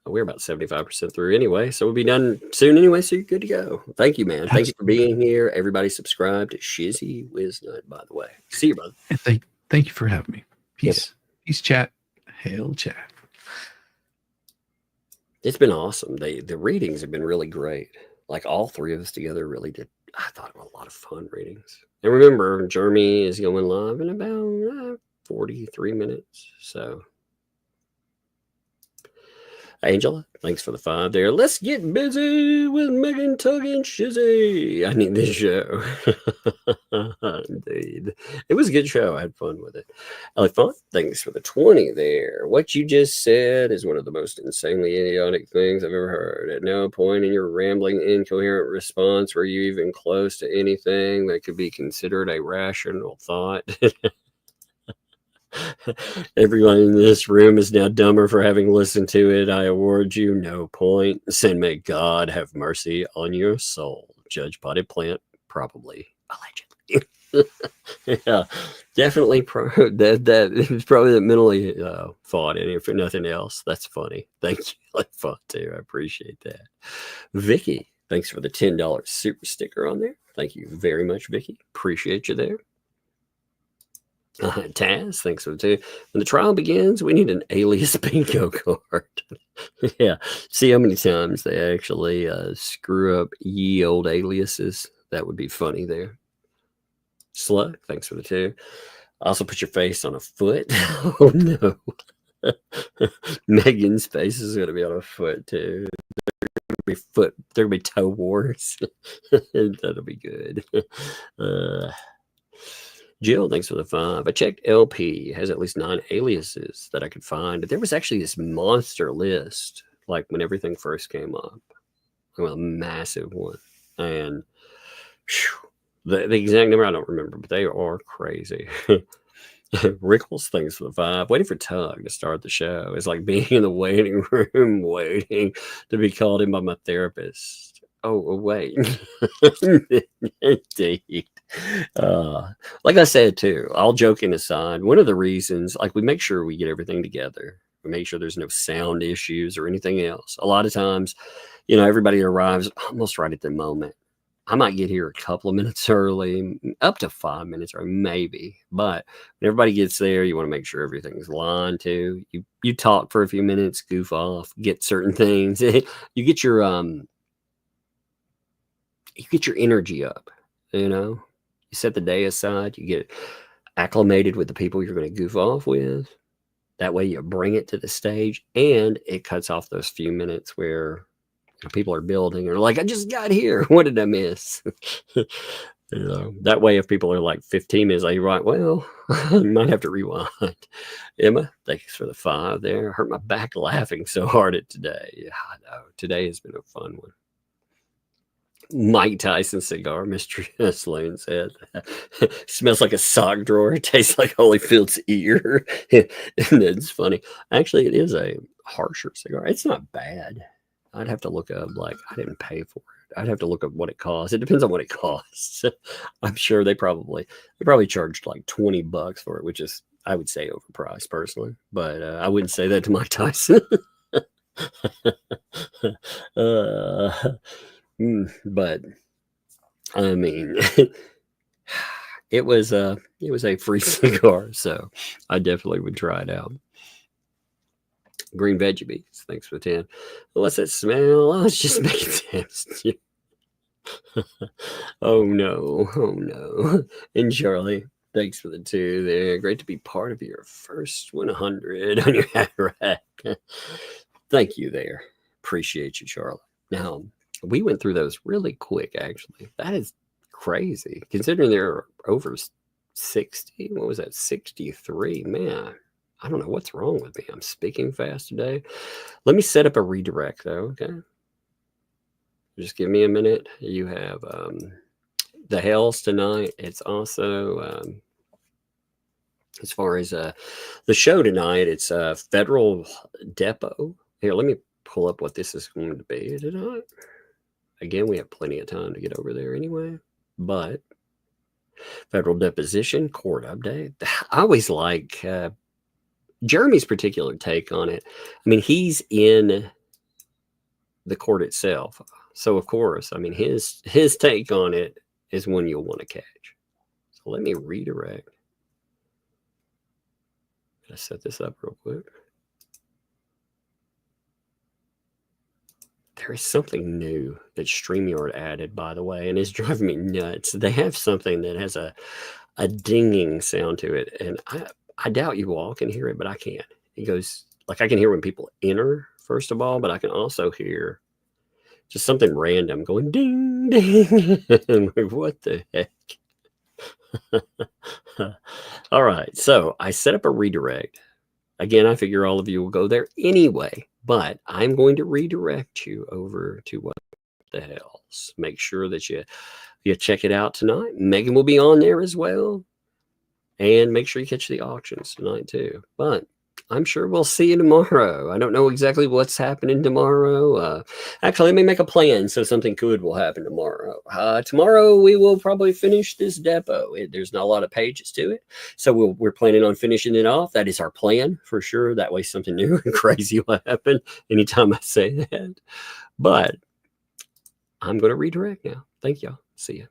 S1: we're about 75% through anyway, so we'll be done soon anyway. So you're good to go. Thank you, man. Thank you for being here. Everybody subscribe to Shizzy Wiznut, by the way. See you, brother.
S3: And thank you for having me. Peace. Peace, chat. Hale, chat.
S1: It's been awesome. The readings have been really great. Like all 3 of us together really did. I thought it was a lot of fun readings. And remember, Jeremy is going live in about 43 minutes. So, Angela, thanks for the 5 there. Let's get busy with Megan, Tug, and Shizzy. I need this show. Indeed. It was a good show. I had fun with it. Elephant, thanks for the 20 there. What you just said is one of the most insanely idiotic things I've ever heard. At no point in your rambling, incoherent response were you even close to anything that could be considered a rational thought. Everyone in this room is now dumber for having listened to it. I award you no points, and may God have mercy on your soul. Judge Potted Plant, probably, allegedly. Yeah, definitely. That is probably mentally thought in here for nothing else. That's funny. Thank you. I thought too. I appreciate that. Vicky, thanks for the $10 super sticker on there. Thank you very much, Vicky. Appreciate you there. Taz, thanks for the 2. When the trial begins, we need an alias bingo card. Yeah, see how many times they actually screw up ye old aliases. That would be funny there. Slug, thanks for the 2. Also put your face on a foot. Oh no. Megan's face is going to be on a foot too. There will be toe wars. That'll be good. Jill, thanks for the 5. I checked LP. It has at least 9 aliases that I could find. There was actually this monster list, like when everything first came up. Well, a massive one. And the exact number I don't remember, but they are crazy. Rickles, thanks for the 5. Waiting for Tug to start the show. It's like being in the waiting room waiting to be called in by my therapist. Oh, wait. Indeed. Like I said, too, all joking aside, one of the reasons, like we make sure we get everything together. We make sure there's no sound issues or anything else. A lot of times, you know, everybody arrives almost right at the moment. I might get here a couple of minutes early, up to 5 minutes or maybe. But when everybody gets there, you want to make sure everything's lined too. You talk for a few minutes, goof off, get certain things. You get your energy up, you know. You set the day aside. You get acclimated with the people you're going to goof off with. That way you bring it to the stage, and it cuts off those few minutes where people are building or like, I just got here. What did I miss? That way, if people are like 15 minutes late, right, well, you might have to rewind. Emma, thanks for the 5 there. I hurt my back laughing so hard at today. Yeah, I know. Today has been a fun one. Mike Tyson cigar, Mr. Sloan said. Smells like a sock drawer. It tastes like Holyfield's ear. And it's funny. Actually, it is a harsher cigar. It's not bad. I'd have to look up, like, I didn't pay for it. I'd have to look up what it costs. It depends on what it costs. I'm sure they probably charged like $20 for it, which is, I would say, overpriced personally. But I wouldn't say that to Mike Tyson. But I mean, it was a free cigar, so I definitely would try it out. Green veggie beans, thanks for the 10. What's that smell? Oh, it's just making sense. Oh no. And Charlie, thanks for the 2 there. Great to be part of your first 100 on your hat rack. Thank you there. Appreciate you, Charlie. Now, we went through those really quick, actually. That is crazy, considering they're over 60. What was that? 63. Man, I don't know what's wrong with me. I'm speaking fast today. Let me set up a redirect, though, okay? Just give me a minute. You have the Hales tonight. It's also, as far as the show tonight, it's Federal DEPO. Here, let me pull up what this is going to be tonight. Again, we have plenty of time to get over there anyway, but Federal Deposition, court update. I always like Jeremy's particular take on it. I mean, he's in the court itself. So, of course, I mean, his take on it is one you'll want to catch. So let me redirect. Let's set this up real quick. There is something new that StreamYard added, by the way, and it's driving me nuts. They have something that has a dinging sound to it, and I doubt you all can hear it, but I can. It goes, like, I can hear when people enter, first of all, but I can also hear just something random going ding, ding. Like, what the heck? All right, so I set up a redirect. Again, I figure all of you will go there anyway, but I'm going to redirect you over to What the Hales. Make sure that you check it out tonight. Megan will be on there as well. And make sure you catch the auctions tonight too. But I'm sure we'll see you tomorrow. I don't know exactly what's happening tomorrow. Actually, let me make a plan so something good will happen tomorrow. Tomorrow we will probably finish this DEPO. There's not a lot of pages to it, so we're planning on finishing it off. That is our plan for sure. That way something new and crazy will happen anytime I say that. But I'm going to redirect now. Thank y'all. See ya.